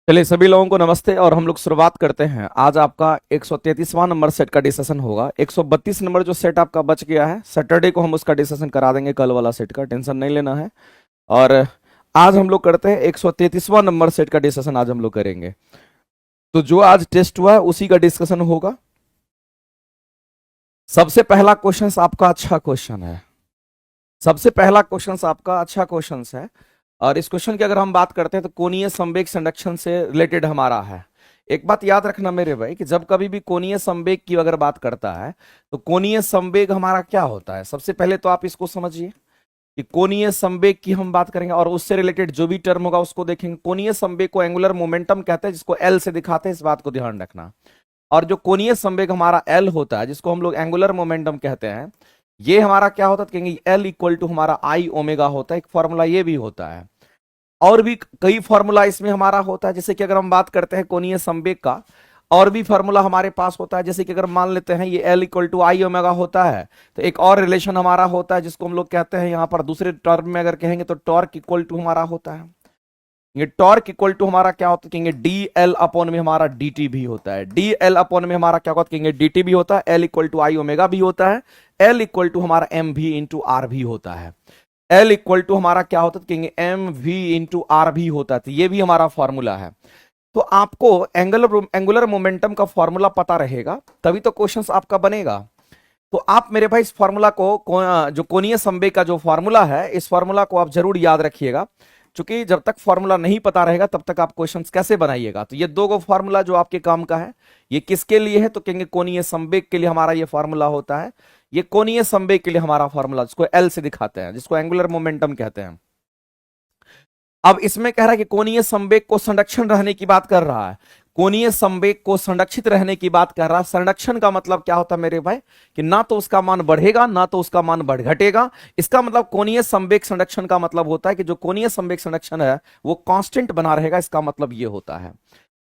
चलिए सभी लोगों को नमस्ते और हम लोग शुरुआत करते हैं। आज आपका 133वां नंबर सेट का डिस्कशन होगा। 132 नंबर जो सेट आपका बच गया है, सैटरडे को हम उसका डिस्कशन करा देंगे, कल वाला सेट का टेंशन नहीं लेना है। और आज हम लोग करते हैं 133वां नंबर सेट का डिस्कशन आज हम लोग करेंगे। तो जो आज टेस्ट हुआ है उसी का डिस्कशन होगा। सबसे पहला क्वेश्चन आपका अच्छा क्वेश्चन है। सबसे पहला क्वेश्चन आपका अच्छा क्वेश्चन है। और इस क्वेश्चन की अगर हम बात करते हैं तो कोणीय संवेग संरक्षण से रिलेटेड हमारा है। एक बात याद रखना मेरे भाई कि जब कभी भी कोणीय संवेग की अगर बात करता है तो कोणीय संवेग हमारा क्या होता है, सबसे पहले तो आप इसको समझिए कि कोणीय संवेग की हम बात करेंगे और उससे रिलेटेड जो भी टर्म होगा उसको देखेंगे। कोणीय संवेग को एंगुलर मोमेंटम कहते हैं, जिसको एल से दिखाते हैं, इस बात को ध्यान रखना। और जो कोणीय संवेग हमारा एल होता है, जिसको हम लोग एंगुलर मोमेंटम कहते हैं, ये हमारा क्या होता है, कहेंगे एल इक्वल टू हमारा आई ओमेगा होता है। एक फॉर्मूला ये भी होता है और भी कई फॉर्मूला इसमें हमारा होता है। जैसे कि अगर हम बात करते हैं कोणीय संवेग का, और भी फॉर्मूला हमारे पास होता है। जैसे कि अगर मान लेते हैं ये L equal to I omega होता है, तो एक और रिलेशन हमारा होता है जिसको हम लोग कहते हैं, यहां पर दूसरे टर्म में अगर कहेंगे तो टॉर्क इक्वल टू हमारा होता है। ये टॉर्क इक्वल टू हमारा क्या होता है, कहेंगे डी एल अपॉन में हमारा डी टी भी होता है। डी एल अपॉन में हमारा क्या होता है, कहेंगे डी टी भी होता है। L equal to I omega भी होता है। एल इक्वल टू हमारा एम भी इंटू आर भी होता है। एल इक्वल टू हमारा क्या होता है, कहेंगे एम वी इंटू आर भी होता है। तो ये भी हमारा फॉर्मूला है। तो आपको एंगुलर मोमेंटम का फॉर्मूला पता रहेगा तभी तो क्वेश्चंस आपका बनेगा। तो आप मेरे भाई इस फॉर्मूला को जो कोणीय संवेग का जो फॉर्मूला है, इस फॉर्मूला को आप जरूर याद रखिएगा, क्योंकि जब तक फॉर्मूला नहीं पता रहेगा तब तक आप क्वेश्चंस कैसे बनाइएगा। तो ये दो गो फॉर्मूला जो आपके काम का है, ये किसके लिए है, तो कहेंगे कोणीय संवेग के लिए हमारा ये फॉर्मूला होता है। ये कोणीय संवेग के लिए हमारा फॉर्मूला, जिसको एल से दिखाते हैं, जिसको एंगुलर मोमेंटम कहते हैं। अब इसमें कह रहा है कि कोणीय संवेग को संरक्षण रहने की बात कर रहा है। कोणीय संवेग को संरक्षित रहने की बात कर रहा है। संरक्षण का मतलब क्या होता है मेरे भाई, कि ना तो उसका मान बढ़ेगा ना तो उसका मान बढ़ घटेगा। इसका मतलब कोणीय संवेग संरक्षण का मतलब होता है कि जो कोणीय संवेग संरक्षण है वो कांस्टेंट बना रहेगा। इसका मतलब ये होता है।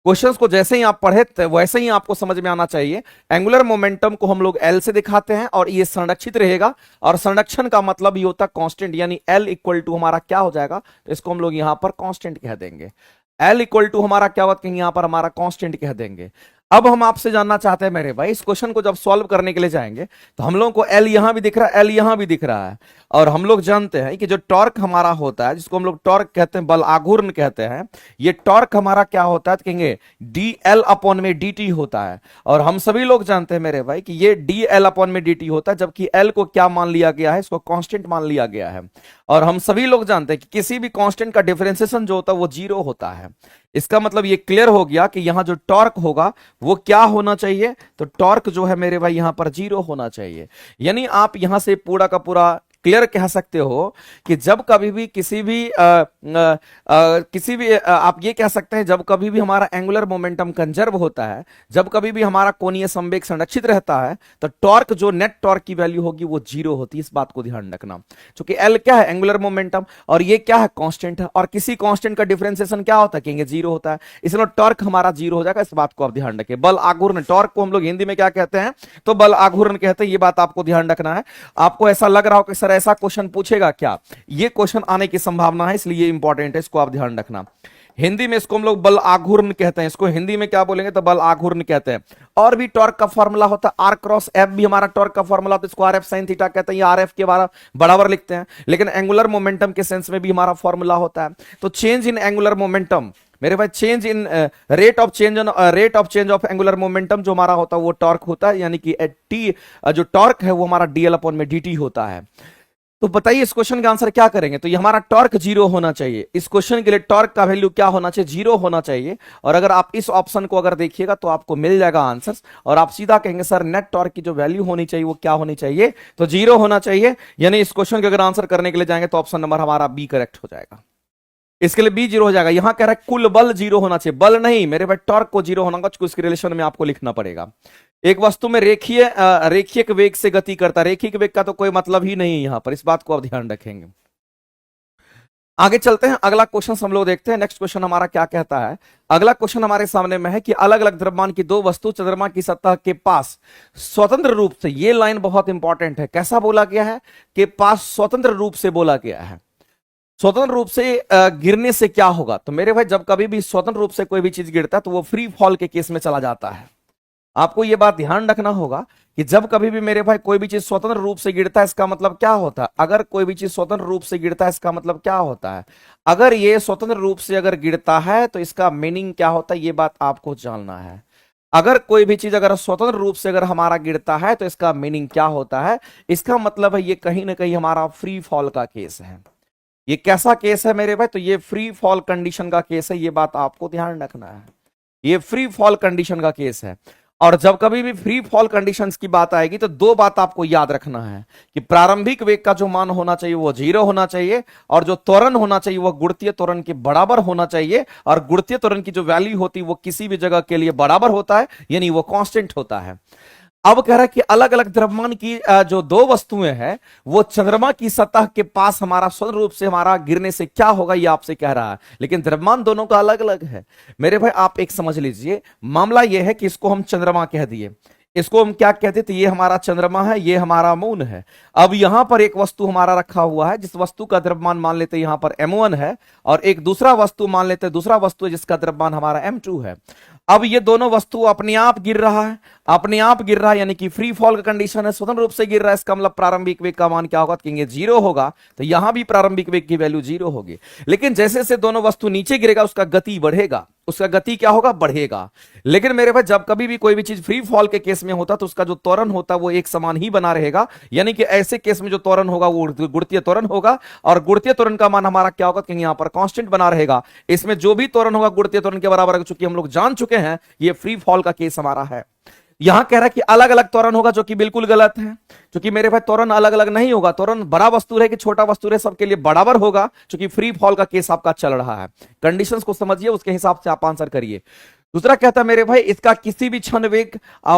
क्वेश्चंस को जैसे ही आप पढ़े वैसे ही आपको समझ में आना चाहिए। एंगुलर मोमेंटम को हम लोग एल से दिखाते हैं और ये संरक्षित रहेगा। और संरक्षण का मतलब ये होता है कांस्टेंट, यानी एल इक्वल टू हमारा क्या हो जाएगा, तो इसको हम लोग यहां पर कांस्टेंट कह देंगे। एल इक्वल टू हमारा क्या होता है, यहां पर हमारा कांस्टेंट कह देंगे। अब हम आपसे जानना चाहते हैं मेरे भाई, इस क्वेश्चन को जब सॉल्व करने के लिए जाएंगे तो हम लोगों को एल यहां भी दिख रहा है, एल यहां भी दिख रहा है। और हम लोग जानते हैं कि जो टॉर्क हमारा होता है, जिसको हम लोग टॉर्क कहते हैं, बल आघूर्ण कहते हैं, ये टॉर्क हमारा क्या होता है, तो कहेंगे डी एल अपॉन में डी टी होता है। और हम सभी लोग जानते हैं मेरे भाई कि ये डी एल अपॉन में डी टी होता है, जबकि एल को क्या मान लिया गया है, इसको कांस्टेंट मान लिया गया है। और हम सभी लोग जानते हैं कि किसी भी कांस्टेंट का डिफरेंशिएशन जो होता है वो जीरो होता है। इसका मतलब ये क्लियर हो गया कि यहां जो टॉर्क होगा वो क्या होना चाहिए, तो टॉर्क जो है मेरे भाई यहां पर जीरो होना चाहिए। यानी आप यहां से पूरा का पूरा क्लियर कह सकते हो कि जब कभी भी आप ये कह सकते हैं, जब कभी भी हमारा एंगुलर मोमेंटम कंजर्व होता है, जब कभी भी हमारा कोणीय संवेग संरक्षित रहता है, तो टॉर्क जो नेट टॉर्क की वैल्यू होगी वो जीरो होती है। इस बात को ध्यान रखना, क्योंकि एल क्या है, एंगुलर मोमेंटम, और ये क्या है, कांस्टेंट है। और किसी कांस्टेंट का डिफरेंशिएशन क्या होता है, कहेंगे जीरो होता है, इसलिए टॉर्क हमारा जीरो हो जाएगा। इस बात को आप ध्यान रखें। बल आघूर्ण, टॉर्क को हम लोग हिंदी में क्या कहते हैं, तो बल आघूर्ण कहते हैं। ये बात आपको ध्यान रखना है। आपको ऐसा लग रहा हो कि सर ऐसा क्वेश्चन पूछेगा क्या, ये क्वेश्चन आने की संभावना है, इसलिए इंपॉर्टेंट है, इसको आप ध्यान रखना। हिंदी में इसको हम लोग बल आघूर्ण कहते हैं। इसको हिंदी में क्या बोलेंगे, तो बल आघूर्ण कहते हैं। और भी टॉर्क का फॉर्मूला होता है आर क्रॉस एफ, भी हमारा टॉर्क का फॉर्मूला होता है, इसको आर एफ साइन थीटा कहते हैं, या आर एफ के बराबर लिखते हैं। लेकिन एंगुलर मोमेंटम के सेंस में भी हमारा फॉर्मूला होता है। तो चेंज इन एंगुलर मोमेंटम मेरे भाई, change in rate of change of angular momentum जो हमारा होता है वो टॉर्क होता है, यानी कि टी जो टॉर्क है वो हमारा डीएल अपॉन में डीटी होता है। तो बताइए इस क्वेश्चन का आंसर क्या करेंगे, तो ये हमारा टॉर्क जीरो होना चाहिए। इस क्वेश्चन के लिए टॉर्क का वैल्यू क्या होना चाहिए, जीरो होना चाहिए। और अगर आप इस ऑप्शन को अगर देखिएगा तो आपको मिल जाएगा आंसर, और आप सीधा कहेंगे सर नेट टॉर्क की जो वैल्यू होनी चाहिए वो क्या होनी चाहिए, तो जीरो होना चाहिए। यानी इस क्वेश्चन के अगर आंसर करने के लिए जाएंगे तो ऑप्शन नंबर हमारा बी करेक्ट हो जाएगा। इसके लिए बी जीरो हो जाएगा। यहां कह रहा है कुल बल जीरो होना चाहिए, बल नहीं मेरे भाई, टॉर्क को जीरो होना होगा, उसके रिलेशन में आपको लिखना पड़ेगा। एक वस्तु में रेखीय वेग से गति करता, रेखिक वेग का तो कोई मतलब ही नहीं है यहां पर, इस बात को आप ध्यान रखेंगे। आगे चलते हैं, अगला क्वेश्चन हम लोग देखते हैं। नेक्स्ट क्वेश्चन हमारा क्या कहता है। अगला क्वेश्चन हमारे सामने में है कि अलग अलग द्रव्यमान की दो वस्तु चंद्रमा की सतह के पास स्वतंत्र रूप से, ये लाइन बहुत इंपॉर्टेंट है, कैसा बोला गया है, कि पास स्वतंत्र रूप से बोला गया है। स्वतंत्र रूप से गिरने से क्या होगा? तो मेरे भाई जब कभी भी स्वतंत्र रूप से कोई भी चीज गिरता है तो वो फ्री फॉल के केस में चला जाता है। आपको ये बात ध्यान रखना होगा कि जब कभी भी मेरे भाई कोई भी चीज स्वतंत्र रूप से गिरता है इसका मतलब क्या होता है? अगर कोई भी चीज स्वतंत्र रूप से गिरता है इसका मतलब क्या होता है? अगर ये स्वतंत्र रूप से अगर गिरता है तो इसका मीनिंग क्या होता है, ये बात आपको जानना है। अगर कोई भी चीज अगर स्वतंत्र रूप से अगर हमारा गिरता है तो इसका मीनिंग क्या होता है? इसका मतलब है ये कहीं ना कहीं हमारा फ्री फॉल का केस है। ये कैसा केस है मेरे भाई? तो ये फ्री फॉल कंडीशन का केस है, ये बात आपको ध्यान रखना है। ये फ्री फॉल कंडीशन का केस है। और जब कभी भी फ्री फॉल कंडीशंस की बात आएगी तो दो बात आपको याद रखना है कि प्रारंभिक वेग का जो मान होना चाहिए वो 0 होना चाहिए, और जो त्वरण होना चाहिए वो गुणितीय त्वरण के बराबर होना चाहिए। और गुणितीय त्वरण की जो वैल्यू होती है वो किसी भी जगह के लिए बराबर होता है, यानी वो कांस्टेंट होता है। अब कह रहा है कि अलग अलग द्रव्यमान की जो दो वस्तुएं हैं वो चंद्रमा की सतह के पास हमारा स्वतंत्र रूप से हमारा गिरने से क्या होगा, ये आपसे कह रहा है। लेकिन द्रव्यमान दोनों का अलग अलग है मेरे भाई। आप एक समझ लीजिए, मामला यह है कि इसको हम चंद्रमा कह दिए, इसको हम क्या कहते थे? ये हमारा चंद्रमा है, ये हमारा मून है। अब यहां पर एक वस्तु हमारा रखा हुआ है जिस वस्तु का द्रव्यमान मान लेते हैं यहां पर m1 है, और एक दूसरा वस्तु मान लेते हैं, दूसरा वस्तु है जिसका द्रव्यमान हमारा m2 है। अब ये दोनों वस्तु अपने आप गिर रहा है, अपने आप गिर रहा है, यानी कि फ्री फॉल का कंडीशन है, स्वतंत्र रूप से गिर रहा है। इसका मतलब प्रारंभिक वेग का मान क्या होगा? कहेंगे 0 होगा। तो यहां भी प्रारंभिक वेग की वैल्यू 0 होगी। लेकिन जैसे जैसे दोनों वस्तु नीचे गिरेगा उसका गति बढ़ेगा, उसका गति क्या होगा? बढ़ेगा। लेकिन मेरे भाई जब कभी भी कोई भी चीज फ्री फॉल के केस में होता तो उसका जो त्वरण होता है वो एक समान ही बना रहेगा, यानी कि ऐसे केस में जो त्वरण होगा वो गुणितीय त्वरण होगा, और गुणितीय त्वरण का मान हमारा क्या होगा? कहेंगे यहां पर कांस्टेंट बना रहेगा। इसमें जो भी त्वरण होगा गुणितीय त्वरण के बराबर, चूंकि हम लोग जान चुके हैं ये फ्री फॉल का केस हमारा है। यहां कह रहा है कि अलग अलग त्वरण होगा, जो कि बिल्कुल गलत है, क्योंकि मेरे भाई त्वरण अलग अलग नहीं होगा। त्वरण बड़ा वस्तु रहे कि छोटा वस्तु रहे सबके लिए बराबर होगा, क्योंकि फ्री फॉल का केस आपका चल रहा है। कंडीशंस को समझिए, उसके हिसाब से आप आंसर करिए। दूसरा कहता है मेरे भाई इसका किसी भी क्षण वेग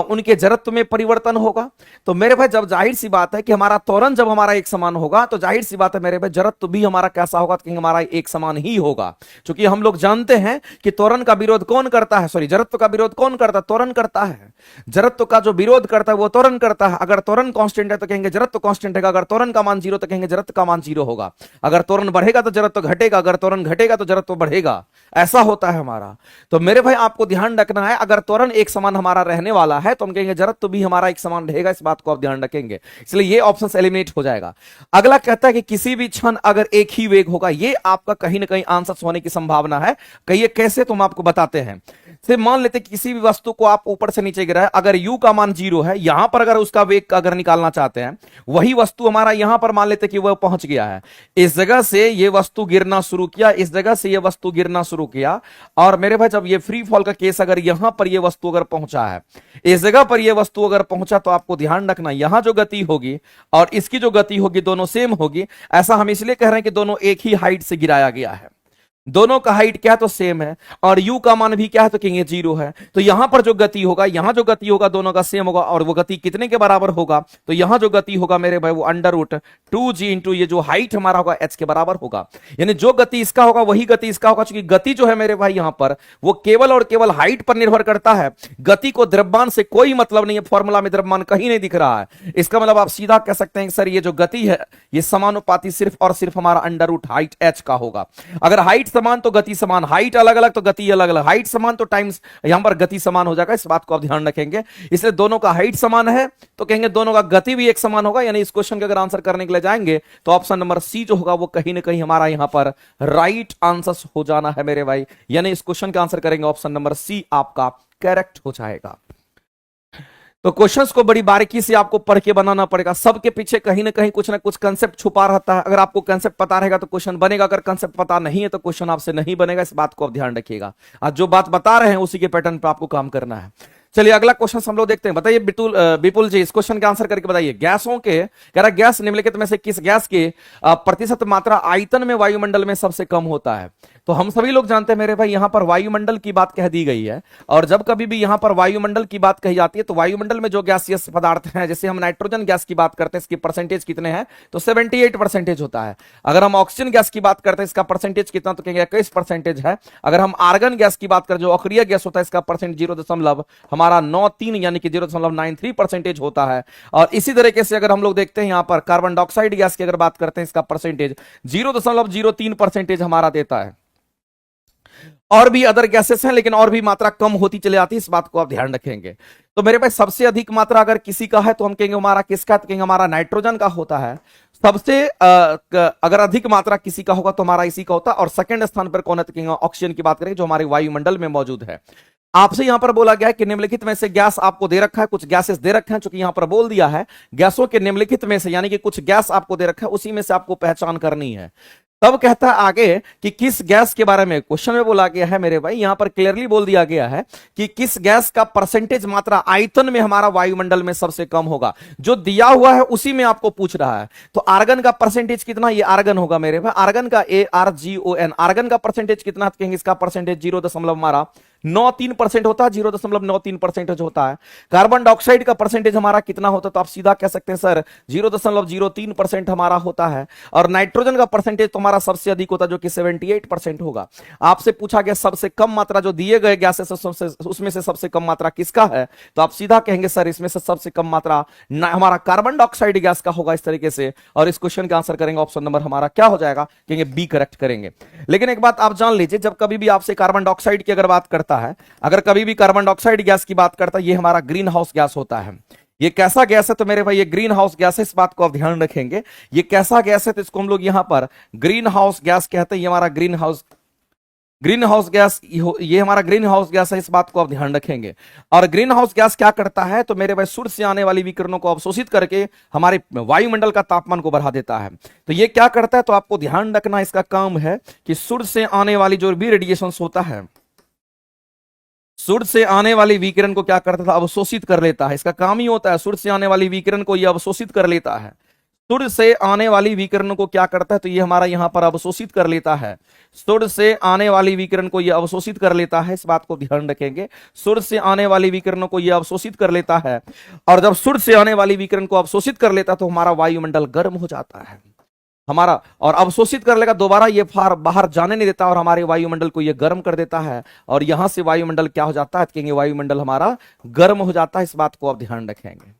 उनके जड़त्व में परिवर्तन होगा। तो मेरे भाई जब जाहिर सी बात है कि हमारा त्वरण जब हमारा एक समान होगा तो जाहिर सी बात है मेरे भाई जड़त्व भी हमारा कैसा होगा? तो हमारा एक समान ही होगा, क्योंकि हम लोग जानते हैं कि त्वरण का विरोध कौन करता है? सॉरी, जड़त्व का विरोध कौन करता है? त्वरण करता है। जड़त्व का जो विरोध करता है वो त्वरण करता है। अगर त्वरण कांस्टेंट है तो कहेंगे जड़त्व कांस्टेंट है, अगर त्वरण का मान 0 तो कहेंगे जड़त्व का मान 0 होगा। अगर त्वरण बढ़ेगा तो जड़त्व घटेगा, अगर त्वरण घटेगा तो जड़त्व बढ़ेगा। ऐसा होता है हमारा। तो मेरे भाई आपको ध्यान रखना है, अगर त्वरण एक समान हमारा रहने वाला है तो हम कहेंगे जड़त्व भी हमारा एक समान रहेगा। इस बात को आप ध्यान रखेंगे, इसलिए ये ऑप्शन एलिमिनेट हो जाएगा। अगला कहता है कि किसी भी क्षण अगर एक ही वेग होगा, ये आपका कहीं ना कहीं आंसर होने की संभावना है। कहिए कैसे, तुम आपको बताते हैं। सिर्फ मान लेते किसी भी वस्तु को आप ऊपर से नीचे गिरा है, अगर u का मान 0 है, यहां पर अगर उसका वेग अगर निकालना चाहते हैं, वही वस्तु हमारा यहां पर मान लेते कि वह पहुंच गया है, इस जगह से ये वस्तु गिरना शुरू किया, इस जगह से ये वस्तु गिरना शुरू किया, और मेरे भाई जब ये फ्री फॉल का केस अगर यहां पर ये वस्तु अगर पहुंचा है, इस जगह पर ये वस्तु अगर पहुंचा, तो आपको ध्यान रखना यहां जो गति होगी और इसकी जो गति होगी दोनों सेम होगी। ऐसा हम इसलिए कह रहे हैं कि दोनों एक ही हाइट से गिराया गया है, दोनों का हाइट क्या तो सेम है, और u का मान भी क्या है? तो कहेंगे 0 है। तो यहां पर जो गति होगा, यहां जो गति होगा दोनों का सेम होगा, और वो गति कितने के बराबर होगा? तो यहां जो गति होगा मेरे भाई वो √2g इंटू ये जो हाइट हमारा होगा h के बराबर होगा। यानी जो गति इसका होगा वही गति इसका होगा, क्योंकि गति जो है मेरे भाई यहां पर वो केवल और केवल हाइट पर निर्भर करता है। गति को द्रव्यमान से कोई मतलब नहीं है, फॉर्मूला में द्रव्यमान कहीं नहीं दिख रहा है। इसका मतलब आप सीधा कह सकते हैं कि सर ये जो गति है ये समानुपाती सिर्फ और सिर्फ हमारा √ हाइट h का होगा। अगर हाइट समान तो गति समान, हाइट अलग अलग तो गति अलग अलग, हाइट समान तो टाइम्स यहां पर गति समान हो जाएगा। इस बात को आप ध्यान रखेंगे। इसलिए दोनों का हाइट समान है तो कहेंगे दोनों का गति भी एक समान होगा। यानी इस क्वेश्चन के अगर आंसर करने के लिए जाएंगे तो ऑप्शन नंबर सी जो होगा वो कहीं ना कहीं हमारा यहां पर राइट आंसर हो जाना है मेरे भाई। यानी इस क्वेश्चन का आंसर करेंगे ऑप्शन नंबर सी आपका करेक्ट हो जाएगा। तो क्वेश्चंस को बड़ी बारीकी से आपको पढ़ के बनाना पड़ेगा। सबके पीछे कहीं ना कहीं कुछ ना कुछ कंसेप्ट छुपा रहता है। अगर आपको कंसेप्ट पता रहेगा तो क्वेश्चन बनेगा, अगर कंसेप्ट पता नहीं है तो क्वेश्चन आपसे नहीं बनेगा। इस बात को आप ध्यान रखिएगा। आज जो बात बता रहे हैं उसी के पैटर्न पर आपको काम करना है। चलिए अगला क्वेश्चन हम लोग देखते हैं। बताइए विपुल जी, इस क्वेश्चन का आंसर करके बताइए। गैसों के कह रहा गैस निम्नलिखित में से किस गैस के प्रतिशत मात्रा आयतन में वायुमंडल में सबसे कम होता है? तो हम सभी लोग जानते हैं मेरे भाई यहां पर वायुमंडल की बात कह दी गई है, और जब कभी भी यहां पर वायुमंडल की बात कही जाती है तो वायुमंडल में जो गैसियस पदार्थ हैं, जैसे हम नाइट्रोजन गैस की बात करते हैं, इसकी परसेंटेज कितने हैं, तो 78% होता है। अगर हम ऑक्सीजन गैस की बात करते हैं, इसका परसेंटेज कितना, तो कहेंगे 21% है। अगर हम आर्गन गैस की बात करें, जो अक्रिय गैस होता है, इसका परसेंट 0 हमारा 93 यानी कि 0.93% होता है। और इसी तरीके से अगर हम लोग देखते हैं यहां पर कार्बन डाइऑक्साइड गैस की अगर बात करते हैं, इसका परसेंटेज 0.03% हमारा देता है। और भी अदर गैसेस हैं, लेकिन और भी मात्रा कम होती चली जाती है, इस बात को आप ध्यान रखेंगे। तो मेरे पास सबसे अधिक मात्रा अगर किसी का है तो हम कहेंगे हमारा किसका, तो कहेंगे हमारा नाइट्रोजन का होता है। सबसे अगर अधिक मात्रा किसी का होगा तो हमारा इसी का होता है। और सेकंड स्थान पर कौन है, तो कहेंगे ऑक्सीजन की बात करेंगे, जो हमारे वायुमंडल में मौजूद है। आपसे यहां पर बोला गया है कि निम्नलिखित में से गैस आपको दे रखा है, कुछ गैसेस दे रखे हैं, चूंकि यहां पर बोल दिया है गैसों के निम्नलिखित में से, यानी कि कुछ गैस आपको दे रखा है, उसी में से आपको पहचान करनी है। तब कहता है आगे कि किस गैस के बारे में क्वेश्चन में बोला गया है मेरे भाई, यहां पर क्लियरली बोल दिया गया है कि किस गैस का परसेंटेज मात्रा आयतन में हमारा वायुमंडल में सबसे कम होगा। जो दिया हुआ है उसी में आपको पूछ रहा है। तो आर्गन का परसेंटेज कितना, ये आर्गन होगा मेरे भाई, आर्गन का ARGON, आर्गन का परसेंटेज कितना, कहेंगे इसका परसेंटेज 0.93% होता है, 0.93% होता है। कार्बन डाइऑक्साइड का परसेंटेज हमारा कितना होता है, तो आप सीधा कह सकते हैं सर 0.03% हमारा होता है। और नाइट्रोजन का परसेंटेज तो हमारा सबसे अधिक होता है, जो कि 78% होगा। आपसे पूछा गया सबसे कम मात्रा जो दिए गए गैसेस उसमें से सबसे कम मात्रा किसका है, तो आप सीधा कहेंगे सर इसमें से सबसे कम मात्रा हमारा कार्बन डाइऑक्साइड गैस का होगा, इस तरीके से। और इस क्वेश्चन का आंसर करेंगे ऑप्शन नंबर हमारा क्या हो जाएगा, कहेंगे बी करेक्ट करेंगे। लेकिन एक बात आप जान लीजिए, जब कभी भी आपसे कार्बन डाइऑक्साइड की अगर बात करता है, अगर कभी भी कार्बन डाइऑक्साइड गैस की बात करता है, ये हमारा ग्रीन हाउस गैस होता है। ये कैसा गैस है, तो मेरे भाई ये ग्रीन हाउस गैस है, इस बात को आप ध्यान रखेंगे। ये कैसा गैस है, तो इसको हम लोग यहां पर ग्रीन हाउस गैस कहते हैं। ये हमारा ग्रीन हाउस गैस, ये हमारा ग्रीन हाउस गैस है, इस बात को आप ध्यान रखेंगे। और ग्रीन हाउस गैस क्या करता है, तो मेरे भाई सूर्य से आने वाली विकिरणों को अवशोषित करके हमारे वायुमंडल का तापमान को बढ़ा देता है। तो ये क्या करता है, तो आपको ध्यान रखना, इसका काम है कि सूर्य से आने वाली जो भी रेडिएशन होता है, सूर्य से आने वाली विकिरण को क्या करता था, अवशोषित कर लेता है। इसका काम ही होता है सूर्य से आने वाली विकिरण को यह अवशोषित कर लेता है। सूर्य से आने वाली विकिरण को क्या करता है, तो ये हमारा यहां पर अवशोषित कर लेता है। सूर्य से आने वाली विकिरण को यह अवशोषित कर लेता है, इस बात को ध्यान रखेंगे। सूर्य से आने वाली विकिरणों को यह अवशोषित कर लेता है। और जब सूर्य से आने वाली विकिरण को अवशोषित कर लेता है तो हमारा वायुमंडल गर्म हो जाता है हमारा, और अवशोषित कर लेगा, दोबारा ये बाहर जाने नहीं देता, और हमारे वायुमंडल को ये गर्म कर देता है। और यहां से वायुमंडल क्या हो जाता है, कहेंगे वायुमंडल हमारा गर्म हो जाता है, इस बात को आप ध्यान रखेंगे।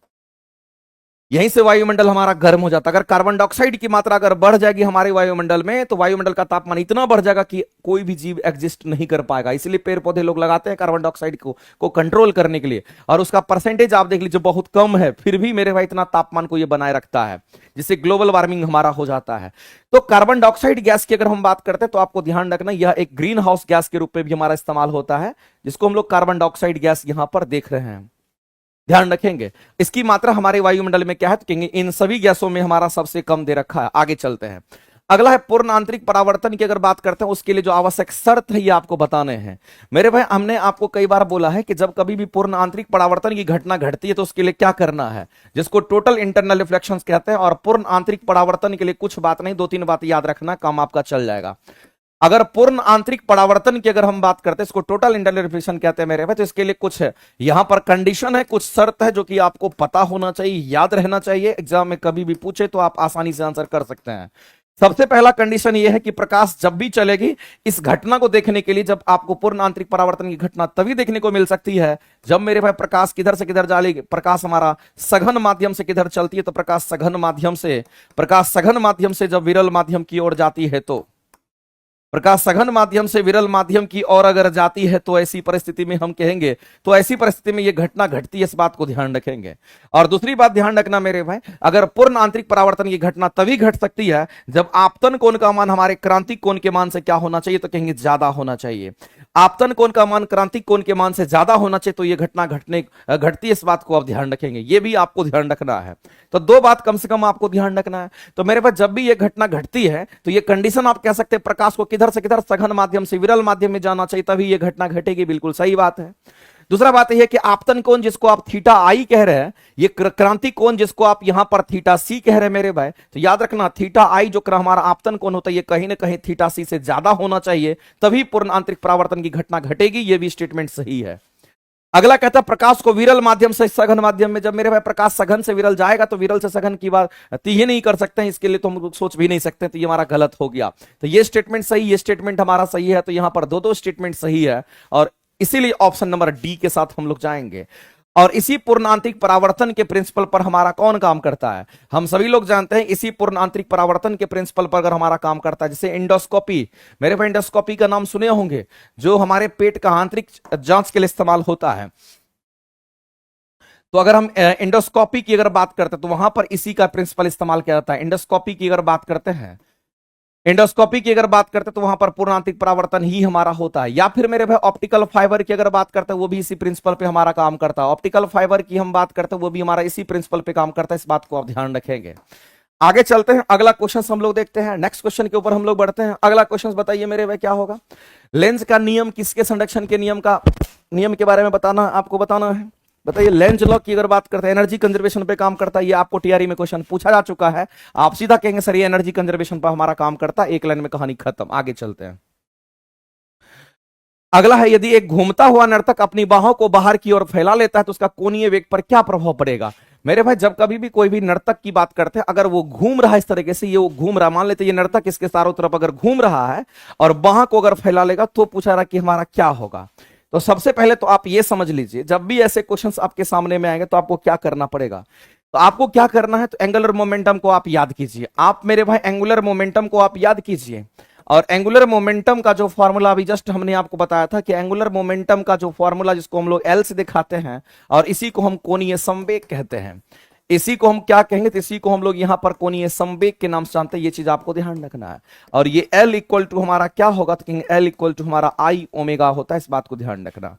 यहीं से वायुमंडल हमारा गर्म हो जाता है। अगर कार्बन डाइऑक्साइड की मात्रा अगर बढ़ जाएगी हमारे वायुमंडल में, तो वायुमंडल का तापमान इतना बढ़ जाएगा कि कोई भी जीव एग्जिस्ट नहीं कर पाएगा। इसलिए पेड़ पौधे लोग लगाते हैं कार्बन डाइऑक्साइड को कंट्रोल करने के लिए, और उसका परसेंटेज आप देख लीजिए बहुत कम है, फिर भी मेरे भाई इतना तापमान को ये बनाए रखता है, जिससे ग्लोबल वार्मिंग हमारा हो जाता है। तो कार्बन डाइऑक्साइड गैस की अगर हम बात करते हैं, तो आपको ध्यान रखना यह एक ग्रीन हाउस गैस के रूप में भी हमारा इस्तेमाल होता है, जिसको हम लोग कार्बन डाइऑक्साइड गैस यहां पर देख रहे हैं। ध्यान रखेंगे इसकी मात्रा हमारे वायुमंडल में क्या है, तो कहेंगे इन सभी गैसों में हमारा सबसे कम दे रखा है। आगे चलते हैं, अगला है पूर्ण आंतरिक परावर्तन की अगर बात करते हैं, उसके लिए जो आवश्यक शर्त है ये आपको बताने हैं। मेरे भाई हमने आपको कई बार बोला है कि जब कभी भी पूर्ण आंतरिक परावर्तन की घटना घटती है तो उसके लिए क्या करना है, जिसको टोटल इंटरनल रिफ्लेक्शंस कहते हैं। और पूर्ण आंतरिक परावर्तन के लिए कुछ बात नहीं, 2-3 बात याद रखना, काम आपका चल जाएगा। अगर पूर्ण आंतरिक परावर्तन की अगर हम बात करते हैं, इसको टोटल इंटरनल रिफ्लेक्शन कहते हैं मेरे भाई। तो इसके लिए कुछ यहां पर कंडीशन है, कुछ शर्त है, जो कि आपको पता होना चाहिए, याद रहना चाहिए। एग्जाम में कभी भी पूछे तो आप आसानी से आंसर कर सकते हैं। सबसे पहला कंडीशन यह है कि प्रकाश जब भी चलेगी, इस घटना को देखने के लिए, जब आपको पूर्ण आंतरिक परावर्तन की घटना तभी देखने को मिल सकती है जब मेरे भाई प्रकाश किधर से किधर जाएगी, प्रकाश हमारा सघन माध्यम से किधर चलती है, तो प्रकाश सघन माध्यम से जब विरल माध्यम की ओर जाती है, तो प्रकाश सघन माध्यम से विरल माध्यम की ओर अगर जाती है, तो ऐसी परिस्थिति में हम कहेंगे, तो ऐसी परिस्थिति में यह घटना घटती है, इस बात को ध्यान रखेंगे। और दूसरी बात ध्यान रखना मेरे भाई, अगर पूर्ण आंतरिक परावर्तन की घटना तभी घट सकती है जब आपतन कोण का मान हमारे क्रांतिक कोण के मान से क्या होना चाहिए, तो कहेंगे ज्यादा होना चाहिए। आपतन कोण का मान क्रांतिक कोण के मान से ज्यादा होना चाहिए, तो यह घटना घटती है, इस बात को आप ध्यान रखेंगे। यह भी आपको ध्यान रखना है। तो 2 बात कम से कम आपको ध्यान रखना है। तो मेरे पास जब भी यह घटना घटती है, तो यह कंडीशन आप कह सकते हैं प्रकाश को किधर से किधर, सघन माध्यम से विरल माध्यम में जाना चाहिए, तभी यह घटना घटेगी। बिल्कुल सही बात है। दूसरा बात यह है कि आपतन कोण जिसको आप थीटा आई कह रहे हैं, ये क्रांति कोण जिसको आप यहां पर थीटा सी कह रहे हैं मेरे भाई, तो याद रखना थीटा आई जो हमारा आपतन कोण होता है ये कहीं ना कहीं थीटा सी से ज्यादा होना चाहिए, तभी पूर्ण आंतरिक परावर्तन की घटना घटेगी। ये भी स्टेटमेंट सही है। अगला कहता है प्रकाश को विरल माध्यम से सघन माध्यम में, जब मेरे भाई प्रकाश सघन से विरल जाएगा तो विरल से सघन की बात ही नहीं कर सकते हैं, इसके लिए तो हम लोग सोच भी नहीं सकते, तो ये हमारा गलत हो गया। तो ये स्टेटमेंट सही, ये स्टेटमेंट हमारा सही है, तो यहां पर दो दो स्टेटमेंट सही है और इसीलिए ऑप्शन नंबर डी के साथ हम लोग जाएंगे। और इसी पूर्ण आंतरिक परावर्तन के प्रिंसिपल पर हमारा कौन काम करता है? हम सभी लोग जानते हैं इसी पूर्ण आंतरिक परावर्तन के प्रिंसिपल पर अगर हमारा काम करता है, जैसे इंडोस्कोपी, मेरे भाई इंडोस्कोपी का नाम सुने होंगे, जो हमारे पेट का आंतरिक जांच के लिए इस्तेमाल होता है। तो अगर हम इंडोस्कोपी की अगर बात करते हैं तो वहां पर इसी का प्रिंसिपल इस्तेमाल किया जाता है। इंडोस्कोपी की अगर बात करते हैं, इंडोस्कोपी की अगर बात करते हैं तो वहां पर पूर्ण आंतरिक परावर्तन ही हमारा होता है। या फिर मेरे भाई ऑप्टिकल फाइबर की अगर बात करते हैं, वो भी इसी प्रिंसिपल पे हमारा काम करता है। ऑप्टिकल फाइबर की हम बात करते हैं, वो भी हमारा इसी प्रिंसिपल पे काम करता है, इस बात को आप ध्यान रखेंगे। आगे चलते हैं, अगला क्वेश्चन हम लोग देखते हैं। नेक्स्ट क्वेश्चन के ऊपर हम लोग बढ़ते हैं। अगला क्वेश्चन बताइए मेरे भाई क्या होगा? लेंस का नियम किसके संरक्षण के नियम के बारे में आपको बताना है। बताइए, लेंज लॉ की अगर बात करते हैं, एनर्जी कंजर्वेशन पे काम करता है। ये आपको टीआरई में क्वेश्चन पूछा जा चुका है, आप सीधा कहेंगे सर ये एनर्जी कंजर्वेशन पर हमारा काम करता है, एक लाइन में कहानी खत्म। आगे चलते हैं। अगला है, यदि एक घूमता हुआ नर्तक अपनी बाहों को बाहर की ओर फैला लेता है तो उसका कोणीय वेग पर क्या प्रभाव पड़ेगा? मेरे भाई जब कभी भी कोई भी नर्तक की बात करते हैं, अगर वो घूम रहा है इस तरीके से, ये वो घूम रहा, मान लेते ये नर्तक इसके चारों तरफ अगर घूम रहा है और बाह को अगर फैला लेगा तो पूछा रहा कि हमारा क्या होगा। तो सबसे पहले तो आप ये समझ लीजिए, जब भी ऐसे क्वेश्चंस आपके सामने में आएंगे तो आपको क्या करना पड़ेगा। तो आपको क्या करना है, तो एंगुलर मोमेंटम को आप याद कीजिए। आप मेरे भाई एंगुलर मोमेंटम को आप याद कीजिए। और एंगुलर मोमेंटम का जो फॉर्मूला अभी जस्ट हमने आपको बताया था कि एंगुलर मोमेंटम का जो फॉर्मूला जिसको हम लोग एल से दिखाते हैं और इसी को हम कोणीय संवेग कहते हैं। इसी को हम क्या कहेंगे, तो इसी को हम लोग यहां पर कोणीय संवेग के नाम से जानते हैं। ये चीज आपको ध्यान रखना है। और ये L इक्वल टू हमारा क्या होगा, तो L इक्वल टू हमारा आई ओमेगा होता है, इस बात को ध्यान रखना।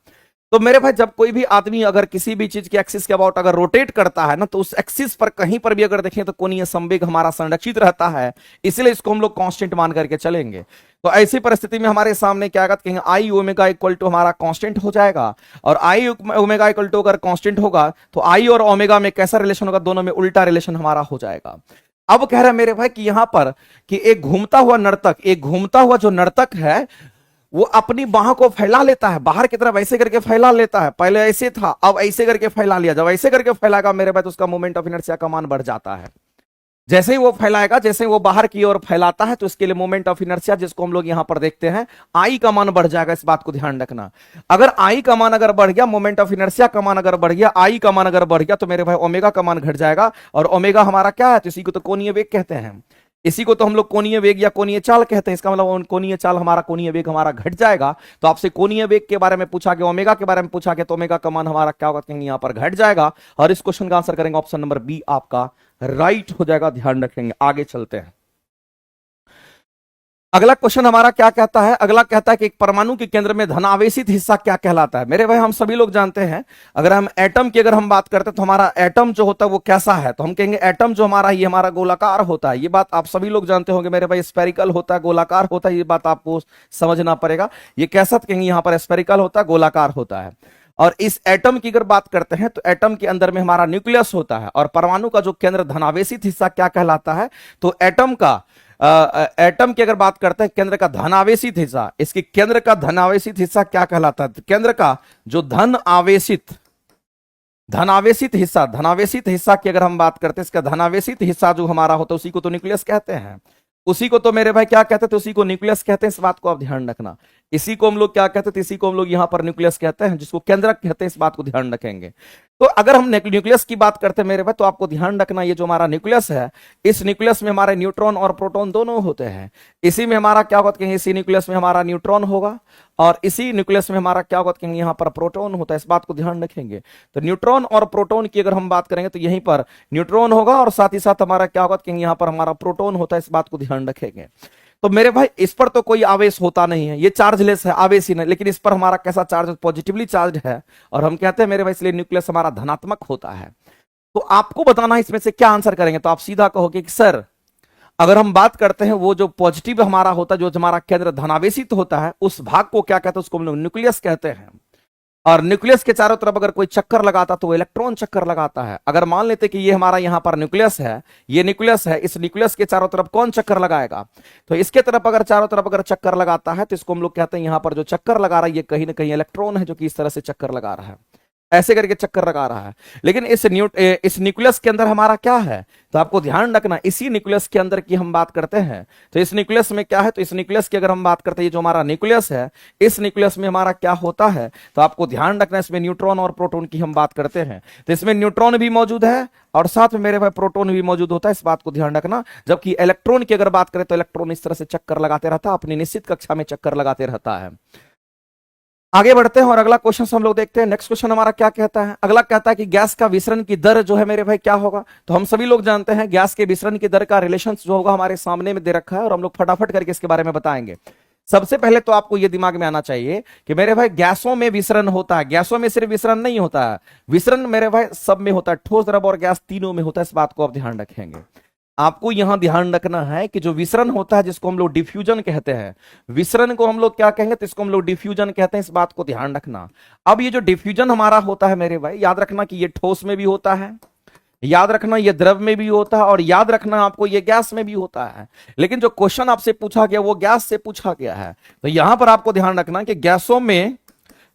तो मेरे भाई जब कोई भी आदमी अगर किसी भी चीज के एक्सिस के अबाउट अगर रोटेट करता है ना, तो उस एक्सिस पर कहीं पर भी अगर देखें तो कोणीय संवेग हमारा संरक्षित रहता है, इसलिए इसको हम लोग कांस्टेंट मान करके चलेंगे। तो ऐसी परिस्थिति में हमारे सामने क्या आएगा, कहेंगे आई ओमेगा इक्वल टू हमारा कांस्टेंट हो जाएगा। और आई ओमेगा इक्वल टू अगर कांस्टेंट होगा तो आई और ओमेगा में कैसा रिलेशन होगा, दोनों में उल्टा रिलेशन हमारा हो जाएगा। अब कह रहा है मेरे भाई कि यहां पर कि एक घूमता हुआ जो नर्तक है वो अपनी बाहों को फैला लेता है, बाहर की तरफ ऐसे करके फैला लेता है। पहले ऐसे था, अब ऐसे करके फैला लिया। जब ऐसे करके फैलाएगा मेरे भाई तो उसका मोमेंट ऑफ इनर्शिया का मान बढ़ जाता है। जैसे ही वो फैलाएगा, जैसे ही वो बाहर की ओर फैलाता है, तो इसके लिए मोमेंट ऑफ इनर्शिया जिसको हम लोग यहां पर देखते हैं, आई का मान बढ़ जाएगा। इस बात को ध्यान रखना। अगर आई का मान अगर बढ़ गया, मोमेंट ऑफ इनर्शिया का मान अगर बढ़ गया, आई का मान अगर बढ़ गया, तो मेरे भाई ओमेगा का मान घट जाएगा। और ओमेगा हमारा क्या है, तो इसी को तो कोणीय वेग कहते हैं। इसी को तो हम लोग कोणीय वेग या कोणीय चाल कहते हैं। इसका मतलब कोणीय चाल हमारा, कोणीय वेग हमारा घट जाएगा। तो आपसे कोणीय वेग के बारे में पूछा गया, ओमेगा के बारे में पूछा गया, तो ओमेगा का मान हमारा क्या होगा, कहेंगे यहां पर घट जाएगा। और इस क्वेश्चन का आंसर करेंगे ऑप्शन नंबर बी आपका राइट हो जाएगा, ध्यान रखेंगे। आगे चलते हैं। अगला क्वेश्चन हमारा क्या कहता है? अगला कहता है कि एक परमाणु के केंद्र में धनावेशित हिस्सा क्या कहलाता है? मेरे भाई हम सभी लोग जानते हैं, अगर हम एटम की अगर हम बात करते हैं तो हमारा एटम जो होता है वो कैसा है, तो हम कहेंगे एटम जो हमारा ये हमारा गोलाकार होता है। ये बात आप सभी लोग जानते होंगे मेरे भाई, स्फेरिकल होता है, गोलाकार होता है, ये बात आपको समझना पड़ेगा। ये कैसा कहेंगे, यहां पर स्फेरिकल होता है, गोलाकार होता है। और इस एटम की अगर बात करते हैं तो एटम के अंदर में हमारा न्यूक्लियस होता है। और परमाणु का जो केंद्र धनावेशित हिस्सा क्या कहलाता है, तो एटम की अगर बात करते हैं केंद्र का धनावेशित हिस्सा, इसकी केंद्र का धनावेशित हिस्सा क्या कहलाता है? केंद्र का जो धनावेशित हिस्सा की अगर हम बात करते हैं, इसका धनावेशित हिस्सा जो हमारा होता है उसी को तो न्यूक्लियस कहते हैं। उसी को तो मेरे भाई क्या कहते थे, उसी को न्यूक्लियस कहते हैं। इस बात को आप ध्यान रखना। इसी को हम लोग क्या कहते थे, इसी को हम लोग यहां पर न्यूक्लियस कहते हैं, जिसको केंद्रक कहते हैं। इस बात को ध्यान रखेंगे। तो अगर हम न्यूक्लियस की बात करते हैं मेरे भाई, तो आपको ध्यान रखना, ये जो हमारा न्यूक्लियस है, इस न्यूक्लियस में हमारे न्यूट्रॉन और प्रोटॉन दोनों होते हैं। इसी में हमारा क्या होगा, कहेंगे इसी न्यूक्लियस में हमारा न्यूट्रॉन होगा और इसी न्यूक्लियस में हमारा क्या होगा, कहेंगे यहां पर प्रोटॉन होता है। इस बात को ध्यान रखेंगे। तो न्यूट्रॉन और प्रोटॉन की अगर हम बात करेंगे तो यहीं पर न्यूट्रॉन होगा और साथ ही साथ हमारा क्या होगा, कहेंगे यहां पर हमारा प्रोटॉन होता है। इस बात को ध्यान रखेंगे। तो मेरे भाई इस पर तो कोई आवेश होता नहीं है, ये चार्जलेस है, आवेश ही नहीं। लेकिन इस पर हमारा कैसा चार्ज, पॉजिटिवली चार्ज है। और हम कहते हैं मेरे भाई इसलिए न्यूक्लियस हमारा धनात्मक होता है। तो आपको बताना है इसमें से क्या आंसर करेंगे। तो आप सीधा कहोगे कि सर अगर हम बात करते हैं वो जो पॉजिटिव हमारा होता है, जो हमारा केंद्र धनावेशित होता है, उस भाग को क्या कहते हैं, उसको हम लोग न्यूक्लियस कहते हैं। और न्यूक्लियस के चारों तरफ अगर कोई चक्कर लगाता तो वो इलेक्ट्रॉन चक्कर लगाता है। अगर मान लेते कि ये हमारा यहां पर न्यूक्लियस है, ये न्यूक्लियस है, इस न्यूक्लियस के चारों तरफ कौन चक्कर लगाएगा? तो इसके तरफ अगर चारों तरफ अगर चक्कर लगाता है तो इसको हम लोग कहते हैं यहां पर जो चक्कर लगा रहा है ये कहीं ना कहीं इलेक्ट्रॉन है जो कि इस तरह से चक्कर लगा रहा है, ऐसे करके चक्कर लगा रहा है। लेकिन इस न्यूक्लियस के अंदर हमारा क्या है? तो आपको ध्यान रखना, इसी न्यूक्लियस के अंदर की हम बात करते हैं। तो इस न्यूक्लियस में क्या है? तो इस न्यूक्लियस की अगर हम बात करते हैं, जो हमारा न्यूक्लियस है, इस न्यूक्लियस में हमारा क्या होता है? तो आपको ध्यान रखना, इसमें न्यूट्रॉन और प्रोटॉन की हम बात करते हैं। तो इसमें न्यूट्रॉन भी मौजूद है और साथ में मेरे भाई प्रोटॉन भी मौजूद होता है, इस बात को ध्यान रखना। जबकि इलेक्ट्रॉन की अगर बात करें तो इलेक्ट्रॉन इस तरह से चक्कर लगाते रहता है, अपनी निश्चित कक्षा में चक्कर लगाते रहता है। आगे बढ़ते हैं और अगला क्वेश्चन हम लोग देखते हैं। नेक्स्ट क्वेश्चन हमारा क्या कहता है? अगला कहता है कि गैस का विसरण की दर जो है मेरे भाई क्या होगा? तो हम सभी लोग जानते हैं गैस के विसरण की दर का रिलेशन जो होगा हमारे सामने में दे रखा है और हम लोग फटाफट करके इसके बारे में बताएंगे। सबसे पहले तो आपको यह दिमाग में आना चाहिए कि मेरे भाई गैसों में विसरण होता है, गैसों में सिर्फ विसरण नहीं होता है, विसरण मेरे भाई सब में होता है, ठोस, द्रव और गैस तीनों में होता है। इस बात को आप ध्यान रखेंगे। आपको यहां ध्यान रखना है कि जो विसरण होता है जिसको हम लोग डिफ्यूजन कहते हैं, विसरण को हम लोग क्या कहेंगे? तो इसको हम लोग डिफ्यूजन कहते हैं, इस बात को ध्यान रखना। अब ये जो डिफ्यूजन हमारा होता है मेरे भाई, याद रखना कि ये ठोस में भी होता है, याद रखना ये द्रव में भी होता है और याद रखना आपको ये गैस में भी होता है। लेकिन जो क्वेश्चन आपसे पूछा गया वो गैस से पूछा गया है। तो यहां पर आपको ध्यान रखना कि गैसों में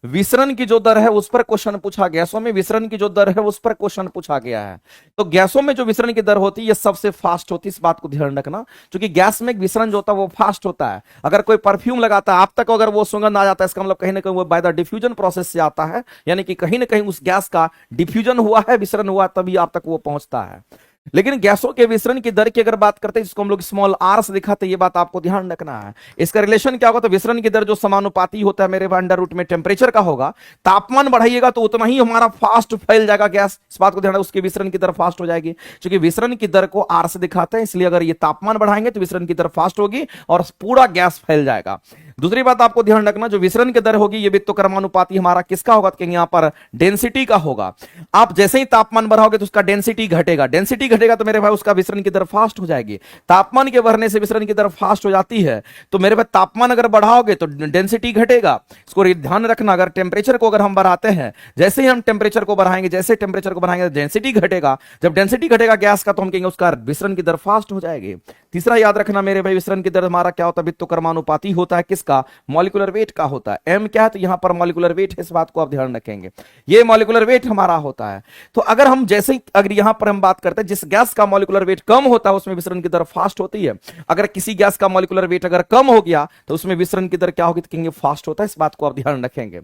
विसरण की जो दर है उस पर क्वेश्चन पूछा, गैसों में विसरण की जो दर है उस पर क्वेश्चन पूछा गया है। तो गैसों में जो विसरण की दर होती है ये सबसे फास्ट होती है, इस बात को ध्यान रखना, क्योंकि गैस में विसरण जो होता है वो फास्ट होता है। अगर कोई परफ्यूम लगाता है आप तक अगर वो सुगंध आ जाता है, इसका मतलब कहीं ना कहीं वो बाय द डिफ्यूजन प्रोसेस से आता है, यानी कि कहीं ना कहीं उस गैस का डिफ्यूजन हुआ है, विसरण हुआ, तभी आप तक वो पहुंचता है। लेकिन गैसों के विसरण की दर की अगर बात करते हैं, जिसको हम लोग स्मॉल आर से दिखाते हैं, ये बात आपको ध्यान रखना है। इसका रिलेशन क्या होगा? तो विसरण की दर जो समानुपाती होता है मेरे अंडर रूट में टेम्परेचर का होगा, तापमान बढ़ाइएगा तो उतना ही हमारा फास्ट फैल जाएगा गैस, इस बात को ध्यान रखना, उसकी विसरण की दर फास्ट हो जाएगी। क्योंकि विसरण की दर को आर से दिखाते हैं, इसलिए अगर ये तापमान बढ़ाएंगे तो विसरण की दर फास्ट होगी और पूरा गैस फैल जाएगा। दूसरी बात आपको ध्यान रखना, जो विसरण की दर होगी ये वित्तक्रमानुपाती हमारा किसका होगा? तो यहां पर डेंसिटी का होगा। आप जैसे ही तापमान बढ़ाओगे तो उसका डेंसिटी घटेगा, डेंसिटी घटेगा तो मेरे भाई उसका विसरण की दर फास्ट हो जाएगी। तापमान के बढ़ने से विसरण की दर फास्ट हो जाती है। तो मेरे भाई तापमान अगर बढ़ाओगे तो डेंसिटी घटेगा, इसको ध्यान रखना। अगर टेम्परेचर को अगर हम बढ़ाते हैं, जैसे ही हम टेम्परेचर को बढ़ाएंगे, जैसे टेम्परेचर को बढ़ाएंगे डेंसिटी घटेगा। जब डेंसिटी घटेगा गैस का तो हम कहेंगे उसका विसरण की दर फास्ट हो जाएगी। तीसरा याद रखना मेरे भाई, विसरण की दर हमारा क्या होता है? वित्तक्रमानुपाती होता है, किसका? मॉलिक्यूलर वेट का होता है। एम क्या है? तो यहां पर मॉलिक्यूलर वेट है, इस बात को आप ध्यान रखेंगे, ये मॉलिक्यूलर वेट हमारा होता है। तो अगर हम जैसे ही अगर यहां पर हम बात करते हैं, जिस गैस का मॉलिक्यूलर वेट कम होता है उसमें विसरण की दर फास्ट होती है। अगर किसी गैस का मॉलिक्यूलर वेट अगर कम हो गया तो उसमें विसरण की दर क्या होगी? तो कहेंगे फास्ट होता है, इस बात को आप ध्यान रखेंगे।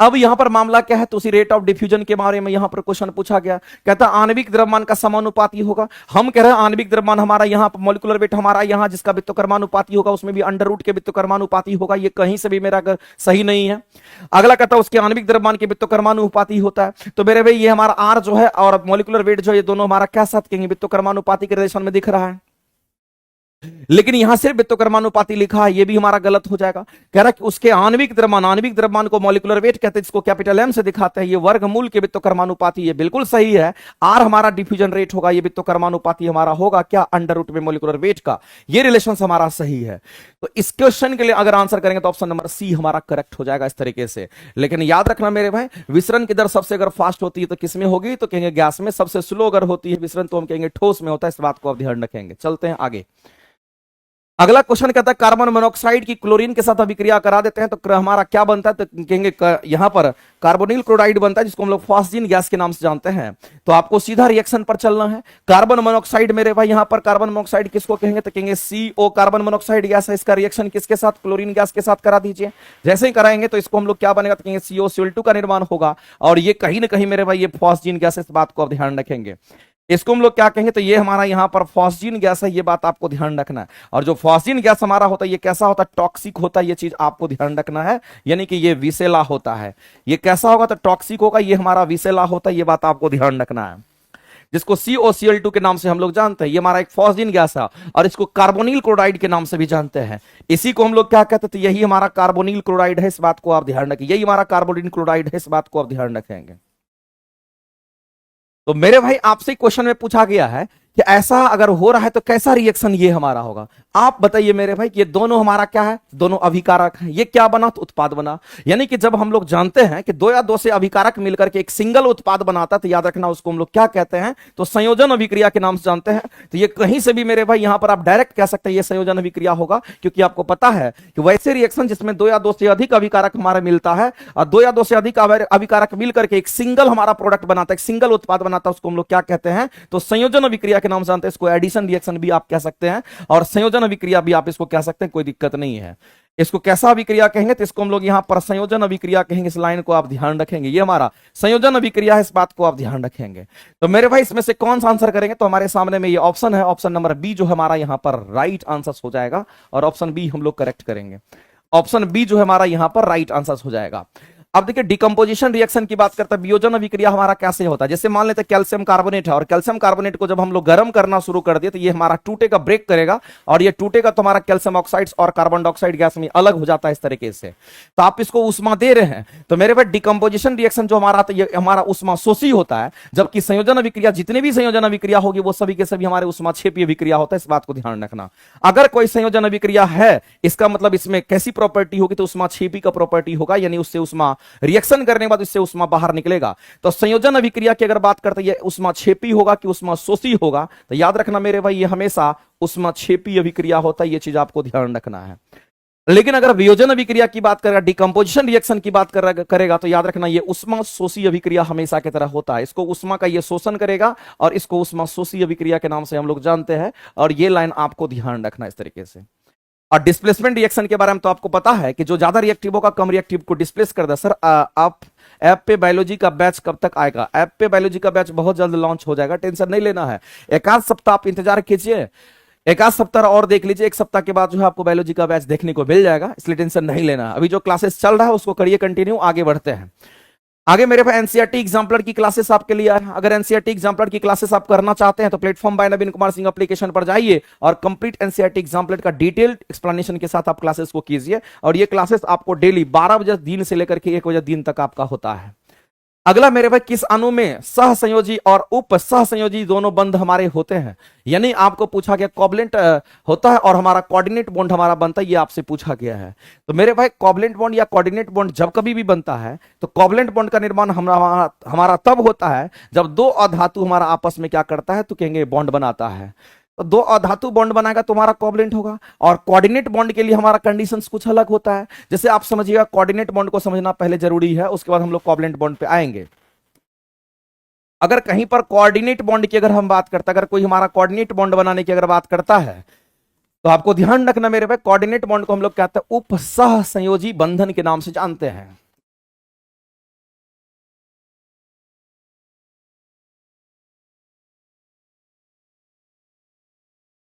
अब यहां पर मामला क्या है? तो उसी रेट ऑफ डिफ्यूजन के बारे में यहां पर क्वेश्चन पूछा गया, कहता है आणविक द्रव्यमान का समानुपाती होगा। हम कह रहे हैं आणविक द्रव्यमान हमारा यहां पर मॉलिक्यूलर वेट हमारा यहां जिसका वित्तक्रमानुपाती होगा उसमें भी अंडर रूट के वित्तक्रमानुपाती होगा, ये कहीं से भी मेरा सही नहीं है। अगला कहता है उसके आणविक द्रव्यमान के वित्तक्रमानुपाती होता है। तो मेरे भाई ये हमारा आर जो है और मॉलिक्यूलर वेट जो है ये दोनों हमारा क्या साथ कहेंगे? वित्तक्रमानुपाती के रिलेशन में दिख रहा है। लेकिन यहां सिर्फ वित्तक्रमानुपाती लिखा है, ये भी हमारा गलत हो जाएगा। कह रहा है कि उसके आणविक द्रव्यमान को मॉलिक्यूलर वेट कहते हैं, जिसको कैपिटल एम से दिखाते हैं, ये वर्गमूल के वित्तक्रमानुपाती, ये बिल्कुल सही है। आर हमारा डिफ्यूजन रेट होगा, ये वित्तक्रमानुपाती हमारा होगा क्या? अंडर रूट में मॉलिक्यूलर वेट का, ये रिलेशन हमारा सही है। तो इस क्वेश्चन के लिए अगर आंसर करेंगे तो ऑप्शन नंबर सी हमारा करेक्ट हो जाएगा इस तरीके से। लेकिन याद रखना मेरे भाई, विसरण की दर सबसे अगर फास्ट होती है तो किसमें होगी? तो कहेंगे गैस में। सबसे स्लो अगर होती है विसरण तो हम कहेंगे ठोस में होता है, इस बात को आप ध्यान रखेंगे। चलते हैं आगे। अगला क्वेश्चन कहता है कार्बन मोनोऑक्साइड की क्लोरीन के साथ अभिक्रिया करा देते हैं तो हमारा क्या बनता है? तो कहेंगे यहां पर कार्बोनिल क्लोराइड बनता है, जिसको हम लोग फॉस्जीन गैस के नाम से जानते हैं। तो आपको सीधा रिएक्शन पर चलना है। कार्बन मोनोऑक्साइड मेरे भाई यहां पर कार्बन मोनोऑक्साइड किसको कहेंगे? तो कहेंगे CO कार्बन मोनोऑक्साइड गैस है। इसका रिएक्शन किसके साथ? क्लोरीन गैस के साथ करा दीजिए। जैसे ही कराएंगे तो इसको हम लोग क्या बनेगा? तो कहेंगे COCl2 का निर्माण होगा और ये कहीं ना कहीं मेरे भाई ये फॉस्जीन गैस है, इस बात को आप ध्यान रखेंगे। इसको हम लोग क्या कहेंगे? तो ये हमारा यहां पर फॉस्जीन गैस है, ये बात आपको ध्यान रखना है। और जो फॉस्जीन गैस हमारा होता है ये कैसा होता है? टॉक्सिक होता है, ये चीज आपको ध्यान रखना है, यानी कि ये विषैला होता है। ये कैसा होगा? तो टॉक्सिक होगा, ये हमारा विषैला होता है, ये बात आपको ध्यान रखना है। जिसको COCl2 के नाम से हम लोग जानते हैं, ये हमारा एक फॉस्जीन गैस है और इसको कार्बोनिल क्लोराइड के नाम से भी जानते हैं। इसी को हम लोग क्या कहते हैं? तो यही हमारा कार्बोनिल क्लोराइड है, इस बात को आप ध्यान रखें। यही हमारा कार्बोनिल क्लोराइड है, इस बात को आप ध्यान रखेंगे। तो मेरे भाई आपसे क्वेश्चन में पूछा गया है कि ऐसा अगर हो रहा है तो कैसा रिएक्शन ये हमारा होगा? आप बताइए मेरे भाई कि ये दोनों हमारा क्या है, दोनों अभिकारक है। ये क्या बना, तो उत्पाद बना। यानी कि जब हम लोग जानते हैं कि दो या दो से अभिकारक मिलकर के एक सिंगल उत्पाद बनाता है, तो याद रखना उसको हम लोग क्या कहते हैं, तो संयोजन अभिक्रिया के नाम से जानते हैं। तो ये कहीं से भी मेरे भाई यहां पर आप डायरेक्ट कह सकते हैं ये संयोजन अभिक्रिया होगा, क्योंकि आपको पता है कि वैसे रिएक्शन जिसमें दो या दो से अधिक अभिकारक हमारा मिलता है और दो या दो से अधिक अभिकारक मिलकर के एक सिंगल हमारा प्रोडक्ट बनाता है, एक सिंगल उत्पाद बनाता है, उसको हम लोग क्या कहते हैं, तो संयोजन अभिक्रिया के नाम से जानते हैं। इसको एडिशन रिएक्शन भी आप कह सकते हैं और संयोजन अभिक्रिया भी आप इसको कह सकते हैं, कोई दिक्कत नहीं है। इसको कैसा अभिक्रिया कहेंगे, तो इसको हम लोग यहां पर संयोजन अभिक्रिया कहेंगे। इस लाइन को आप ध्यान रखेंगे, ये हमारा संयोजन अभिक्रिया है, इस बात को आप ध्यान रखेंगे। तो मेरे भाई इसमें से कौन सा आंसर करेंगे, तो हमारे सामने में ये ऑप्शन है, ऑप्शन नंबर बी जो हमारा यहां पर राइट आंसर हो जाएगा और ऑप्शन बी हम लोग करेक्ट करेंगे। ऑप्शन बी जो है हमारा यहां पर राइट आंसर हो जाएगा। अब देखिए डिकम्पोजिशन रिएक्शन की बात करते हैं, वियोजन अभिक्रिया हमारा कैसे होता है। जैसे मान लेते हैं कैल्शियम कार्बोनेट है और कैल्शियम कार्बोनेट को जब हम लोग गर्म करना शुरू कर दिए तो ये हमारा टूटेगा, ब्रेक करेगा और ये टूटेगा तो हमारा कैल्शियम ऑक्साइड्स और कार्बन डाइऑक्साइड गैस में अलग हो जाता है इस तरीके से। तो आप इसको उष्मा दे रहे हैं, तो मेरे भाई डिकम्पोजिशन रिएक्शन जो हमारा तो ये हमारा उष्मा शोषी होता है, जबकि संयोजन अभिक्रिया जितने भी संयोजन अभिक्रिया होगी वो सभी के सभी हमारे उष्मा क्षेपी अभिक्रिया होता है, इस बात को ध्यान रखना। अगर कोई संयोजन अभिक्रिया है इसका मतलब इसमें कैसी प्रॉपर्टी होगी, तो उष्मा क्षेपी का प्रॉपर्टी होगा, यानी उससे उष्मा रिएक्शन करने के बाद इससे उष्मा बाहर निकलेगा। तो संयोजन अभिक्रिया की अगर बात करते हैं ये उष्मा क्षेपी होगा कि उष्मा शोषी होगा, तो याद रखना मेरे भाई ये हमेशा उष्मा क्षेपी अभिक्रिया होता है, ये चीज आपको ध्यान रखना है। लेकिन अगर वियोजन अभिक्रिया की बात करेगा, डिकम्पोजिशन रिएक्शन की बात करेगा, तो याद रखना ये उष्मा शोषी अभिक्रिया हमेशा की तरह होता है। इसको उष्मा का ये शोषण करेगा और इसको उष्मा शोषी अभिक्रिया के नाम से हम लोग जानते हैं, और ये लाइन आपको ध्यान रखना इस तरीके से। और डिस्प्लेसमेंट रिएक्शन के बारे में तो आपको पता है कि जो ज्यादा रिएक्टिव होगा कम रिएक्टिव को डिस्प्लेस कर दे। सर आप ऐप पे बायोलॉजी का बैच कब तक आएगा? ऐप पे बायोलॉजी का बैच बहुत जल्द लॉन्च हो जाएगा, टेंशन नहीं लेना है। एक आध सप्ताह आप इंतजार कीजिए, एक आध सप्ताह और देख लीजिए, एक सप्ताह के बाद जो है आपको बायोलॉजी का बैच देखने को मिल जाएगा, इसलिए टेंशन नहीं लेना। अभी जो क्लासेस चल रहा है उसको करिए कंटिन्यू, आगे बढ़ते हैं। आगे मेरे पास एनसीईआरटी एग्जाम्पलर की क्लासेस आपके लिए है। अगर एनसीईआरटी एग्जाम्पलर की क्लासेस आप करना चाहते हैं तो प्लेटफॉर्म बाय नवीन कुमार सिंह एप्लीकेशन पर जाइए और कंप्लीट एनसीईआरटी एग्जाम्पलर का डिटेल्ड एक्सप्लेनेशन के साथ आप क्लासेस को कीजिए। और ये क्लासेस आपको डेली 12 बजे दिन से लेकर के 1 बजे दिन तक आपका होता है। अगला मेरे भाई किस अणु में सहसंयोजी और उप सहसंयोजी दोनों बंध हमारे होते हैं, यानी आपको पूछा गया कोवलेंट होता है और हमारा कोऑर्डिनेट बॉन्ड हमारा बनता है, ये आपसे पूछा गया है। तो मेरे भाई कोवलेंट बॉन्ड या कोऑर्डिनेट बॉन्ड जब कभी भी बनता है तो कोवलेंट बॉन्ड का निर्माण हमारा तब होता है जब दो अधातु हमारा आपस में क्या करता है, तो कहेंगे बॉन्ड बनाता है। तो दो अधातु बॉन्ड बनाएगा तो हमारा कोवलेंट होगा। और कोऑर्डिनेट बॉन्ड के लिए हमारा कंडीशंस कुछ अलग होता है। जैसे आप समझिएगा, कोऑर्डिनेट बॉन्ड को समझना पहले जरूरी है, उसके बाद हम लोग कोवलेंट बॉन्ड पे आएंगे। अगर कहीं पर कोऑर्डिनेट बॉन्ड की अगर हम बात करते हैं, अगर कोई हमारा कोऑर्डिनेट बॉन्ड बनाने की अगर बात करता है तो आपको ध्यान रखना मेरे भाई, कोऑर्डिनेट बॉन्ड को हम लोग कहते हैं उप सहसंयोजी बंधन के नाम से जानते हैं।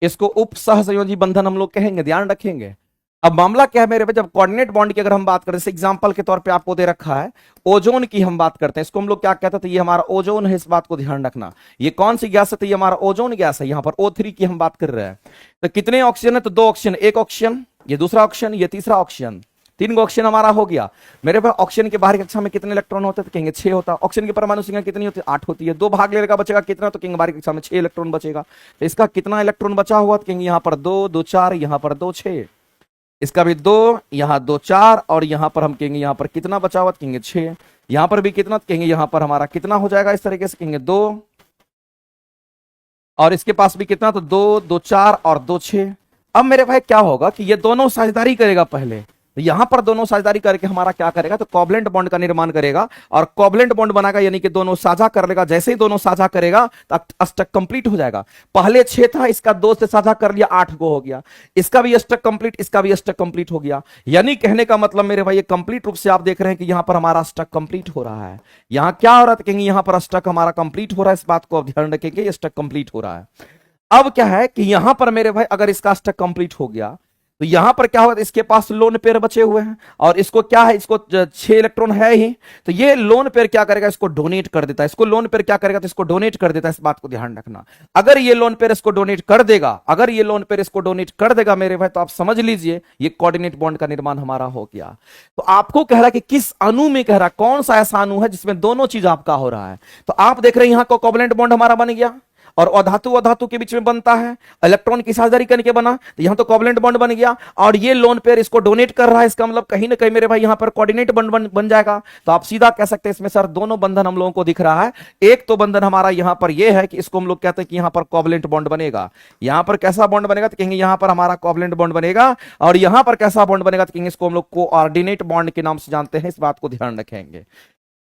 इसको उप सहसंयोजी बंधन हम लोग कहेंगे, ध्यान रखेंगे। अब मामला क्या है मेरे भाई, जब कोऑर्डिनेट बॉन्ड की अगर हम बात करें, जैसे एग्जांपल के तौर पे आपको दे रखा है ओजोन की हम बात करते हैं, इसको हम लोग क्या कहते हैं, तो ये हमारा ओजोन है, इस बात को ध्यान रखना। ये कौन सी गैस है, तो ये हमारा ओजोन गैस है। यहां पर O3 की हम बात कर रहे हैं। तो कितने ऑक्सीजन है, तो 2 ऑक्सीजन, एक ऑक्सीजन, ये दूसरा ऑक्सीजन, ये तीसरा ऑक्सीजन, 3 ऑक्सीजन हमारा हो गया। मेरे पास ऑक्सीजन के बाहरी कक्षा में कितने इलेक्ट्रॉन होते हैं, तो कहेंगे 6 होता है। ऑक्सीजन की परमाणु संख्या कितनी होती है, 8 होती है। 2 भाग लेने का बचेगा कितना, तो कहेंगे बाहरी कक्षा में 6 इलेक्ट्रॉन बचेगा। तो इसका कितना इलेक्ट्रॉन बचा हुआ, तो कहेंगे यहां पर 2, 2 4, यहां पर 2 6, इसका भी 2, यहां 2 4, और यहां पर हम कहेंगे यहां पर कितना बचा हुआ, तो कहेंगे 6। यहां पर भी कितना, तो कहेंगे यहां पर हमारा कितना हो जाएगा, इस तरीके से कहेंगे 2, और इसके पास भी कितना, तो 2, 2 4 और 2 6। अब मेरे भाई क्या होगा कि ये दोनों साझेदारी करेगा पहले, तो यहां पर दोनों साझेदारी करके हमारा क्या करेगा, तो कोवलेंट बॉन्ड का निर्माण करेगा और कोवलेंट बॉन्ड बनाएगा, यानी कि दोनों साझा कर लेगा। जैसे ही दोनों साझा करेगा तो अष्टक कंप्लीट हो जाएगा। पहले 6 था, इसका 2 से साझा कर लिया, 8 को हो गया। इसका भी अष्टक कंप्लीट, इसका भी अष्टक कंप्लीट हो गया। यानी कहने का मतलब मेरे भाई ये कंप्लीट रूप से आप देख रहे हैं कि यहां पर हमारा अष्टक कंप्लीट हो रहा है। यहां क्या हो रहा है, कहेंगे यहां पर अष्टक हमारा कंप्लीट हो रहा है, इस बात को आप ध्यान रखेंगे, अष्टक कंप्लीट हो रहा है। अब क्या है कि यहां पर मेरे भाई अगर इसका अष्टक कंप्लीट हो गया तो यहां पर क्या होगा, इसके पास लोन पेयर बचे हुए हैं और इसको क्या है, इसको 6 इलेक्ट्रॉन है ही, तो ये लोन पेयर क्या करेगा, इसको डोनेट कर देता है। इसको लोन पेयर क्या करेगा, तो इसको डोनेट कर देता है, इस बात को ध्यान रखना। अगर ये लोन पेयर इसको डोनेट कर देगा, अगर ये लोन पेयर इसको डोनेट कर देगा मेरे भाई, तो आप समझ लीजिए ये कोऑर्डिनेट बॉन्ड का निर्माण हमारा हो गया। तो आपको कह रहा है कि किस अणु में कह रहा है, कौन सा ऐसा अणु है जिसमें दोनों चीज आपका हो रहा है। तो आप देख रहे हैं यहां को कोवलेंट बॉन्ड हमारा बन गया और अधातु के बीच में बनता है, इलेक्ट्रॉन की साझेदारी करने के बना, तो यहां तो कोवलेंट बॉन्ड बन गया। और ये लोन पेयर इसको डोनेट कर रहा है, इसका मतलब कहीं ना कहीं मेरे भाई यहां पर कोऑर्डिनेट बन जाएगा। तो आप सीधा कह सकते हैं इसमें सर दोनों बंधन हम लोगों को दिख रहा है। एक तो बंधन हमारा यहां पर यह है कि इसको हम लोग कहते हैं कि यहां पर कोवलेंट बॉन्ड बनेगा। यहां पर कैसा बॉन्ड बनेगा तो कहेंगे यहां पर हमारा कोवलेंट बॉन्ड बनेगा। और यहां पर कैसा बॉन्ड बनेगा तो कहेंगे इसको हम लोग कोऑर्डिनेट बॉन्ड के नाम से जानते हैं। इस बात को ध्यान रखेंगे,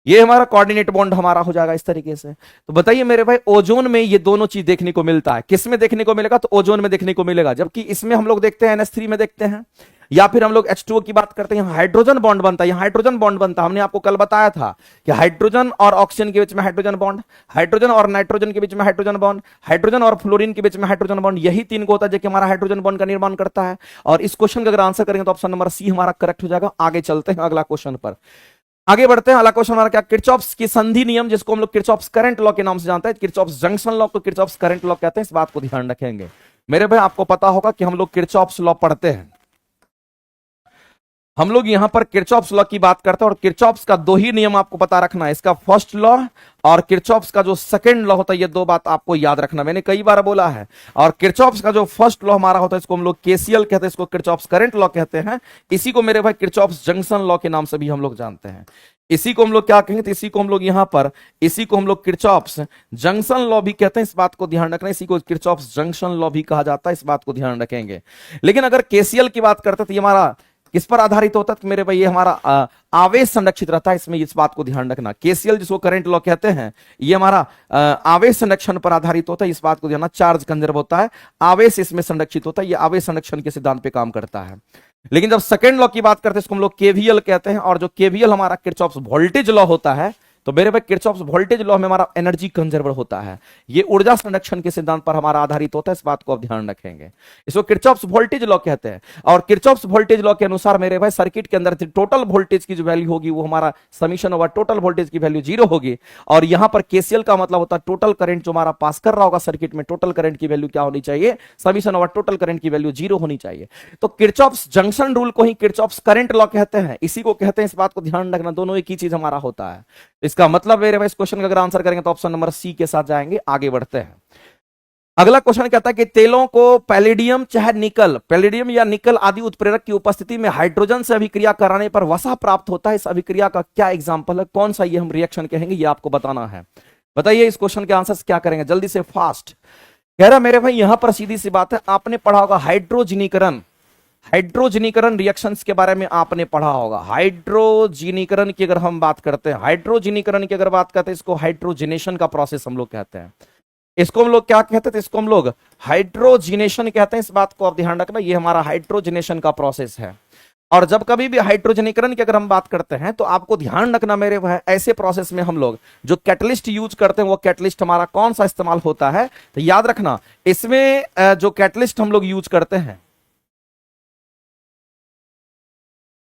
ये हमारा कोऑर्डिनेट बॉन्ड हमारा हो जाएगा इस तरीके से। तो बताइए मेरे भाई ओजोन में ये दोनों चीज देखने को मिलता है। किस में देखने को मिलेगा तो ओजोन में देखने को मिलेगा, जबकि इसमें हम लोग देखते हैं NH3 में देखते हैं, या फिर हम लोग H2O की बात करते हैं, हाइड्रोजन बॉन्ड बनता है, हाइड्रोजन बॉन्ड बनता है। हमने आपको कल बताया था कि हाइड्रोजन और ऑक्सीजन के बीच में हाइड्रोजन बॉन्ड, हाइड्रोजन और नाइट्रोजन के बीच में हाइड्रोजन बॉन्ड, हाइड्रोजन और फ्लोरीन के बीच में हाइड्रोजन बॉन्ड, यही तीन को होता है जो कि हमारा हाइड्रोजन बॉन्ड का निर्माण करता है। और इस क्वेश्चन का अगर आंसर करेंगे तो ऑप्शन नंबर सी हमारा करेक्ट हो जाएगा। आगे चलते हैं अगला क्वेश्चन पर, आगे बढ़ते हैं। अगला क्वेश्चन हमारा क्या, किरचॉफ्स की संधि नियम, जिसको हम लोग किरचॉफ्स करंट लॉ के नाम से जानते हैं। किरचॉफ्स जंक्शन लॉ को किरचॉफ्स करंट लॉ कहते हैं, इस बात को ध्यान रखेंगे मेरे भाई। आपको पता होगा कि हम लोग किरचॉफ्स लॉ पढ़ते हैं, हम लोग यहां पर किरचॉफ्स लॉ की बात करते हैं। और किरचॉफ्स का दो ही नियम आपको पता रखना है, इसका फर्स्ट लॉ और किरचॉफ्स का जो सेकंड लॉ होता है, ये दो बात आपको याद रखना, मैंने कई बार बोला है। और किरचॉफ्स का जो फर्स्ट लॉ हमारा होता है इसको हम लोग केसीएल कहते हैं, इसको किरचॉफ्स करंट लॉ कहते हैं। इसी को मेरे भाई किरचॉफ्स जंक्शन लॉ के नाम से भी हम लोग जानते हैं। इसी को हम लोग क्या कहेंगे तो इसी को हम लोग यहां पर, इसी को हम लोग किरचॉफ्स जंक्शन लॉ भी कहते हैं, इस बात को ध्यान रखना। इसी को किरचॉफ्स जंक्शन लॉ भी कहा जाता है, इस बात को ध्यान रखेंगे। लेकिन अगर केसीएल की बात करते तो ये हमारा किस पर आधारित होता है तो मेरे भाई ये हमारा आवेश संरक्षित रहता है, इसमें इस बात को ध्यान रखना। केसीएल जिसको करंट लॉ कहते हैं, ये हमारा आवेश संरक्षण पर आधारित होता है, इस बात को ध्यान, चार्ज कंजर्व होता है, आवेश इसमें संरक्षित होता है, ये आवेश संरक्षण के सिद्धांत पे काम करता है। लेकिन जब सेकंड लॉ की बात करते हैं इसको हम लोग केवीएल कहते हैं। और जो केवीएल हमारा किरचॉफ्स वोल्टेज लॉ होता है, तो मेरे भाई किरचॉफ्स वोल्टेज लॉ में हमारा एनर्जी कंजर्व होता है, ये ऊर्जा संरक्षण के सिद्धांत पर हमारा आधारित होता है, इस बात को आप ध्यान रखेंगे। इसको किरचॉफ्स वोल्टेज लॉ कहते हैं। और किरचॉफ्स वोल्टेज लॉ के अनुसार मेरे भाई सर्किट के अंदर टोटल वोल्टेज की जो वैल्यू होगी वो हमारा समीशन ओवर टोटल वोल्टेज की वैल्यू 0 होगी। और यहां पर केसीएल का मतलब होता है टोटल करंट जो हमारा पास कर रहा होगा सर्किट में, टोटल करंट की वैल्यू क्या होनी चाहिए, समीशन ओवर टोटल करंट की वैल्यू 0 होनी चाहिए। तो किरचॉफ्स जंक्शन रूल को ही किरचॉफ्स करंट लॉ कहते हैं, इसी को कहते हैं, इस बात को ध्यान रखना। दोनों एक ही चीज हमारा होता है। इसका मतलब मेरे भाई क्वेश्चन का अगर आंसर करेंगे तो ऑप्शन नंबर सी के साथ जाएंगे। आगे बढ़ते हैं, अगला क्वेश्चन कहता है कि तेलों को पैलेडियम चाहे निकल, पैलेडियम या निकल आदि उत्प्रेरक की उपस्थिति में हाइड्रोजन से अभिक्रिया कराने पर वसा प्राप्त होता है। इस अभिक्रिया का क्या एग्जांपल है, कौन सा ये हम रिएक्शन कहेंगे, ये आपको बताना है। बताइए इस क्वेश्चन के आंसर क्या करेंगे, जल्दी से फास्ट। कह रहा मेरे भाई यहां पर सीधी सी बात है, आपने पढ़ा होगा हाइड्रोजनीकरण, हाइड्रोजनीकरण रिएक्शंस के बारे में आपने पढ़ा होगा। हाइड्रोजनीकरण की अगर हम बात करते हैं, हाइड्रोजनीकरण की अगर बात करते हैं, इसको हाइड्रोजनेशन का प्रोसेस हम लोग कहते हैं। इसको हम लोग क्या कहते हैं तो इसको हम लोग हाइड्रोजनेशन कहते हैं, इस बात को आप ध्यान रखना, ये हमारा हाइड्रोजनेशन का प्रोसेस है। और जब कभी भी हाइड्रोजनीकरण की अगर हम बात करते हैं तो आपको ध्यान रखना मेरे भाई, ऐसे प्रोसेस में हम लोग जो कैटलिस्ट यूज करते हैं वो कैटलिस्ट हमारा कौन सा इस्तेमाल होता है, तो याद रखना इसमें जो कैटलिस्ट हम लोग यूज करते हैं,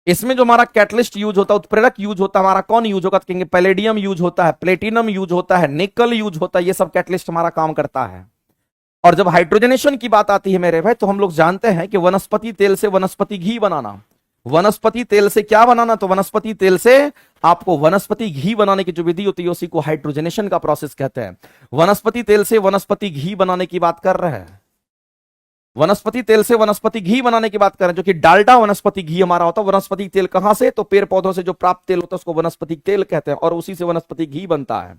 इसमें जो हमारा कैटलिस्ट यूज होता है, उत्प्रेरक यूज होता है, हमारा कौन यूज होगा तो कहेंगे पैलेडियम यूज होता है, प्लेटिनम यूज होता है, निकल यूज होता है, ये सब कैटलिस्ट हमारा काम करता है। और जब हाइड्रोजनेशन की बात आती है मेरे भाई तो हम लोग जानते हैं कि वनस्पति तेल से वनस्पति घी बनाना, वनस्पति तेल से क्या बनाना, तो वनस्पति तेल से आपको वनस्पति घी बनाने की जो विधि होती है उसी को हाइड्रोजनेशन का प्रोसेस कहते हैं। वनस्पति तेल से वनस्पति घी बनाने की बात कर रहे हैं, वनस्पति तेल से वनस्पति घी बनाने की बात करें, जो कि डाल्डा वनस्पति घी हमारा होता है। वनस्पति तेल कहां से, तो पेड़ पौधों से जो प्राप्त तेल होता है उसको वनस्पति तेल कहते हैं, और उसी से वनस्पति घी बनता है।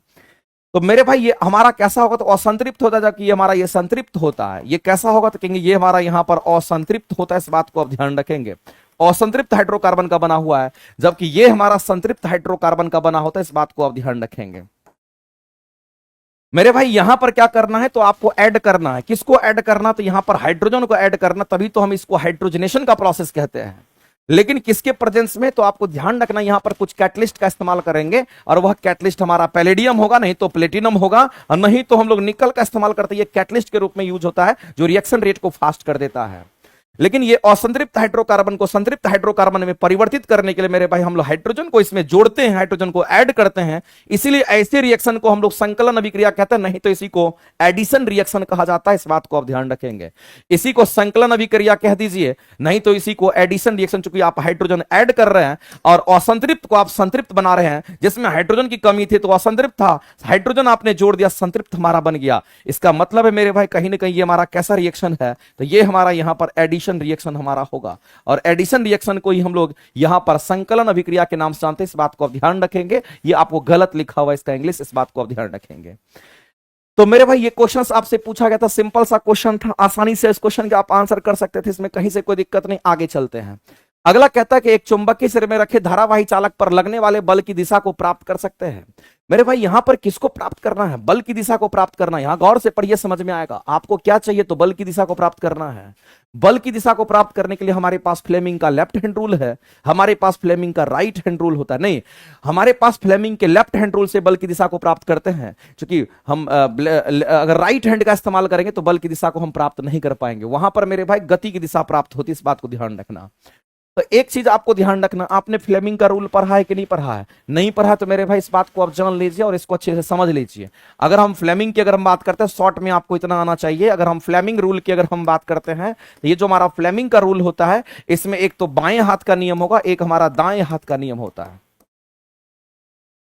तो मेरे भाई ये हमारा कैसा होगा तो असंतृप्त होता है, जबकि ये हमारा ये संतृप्त होता है। ये कैसा होगा तो कहेंगे ये हमारा यहां पर असंतृप्त होता है, इस बात को आप ध्यान रखेंगे। असंतृप्त हाइड्रोकार्बन का बना हुआ है, जबकि ये हमारा संतृप्त हाइड्रोकार्बन का बना होता है, इस बात को आप ध्यान रखेंगे। मेरे भाई यहां पर क्या करना है तो आपको ऐड करना है, किसको ऐड करना, तो यहां पर हाइड्रोजन को ऐड करना, तभी तो हम इसको हाइड्रोजनेशन का प्रोसेस कहते हैं। लेकिन किसके प्रेजेंस में, तो आपको ध्यान रखना यहां पर कुछ कैटलिस्ट का इस्तेमाल करेंगे, और वह कैटलिस्ट हमारा पैलेडियम होगा, नहीं तो प्लेटिनम होगा, और नहीं तो हम लोग निकल का इस्तेमाल करते हैं। ये कैटलिस्ट के रूप में यूज होता है जो रिएक्शन रेट को फास्ट कर देता है। लेकिन ये असंतृप्त हाइड्रोकार्बन को संतृप्त हाइड्रोकार्बन में परिवर्तित करने के लिए मेरे भाई हम लोग हाइड्रोजन को इसमें जोड़ते हैं, हाइड्रोजन को ऐड करते हैं। इसीलिए ऐसे रिएक्शन को हम लोग संकलन अभिक्रिया कहते हैं, नहीं तो इसी को एडिशन रिएक्शन कहा जाता है। इस बात को आप ध्यान रखेंगे, इसी को संकलन अभिक्रिया कह दीजिए, नहीं तो इसी को एडिशन रिएक्शन। चूंकि आप हाइड्रोजन ऐड कर रहे हैं और असंतृप्त को आप संतृप्त बना रहे हैं, जिसमें हाइड्रोजन की कमी थी तो असंतृप्त था, हाइड्रोजन आपने जोड़ दिया, संतृप्त हमारा बन गया। इसका मतलब है मेरे भाई कहीं ना कहीं ये हमारा कैसा रिएक्शन है, तो ये हमारा यहां पर एडिशन रिएक्शन हमारा होगा। और एडिशन रिएक्शन को ही हम लोग यहां पर संकलन अभिक्रिया के नाम से जानते हैं। इस बात को आप ध्यान रखेंगे, ये आपको गलत लिखा हुआ इसका इंग्लिश, इस बात को आप ध्यान रखेंगे। तो मेरे भाई ये क्वेश्चन आपसे पूछा गया था, सिंपल सा क्वेश्चन था, आसानी से इस क्वेश्चन के आप आंसर कर सकते थे, इसमें कहीं से कोई दिक्कत नहीं। आगे चलते हैं। अगला कहता है कि एक चुंबकीय सिरे में रखे धारावाही चालक पर लगने वाले बल की दिशा को प्राप्त कर सकते हैं। मेरे भाई यहां पर किसको प्राप्त करना है? बल की दिशा को प्राप्त करना है। यहां गौर से पढ़िए, समझ में आएगा आपको क्या चाहिए। तो बल की दिशा को प्राप्त करना है। बल की दिशा को प्राप्त करने के लिए हमारे पास फ्लेमिंग का लेफ्ट हैंड रूल है, हमारे पास फ्लेमिंग का राइट हैंड रूल होता है। नहीं, हमारे पास फ्लेमिंग के लेफ्ट हैंड रूल से बल की दिशा को प्राप्त करते हैं। क्योंकि हम अगर राइट हैंड का इस्तेमाल करेंगे तो बल की दिशा को हम प्राप्त नहीं कर पाएंगे। वहां पर मेरे भाई गति की दिशा प्राप्त होती है, इस बात को ध्यान रखना। तो एक चीज आपको ध्यान रखना, आपने फ्लेमिंग का रूल पढ़ा है कि नहीं पढ़ा है? नहीं पढ़ा तो मेरे भाई इस बात को आप जान लीजिए और इसको अच्छे से समझ लीजिए। अगर हम फ्लेमिंग की अगर हम बात करते हैं, शॉर्ट में आपको इतना आना चाहिए। अगर हम फ्लेमिंग रूल की अगर हम बात करते हैं तो ये जो हमारा फ्लेमिंग का रूल होता है, इसमें एक तो बाएं हाथ का नियम होगा, एक हमारा दाएं हाथ का नियम होता है।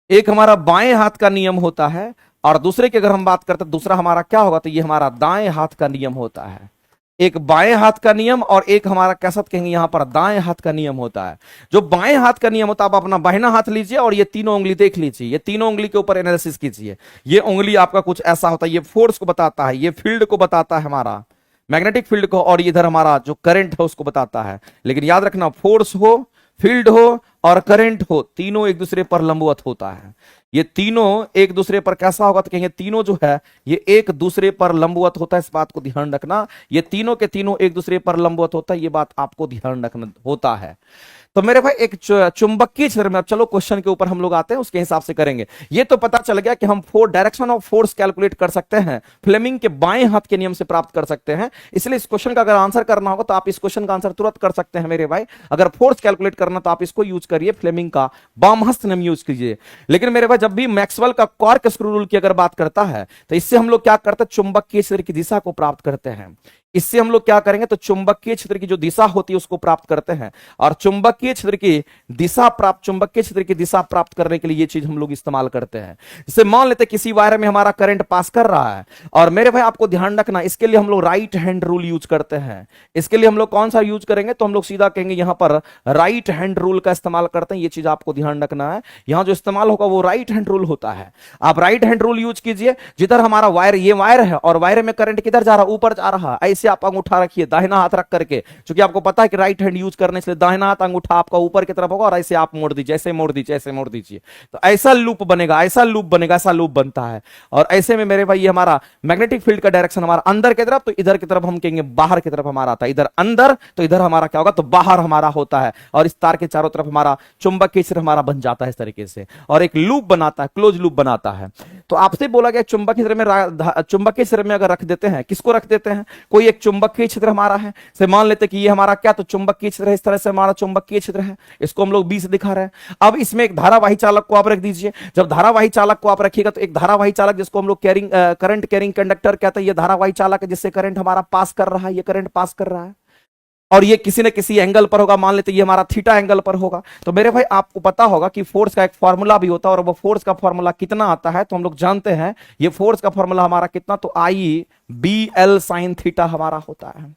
एक हमारा बाएं हाथ का नियम होता है और दूसरे की अगर हम बात करते हैं, दूसरा हमारा क्या होगा? तो ये हमारा दाएं हाथ का नियम होता है। एक बाएं हाथ का नियम और एक हमारा कैसा कहेंगे यहां पर दाएं हाथ का नियम होता है। जो बाएं हाथ का नियम होता है, आप अपना बाहिना हाथ लीजिए और ये तीनों उंगली देख लीजिए, ये तीनों उंगली के ऊपर एनालिसिस कीजिए। ये उंगली आपका कुछ ऐसा होता है, ये फोर्स को बताता है, ये फील्ड को बताता है, हमारा मैग्नेटिक फील्ड को, और इधर हमारा जो करंट है उसको बताता है। लेकिन याद रखना, फोर्स हो, फील्ड हो और करंट हो, तीनों एक दूसरे पर लंबवत होता है। ये तीनों एक दूसरे पर कैसा होगा? तो कहेंगे तीनों जो है ये एक दूसरे पर लंबवत होता है। इस बात को ध्यान रखना, ये तीनों के तीनों एक दूसरे पर लंबवत होता है, ये बात आपको ध्यान रखना होता है। तो मेरे भाई एक चुंबकीय क्षेत्र में, अब चलो क्वेश्चन के ऊपर हम लोग आते हैं, उसके हिसाब से करेंगे। ये तो पता चल गया कि हम डायरेक्शन ऑफ फोर्स कैलकुलेट कर सकते हैं, फ्लेमिंग के बाएं हाथ के नियम से प्राप्त कर सकते हैं। इसलिए इस क्वेश्चन का अगर आंसर करना होगा तो आप इस क्वेश्चन का आंसर तुरंत कर सकते हैं मेरे भाई। अगर फोर्स कैलकुलेट करना तो आप इसको यूज करिए, फ्लेमिंग का बाम हस्त नियम यूज कीजिए। लेकिन मेरे भाई जब भी मैक्सवेल का कॉर्कस्क्रू रूल की अगर बात करता है तो इससे हम लोग क्या करते हैं? चुंबकीय क्षेत्र की दिशा को प्राप्त करते हैं। इससे हम लोग क्या करेंगे? तो चुंबकीय क्षेत्र की जो दिशा होती है उसको प्राप्त करते हैं। और चुंबकीय क्षेत्र की दिशा प्राप्त करने के लिए ये चीज हम लोग इस्तेमाल करते हैं। जैसे मान लेते किसी वायर में हमारा करंट पास कर रहा है, और मेरे भाई आपको ध्यान रखना, इसके लिए हम लोग राइट हैंड रूल यूज करते हैं। इसके लिए हम लोग कौन सा यूज करेंगे? तो हम लोग सीधा कहेंगे यहां पर राइट हैंड रूल का इस्तेमाल करते हैं। ये चीज आपको ध्यान रखना है, यहां जो इस्तेमाल होगा वो राइट हैंड रूल होता है। आप राइट हैंड रूल यूज कीजिए। जिधर हमारा वायर, ये वायर है और वायर में करंट किधर जा रहा है? ऊपर जा रहा है। ऐसे आप अंगूठा रखिए दाहिना हाथ रख करके, क्योंकि आपको पता है कि राइट हैंड यूज करने से दाहिना हाथ अंगूठा आपका ऊपर की तरफ होगा, और ऐसे आप मोड़ दीजिए, ऐसे मोड़ दीजिए, ऐसे मोड़ दीजिए, तो ऐसा लूप बनेगा, ऐसा लूप बनेगा, ऐसा लूप बनता है। और ऐसे में मेरे भाई ये हमारा मैग्नेटिक फील्ड का डायरेक्शन हमारा अंदर की तरफ, तो इधर की तरफ हम कहेंगे बाहर की तरफ हमारा आता है। इधर अंदर तो इधर हमारा क्या होगा? तो बाहर हमारा होता है। और इस तार के चारों तरफ हमारा चुंबकीय क्षेत्र हमारा बन जाता है इस तरीके से, और एक लूप बनाता है, क्लोज लूप बनाता है। तो आपसे बोला गया चुंबकीय क्षेत्र में अगर रख देते हैं, किसको रख देते हैं? कोई एक चुंबकीय क्षेत्र हमारा है, से मान लेते कि ये हमारा क्या? तो चुंबकीय क्षेत्र है। इस तरह से हमारा चुंबकीय क्षेत्र है, इसको हम लोग 20 दिखा रहे हैं। अब इसमें एक धारावाही चालक को आप रख दीजिए। जब धारावाही चालक को आप रखिएगा तो एक धारावाही चालक, जिसको हम लोग करंट कैरिंग कंडक्टर कहते हैं, ये धारावाही चालक है जिससे करंट हमारा पास कर रहा है, ये करंट पास कर रहा है, और ये किसी न किसी एंगल पर होगा। मान लेते ये हमारा थीटा एंगल पर होगा। तो मेरे भाई आपको पता होगा कि फोर्स का एक फॉर्मूला भी होता है, और वो फोर्स का फॉर्मूला कितना आता है? तो हम लोग जानते हैं ये फोर्स का फॉर्मूला हमारा कितना? तो IBL sin थीटा हमारा होता है।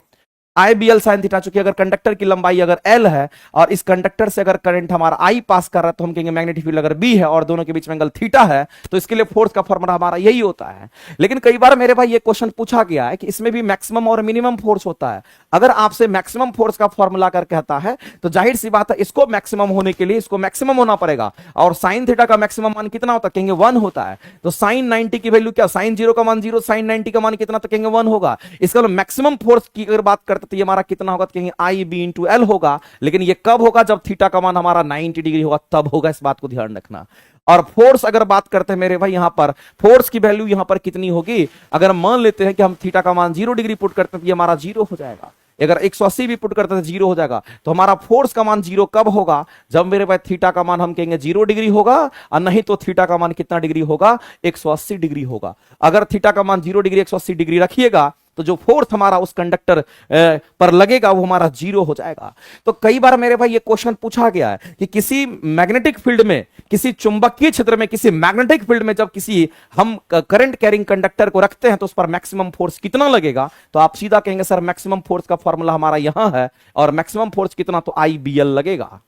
IBL sin थीटा, चूंकि अगर कंडक्टर की लंबाई अगर L है और इस कंडक्टर से अगर करंट हमारा I पास कर रहा है, तो हम कहेंगे मैग्नेटिक फील्ड अगर B है और दोनों के बीच में एंगल थीटा है, तो इसके लिए फोर्स का फॉर्मूला हमारा यही होता है। लेकिन कई बार मेरे भाई ये क्वेश्चन पूछा गया है कि इसमें भी मैक्सिमम और मिनिमम फोर्स होता है। अगर आपसे मैक्सिमम फोर्स का फॉर्मूला कर कहता है तो जाहिर सी बात है इसको मैक्सिमम होने के लिए इसको मैक्सिमम होना पड़ेगा। और साइन थीटा का मैक्सिमम मान कितना होता है? कहेंगे 1 होता है। तो साइन 90 की वैल्यू क्या? साइन 0 का मान 0, साइन 90 का मान कितना? तो कहेंगे 1 होगा। इसका मतलब मैक्सिमम फोर्स की अगर बात करते तो ये हमारा कितना होगा? कहेंगे IB into L होगा। लेकिन ये कब होगा? जब थीटा का मान हमारा 90 डिग्री होगा, तब होगा। इस बात को ध्यान रखना। और फोर्स अगर बात करते हैं मेरे भाई, यहां पर फोर्स की वैल्यू यहां पर कितनी होगी? अगर मान लेते हैं कि हम थीटा का मान 0 डिग्री पुट करते हैं तो ये हमारा 0 हो जाएगा। अगर 180 भी पुट करते तो जीरो हो जाएगा। तो हमारा फोर्स का मान जीरो कब होगा? जब मेरे भाई थीटा का मान हम कहेंगे 0 डिग्री होगा, और नहीं तो थीटा का मान कितना डिग्री होगा? 180 डिग्री होगा। अगर थीटा का मान 0 डिग्री 180 डिग्री रखिएगा तो जो फोर्स हमारा उस कंडक्टर पर लगेगा वो हमारा जीरो हो जाएगा। तो कई बार मेरे भाई ये क्वेश्चन पूछा गया है कि किसी मैग्नेटिक फील्ड में, किसी चुंबकीय क्षेत्र में, किसी मैग्नेटिक फील्ड में जब किसी हम करंट कैरिंग कंडक्टर को रखते हैं तो उस पर मैक्सिमम फोर्स कितना लगेगा? तो आप सीधा कहेंगे सर मैक्सिमम फोर्स का फॉर्मूला हमारा यहां है, और मैक्सिमम फोर्स कितना? तो IBL लगेगा।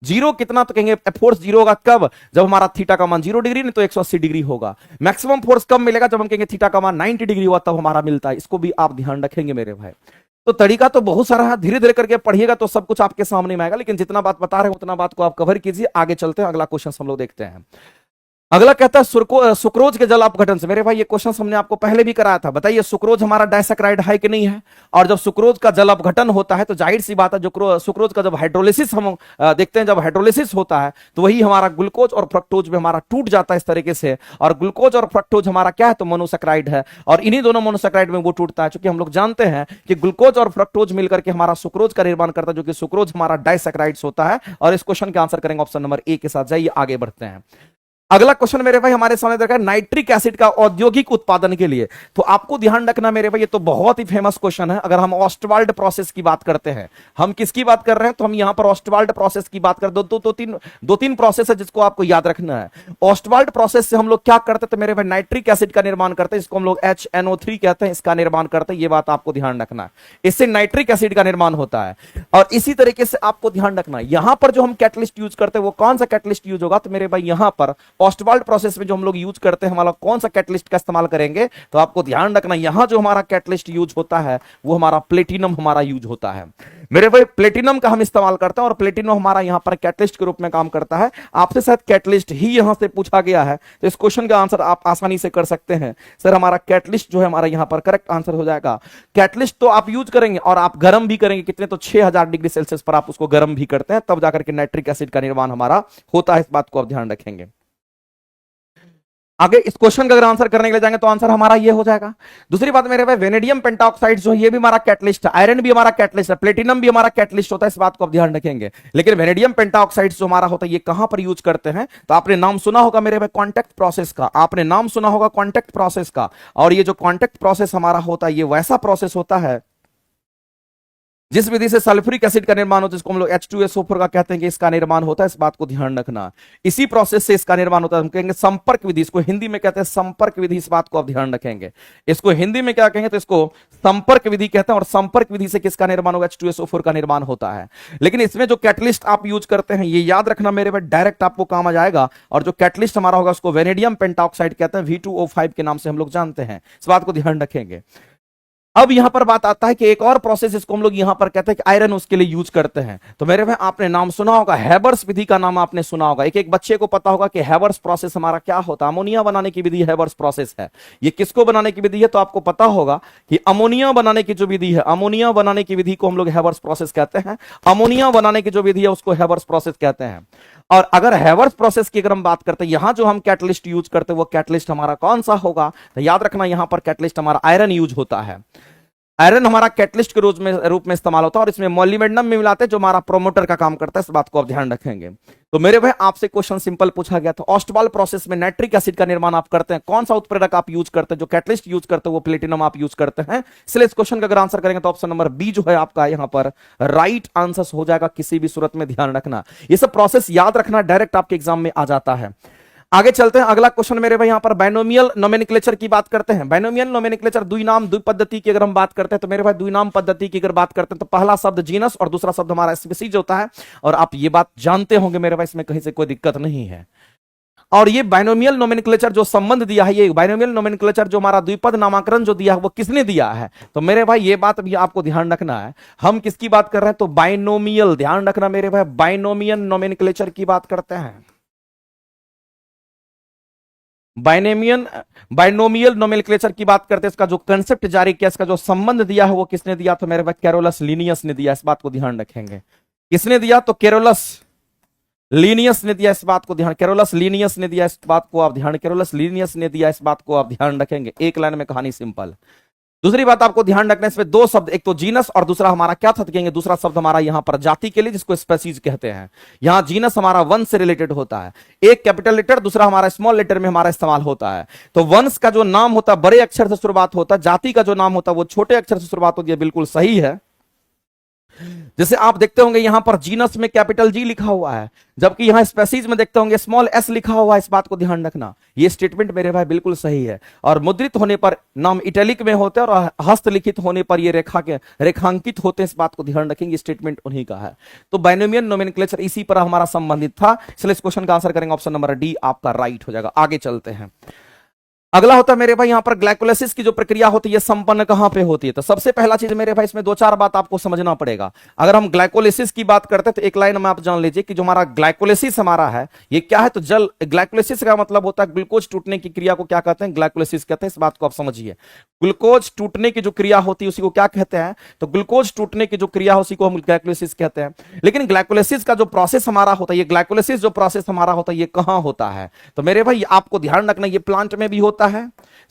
जीरो कितना? तो कहेंगे फोर्स जीरो होगा कब? जब हमारा थीटा का मान 0 डिग्री नहीं तो 180 डिग्री होगा। मैक्सिमम फोर्स कब मिलेगा? जब हम कहेंगे थीटा का मान 90 डिग्री हुआ तब हमारा मिलता है। इसको भी आप ध्यान रखेंगे मेरे भाई। तो तरीका तो बहुत सारा है, धीरे धीरे करके पढ़िएगा तो सब कुछ आपके सामने में आएगा, लेकिन जितना बात बता रहे हैं उतना बात को आप कवर कीजिए। आगे चलते हैं, अगला क्वेश्चन हम लोग देखते हैं। अगला कहता है सुक्रोज के जल अपघटन से। मेरे भाई ये क्वेश्चन हमने आपको पहले भी कराया था। बताइए सुक्रोज हमारा डाइसैकराइड है कि नहीं है? और जब सुक्रोज का जल अपघटन होता है तो जाहिर सी बात है जो सुक्रोज का जब हाइड्रोलिसिस हम देखते हैं, जब हाइड्रोलिसिस होता है तो वही हमारा ग्लूकोज और फ्रक्टोज में हमारा टूट जाता है इस तरीके से। और ग्लूकोज और फ्रक्टोज हमारा क्या है? तो मोनोसैकराइड है, और इन्हीं दोनों मोनोसैकराइड में वो टूटता है। क्योंकि हम लोग जानते हैं कि ग्लूकोज और फ्रक्टोज मिलकर के हमारा सुक्रोज का निर्माण करता है, जो कि सुक्रोज हमारा डाइसैकराइड्स होता है। और इस क्वेश्चन का आंसर करेंगे ऑप्शन नंबर ए के साथ। जाइए आगे बढ़ते हैं। अगला क्वेश्चन मेरे भाई हमारे सामने देखा है नाइट्रिक एसिड का औद्योगिक उत्पादन के लिए। तो आपको ध्यान रखना मेरे भाई, ये तो बहुत ही फेमस क्वेश्चन है। अगर हम ऑस्टवाल्ड प्रोसेस की बात करते हैं, हम किसकी बात कर रहे हैं? तो हम यहां पर ऑस्टवाल्ड प्रोसेस की बात कर दो तीन प्रोसेस है जिसको आपको याद रखना है। ऑस्टवाल्ड प्रोसेस से हम लोग क्या करते थे मेरे भाई? नाइट्रिक एसिड का निर्माण करते हैं, इसको हम लोग HNO3 कहते हैं, इसका निर्माण करते हैं। ये बात आपको ध्यान रखना है, इससे नाइट्रिक एसिड का निर्माण होता है। और इसी तरीके से आपको ध्यान रखना है यहां पर जो हम कैटलिस्ट यूज करते हैं वो कौन सा कैटलिस्ट यूज होगा? तो मेरे भाई यहां पर ऑस्टवाल्ड प्रोसेस में जो हम लोग यूज करते हैं हमारा कौन सा कैटलिस्ट का इस्तेमाल करेंगे? तो आपको ध्यान रखना यहां जो हमारा कैटलिस्ट यूज होता है वो हमारा प्लेटिनम हमारा यूज होता है। मेरे भाई प्लेटिनम का हम इस्तेमाल करते हैं, और प्लेटिनम हमारा यहां पर कैटलिस्ट के रूप में काम करता है। आपसे शायद कैटलिस्ट ही यहां से पूछा गया है, तो इस क्वेश्चन का आंसर आप आसानी से कर सकते हैं। सर हमारा कैटलिस्ट जो है हमारा यहां पर करेक्ट आंसर हो जाएगा। कैटलिस्ट तो आप यूज करेंगे और आप गर्म भी करेंगे, कितने? तो 6000 डिग्री सेल्सियस पर आप उसको गर्म भी करते हैं, तब जाकर के नाइट्रिक एसिड का निर्माण हमारा होता है। इस बात को आप ध्यान रखेंगे। आगे इस क्वेश्चन का अगर आंसर करने के लिए जाएंगे तो आंसर हमारा ये हो जाएगा। दूसरी बात मेरे भाई वेनेडियम पेंटाऑक्साइड जो है ये भी हमारा कैटलिस्ट है, आयरन भी हमारा कैटलिस्ट है, प्लेटिनम भी हमारा कैटलिस्ट होता है। इस बात को आप ध्यान रखेंगे। लेकिन वेनेडियम पेंटाऑक्साइड जो हमारा होता है ये कहां पर यूज करते हैं? तो आपने नाम सुना होगा मेरे भाई कॉन्टैक्ट प्रोसेस का, आपने नाम सुना होगा कॉन्टैक्ट प्रोसेस का। और ये जो कॉन्टैक्ट प्रोसेस हमारा होता है ये वैसा प्रोसेस होता है जिस विधि से सल्फ्यूरिक एसिड का निर्माण होता है, जिसको हम लोग H2SO4 का कहते हैं कि इसका निर्माण होता है। इस बात को ध्यान रखना, इसी प्रोसेस से इसका निर्माण होता है। हम कहेंगे संपर्क विधि, इसको हिंदी में कहते हैं संपर्क विधि। इस बात को आप ध्यान रखेंगे, इसको हिंदी में क्या कहेंगे? तो इसको संपर्क विधि कहते हैं। और संपर्क विधि से किसका निर्माण होगा? H2SO4 का निर्माण होता है। लेकिन इसमें जो कैटलिस्ट आप यूज करते हैं ये याद रखना मेरे भाई, डायरेक्ट आपको काम आ जाएगा। और जो कैटलिस्ट हमारा होगा उसको वेनेडियम पेंटाऑक्साइड कहते हैं, V2O5 के नाम से हम लोग जानते हैं। इस बात को ध्यान रखेंगे। अब यहां पर बात आता है कि एक और प्रोसेस इसको हम लोग यहां पर कहते हैं कि आयरन उसके लिए यूज करते हैं। तो मेरे भाई आपने नाम सुना होगा हैबर्स विधि का नाम आपने सुना होगा। एक एक बच्चे को पता होगा कि हैबर्स प्रोसेस हमारा क्या होता है। अमोनिया बनाने की विधि हैबर्स प्रोसेस है। ये किसको बनाने की विधि है? तो आपको पता होगा कि अमोनिया बनाने की जो विधि है, अमोनिया बनाने की विधि को हम लोग हैबर्स प्रोसेस कहते हैं। अमोनिया बनाने की जो विधि है उसको हैबर्स प्रोसेस कहते हैं। और अगर हैबर्स प्रोसेस की अगर हम बात करते हैं, यहां जो हम कैटलिस्ट यूज करते हैं वो कैटलिस्ट हमारा कौन सा होगा? तो याद रखना यहां पर कैटलिस्ट हमारा आयरन यूज होता है। आयरन हमारा कैटलिस्ट के रूप में इस्तेमाल होता है, और इसमें मोलिब्डेनम में मिलाते हैं जो हमारा प्रोमोटर का काम करता है। इस बात को आप ध्यान रखेंगे। तो मेरे भाई आपसे क्वेश्चन सिंपल पूछा गया था, ऑस्टवाल्ड प्रोसेस में नाइट्रिक एसिड का निर्माण आप करते हैं, कौन सा उत्प्रेरक आप यूज करते हैं? जो कैटलिस्ट यूज करते हैं वो प्लेटिनम आप यूज करते हैं। इसलिए इस क्वेश्चन का अगर आंसर करेंगे तो ऑप्शन नंबर बी जो है आपका यहां पर राइट आंसर हो जाएगा। किसी भी सूरत में ध्यान रखना, ये सब प्रोसेस याद रखना, डायरेक्ट आपके एग्जाम में आ जाता है। आगे चलते हैं। अगला क्वेश्चन मेरे भाई यहां पर बाइनोमियल नोमेनक्लेचर की बात करते हैं। बाइनोमियल नोमेनक्लेचर द्विनाम द्विपद्धति की अगर हम बात करते हैं तो मेरे भाई द्विनाम पद्धति की अगर बात करते हैं तो पहला शब्द जीनस और दूसरा शब्द हमारा स्पीसीज होता है। और आप ये बात जानते होंगे मेरे भाई, इसमें कहीं से कोई दिक्कत नहीं है। और ये बाइनोमियल नोमेनक्लेचर जो संबंध दिया है, ये बाइनोमियल नोमेनक्लेचर जो हमारा द्विपद नामकरण जो दिया है वो किसने दिया है? तो मेरे भाई ये बात भी आपको ध्यान रखना है, हम किसकी बात कर रहे हैं? तो बाइनोमियल, ध्यान रखना मेरे भाई, बाइनोमियल नोमेनक्लेचर की बात करते हैं। बाइनोमियल नोमेनक्लेचर की बात करते हैं। इसका जो कंसेप्ट जारी किया, इसका जो संबंध दिया है वो किसने दिया? तो मेरे भाई कैरोलस लीनियस ने दिया। इस बात को ध्यान रखेंगे, किसने दिया? तो कैरोलस लीनियस ने दिया। इस बात को ध्यान, कैरोलस लीनियस ने दिया। इस बात को आप ध्यान, कैरोलस लीनियस ने दिया। इस बात को आप ध्यान रखेंगे। एक लाइन में कहानी सिंपल। दूसरी बात आपको ध्यान रखना है, इसमें दो शब्द, एक तो जीनस और दूसरा हमारा क्या था, कहेंगे दूसरा शब्द हमारा यहां पर जाति के लिए, जिसको स्पेसीज कहते हैं। यहां जीनस हमारा वंश से रिलेटेड होता है, एक कैपिटल लेटर, दूसरा हमारा स्मॉल लेटर में हमारा इस्तेमाल होता है। तो वंश का जो नाम होता है बड़े अक्षर से शुरुआत होता है, जाति का जो नाम होता है वो छोटे अक्षर से शुरुआत होती है, बिल्कुल सही है। जैसे आप देखते होंगे यहां पर जीनस में कैपिटल जी लिखा हुआ है, जबकि यहां स्पेसीज में देखते होंगे स्मॉल एस लिखा हुआ है, इस बात को ध्यान रखना। ये स्टेटमेंट मेरे भाई बिल्कुल सही है। और मुद्रित होने पर नाम इटैलिक में होते हैं और हस्तलिखित होने पर ये रेखांकित होते हैं, इस बात को ध्यान रखेंगे, स्टेटमेंट उन्हीं का है। तो बाइनोमियल नोमेनक्लेचर इसी पर हमारा संबंधित था। इसलिए इस क्वेश्चन का आंसर करेंगे ऑप्शन नंबर डी, आपका राइट हो जाएगा। आगे चलते हैं। अगला होता है मेरे भाई यहां पर ग्लाइकोलाइसिस की जो प्रक्रिया होती है संपन्न कहां पे होती है। तो सबसे पहला चीज मेरे भाई इसमें दो चार बात आपको समझना पड़ेगा। अगर हम ग्लाइकोलाइसिस की बात करते हैं तो एक लाइन में आप जान लीजिए कि जो हमारा ग्लाइकोलाइसिस हमारा है ये क्या है। तो जल ग्लाइकोलाइसिस का मतलब होता है ग्लूकोज टूटने की क्रिया को क्या कहते हैं, ग्लाइकोलाइसिस कहते हैं। इस बात को आप समझिए, ग्लूकोज टूटने की जो क्रिया होती है उसी को क्या कहते हैं, तो ग्लूकोज टूटने की जो क्रिया है उसी को हम ग्लाइकोलाइसिस कहते हैं। लेकिन ग्लाइकोलाइसिस का जो प्रोसेस हमारा होता है, ये ग्लाइकोलाइसिस जो प्रोसेस हमारा होता है ये कहां होता है। तो मेरे भाई आपको ध्यान रखना ये प्लांट में भी होता है,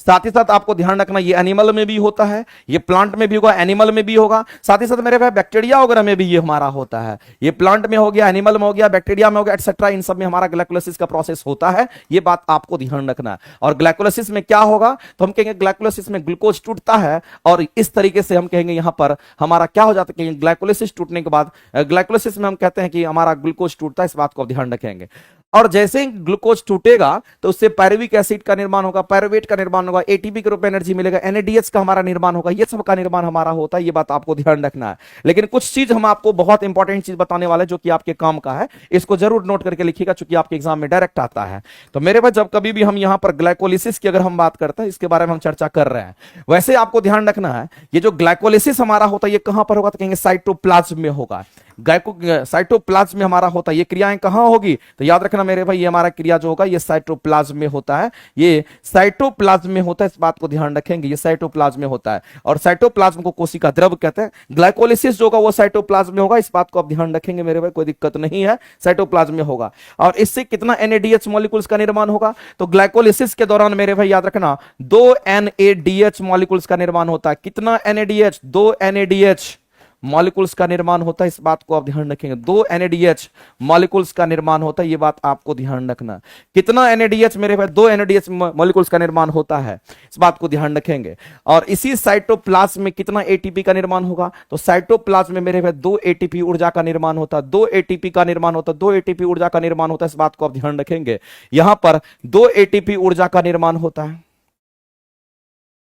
साथ ही साथ आपको ध्यान रखना ये एनिमल में भी होता है, ये प्लांट में भी होगा, एनिमल में भी होगा, साथ ही साथ मेरे भाई बैक्टीरिया वगैरह में भी ये हमारा होता है। ये प्लांट में हो गया, एनिमल में हो गया, बैक्टीरिया में हो गया, एटसेट्रा, इन सब में हमारा ग्लाइकोलाइसिस का प्रोसेस होता है। ये बात आपको ध्यान रखना है। और ग्लाइकोलाइसिस में क्या होगा, तो हम कहेंगे ग्लाइकोलाइसिस में ग्लूकोज टूटता है और इस तरीके से हम कहेंगे यहां पर हमारा क्या हो जाता है, ग्लाइकोलाइसिस टूटने के बाद ग्लाइकोलाइसिस में हम कहते हैं कि हमारा ग्लूकोज टूटता है। इस बात को ध्यान रखेंगे। और जैसे ही ग्लूकोज टूटेगा तो उससे पायरुविक एसिड का निर्माण होगा, पायरुवेट का निर्माण होगा, एटीपी के रूप में एनर्जी मिलेगा, एनएडीएच का हमारा निर्माण होगा, ये सब का निर्माण हमारा होता है। ये बात आपको ध्यान रखना है। लेकिन कुछ चीज हम आपको बहुत इंपॉर्टेंट चीज बताने वाले जो कि आपके काम का है, इसको जरूर नोट करके लिखिएगा, चूंकि आपके एग्जाम में डायरेक्ट आता है। तो मेरे भाई जब कभी भी हम यहां पर ग्लाइकोलिसिस की अगर हम बात करते हैं, इसके बारे में हम चर्चा कर रहे हैं, वैसे आपको ध्यान रखना है ये जो ग्लाइकोलिसिस हमारा होता है ये कहां पर होगा, तो कहेंगे साइटोप्लाज्म में होगा। साइटोप्लाज्म में हमारा होता है। ये क्रियाएं कहां होगी, तो याद रखना मेरे भाई ये हमारा क्रिया जो होगा ये साइटोप्लाज्म में होता है। ये साइटोप्लाज्म में होता है, इस बात को ध्यान रखेंगे, ये साइटोप्लाज्म में होता है। और साइटोप्लाज्म को कोशिका द्रव कहते हैं। ग्लाइकोलिसिस जो होगा वो साइटोप्लाज्म में होगा, इस बात को आप ध्यान रखेंगे मेरे भाई, कोई दिक्कत नहीं है, साइटोप्लाज्म में होगा। और इससे कितना एनएडीएच मॉलिक्यूल्स का निर्माण होगा, तो ग्लाइकोलिसिस के दौरान मेरे भाई याद रखना 2 एनएडीएच मॉलिक्यूल्स का निर्माण होता है। कितना एनएडीएच, 2 एनएडीएच मॉलिक्यूल्स का निर्माण होता है, इस बात को आप ध्यान रखेंगे। 2 एनएडीएच मॉलिक्यूल्स का निर्माण होता है, ये बात आपको ध्यान रखना। कितना एनएडीएच मेरे भाई, 2 एनएडीएच मॉलिक्यूल्स का निर्माण होता है, इस बात को ध्यान रखेंगे। और इसी साइटोप्लाज्म में कितना एटीपी का निर्माण होगा, तो साइटोप्लाज्म में मेरे भाई 2 एटीपी ऊर्जा का निर्माण होता है, 2 एटीपी का निर्माण होता है, 2 एटीपी ऊर्जा का निर्माण होता है, इस बात को आप ध्यान रखेंगे। यहां पर 2 एटीपी ऊर्जा का निर्माण होता है,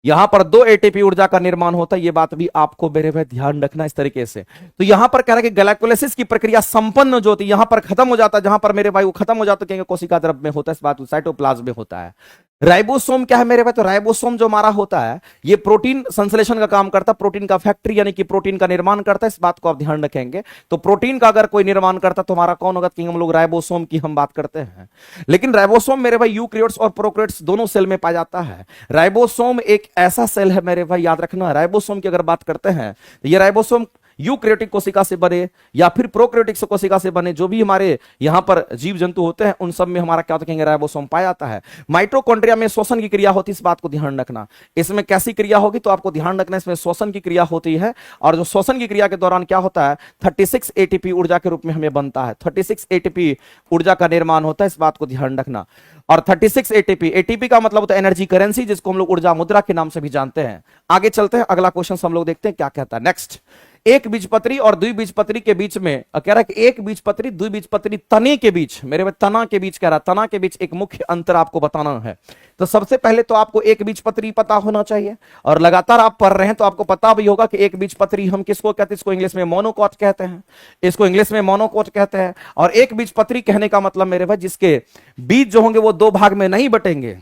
यहां पर 2 एटीपी ऊर्जा का निर्माण होता है, ये बात भी आपको मेरे भाई ध्यान रखना इस तरीके से। तो यहां पर कह रहा है कि ग्लाइकोलाइसिस की प्रक्रिया संपन्न जो होती है यहां पर खत्म हो जाता है, जहां पर मेरे भाई वो खत्म हो जाता है कहेंगे कोशिका द्रव में होता है, इस बात साइटोप्लाज्म में होता है। राइबोसोम क्या है मेरे भाई, तो राइबोसोम जो हमारा होता है ये प्रोटीन संश्लेषण का काम करता है, प्रोटीन का फैक्ट्री यानी कि प्रोटीन का निर्माण करता है, इस बात को आप ध्यान रखेंगे। तो प्रोटीन का अगर कोई निर्माण करता तो हमारा कौन होगा, कि हम लोग राइबोसोम की हम बात करते हैं। लेकिन राइबोसोम मेरे भाई यूकैरियोट्स और प्रोकैरियोट्स दोनों सेल में पाया जाता है। राइबोसोम एक ऐसा सेल है मेरे भाई, याद रखना, राइबोसोम की अगर बात करते हैं तो ये राइबोसोम यूकैरियोटिक कोशिका से बने या फिर प्रोकैरियोटिक कोशिका से बने, जो भी हमारे यहां पर जीव जंतु होते हैं उन सब में हमारा क्या होता है, राइबोसोम पाया जाता है। माइटोकॉन्ड्रिया में श्वसन की क्रिया होती है, इस बात को ध्यान रखना। इसमें कैसी क्रिया होगी, तो आपको ध्यान रखना इसमें श्वसन की क्रिया होती है। और जो श्वसन की क्रिया के दौरान क्या होता है, 36 एटीपी ऊर्जा के रूप में हमें बनता है, 36 एटीपी ऊर्जा का निर्माण होता है, इस बात को ध्यान रखना। और 36 एटीपी, एटीपी का मतलब होता है एनर्जी करेंसी, जिसको हम लोग ऊर्जा मुद्रा के नाम से भी जानते हैं। आगे चलते हैं, अगला क्वेश्चन हम लोग देखते हैं क्या कहता है। नेक्स्ट, एक बीजपत्री और द्विबीजपत्री के बीच में कह रहा है कि एक बीजपत्री द्विबीजपत्री तने के बीच, मेरे भाई तना के बीच कह रहा है, तना के बीच एक मुख्य अंतर आपको बताना है। तो सबसे पहले तो आपको एक बीजपत्री पता होना चाहिए, और लगातार आप पढ़ रहे हैं तो आपको पता भी होगा कि एक बीजपत्री हम किसको कहते हैं, इसको इंग्लिश में मोनोकॉट कहते हैं, इसको इंग्लिश में मोनोकॉट कहते हैं। और एक बीजपत्री कहने का मतलब मेरे भाई जिसके बीज जो होंगे वो 2 भाग में नहीं बटेंगे,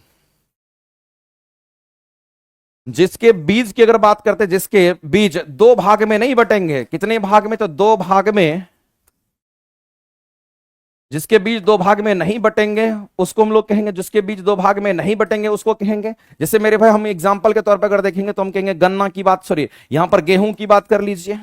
जिसके बीज की अगर बात करते हैं, जिसके बीज 2 भाग में नहीं बटेंगे। कितने भाग में, तो 2 भाग में। जिसके बीज 2 भाग में नहीं बटेंगे उसको हम लोग कहेंगे, जिसके बीज 2 भाग में नहीं बटेंगे उसको कहेंगे। जैसे मेरे भाई हम एग्जांपल के तौर पर अगर देखेंगे तो हम कहेंगे गन्ना की बात, सॉरी यहां पर गेहूं की बात कर लीजिए,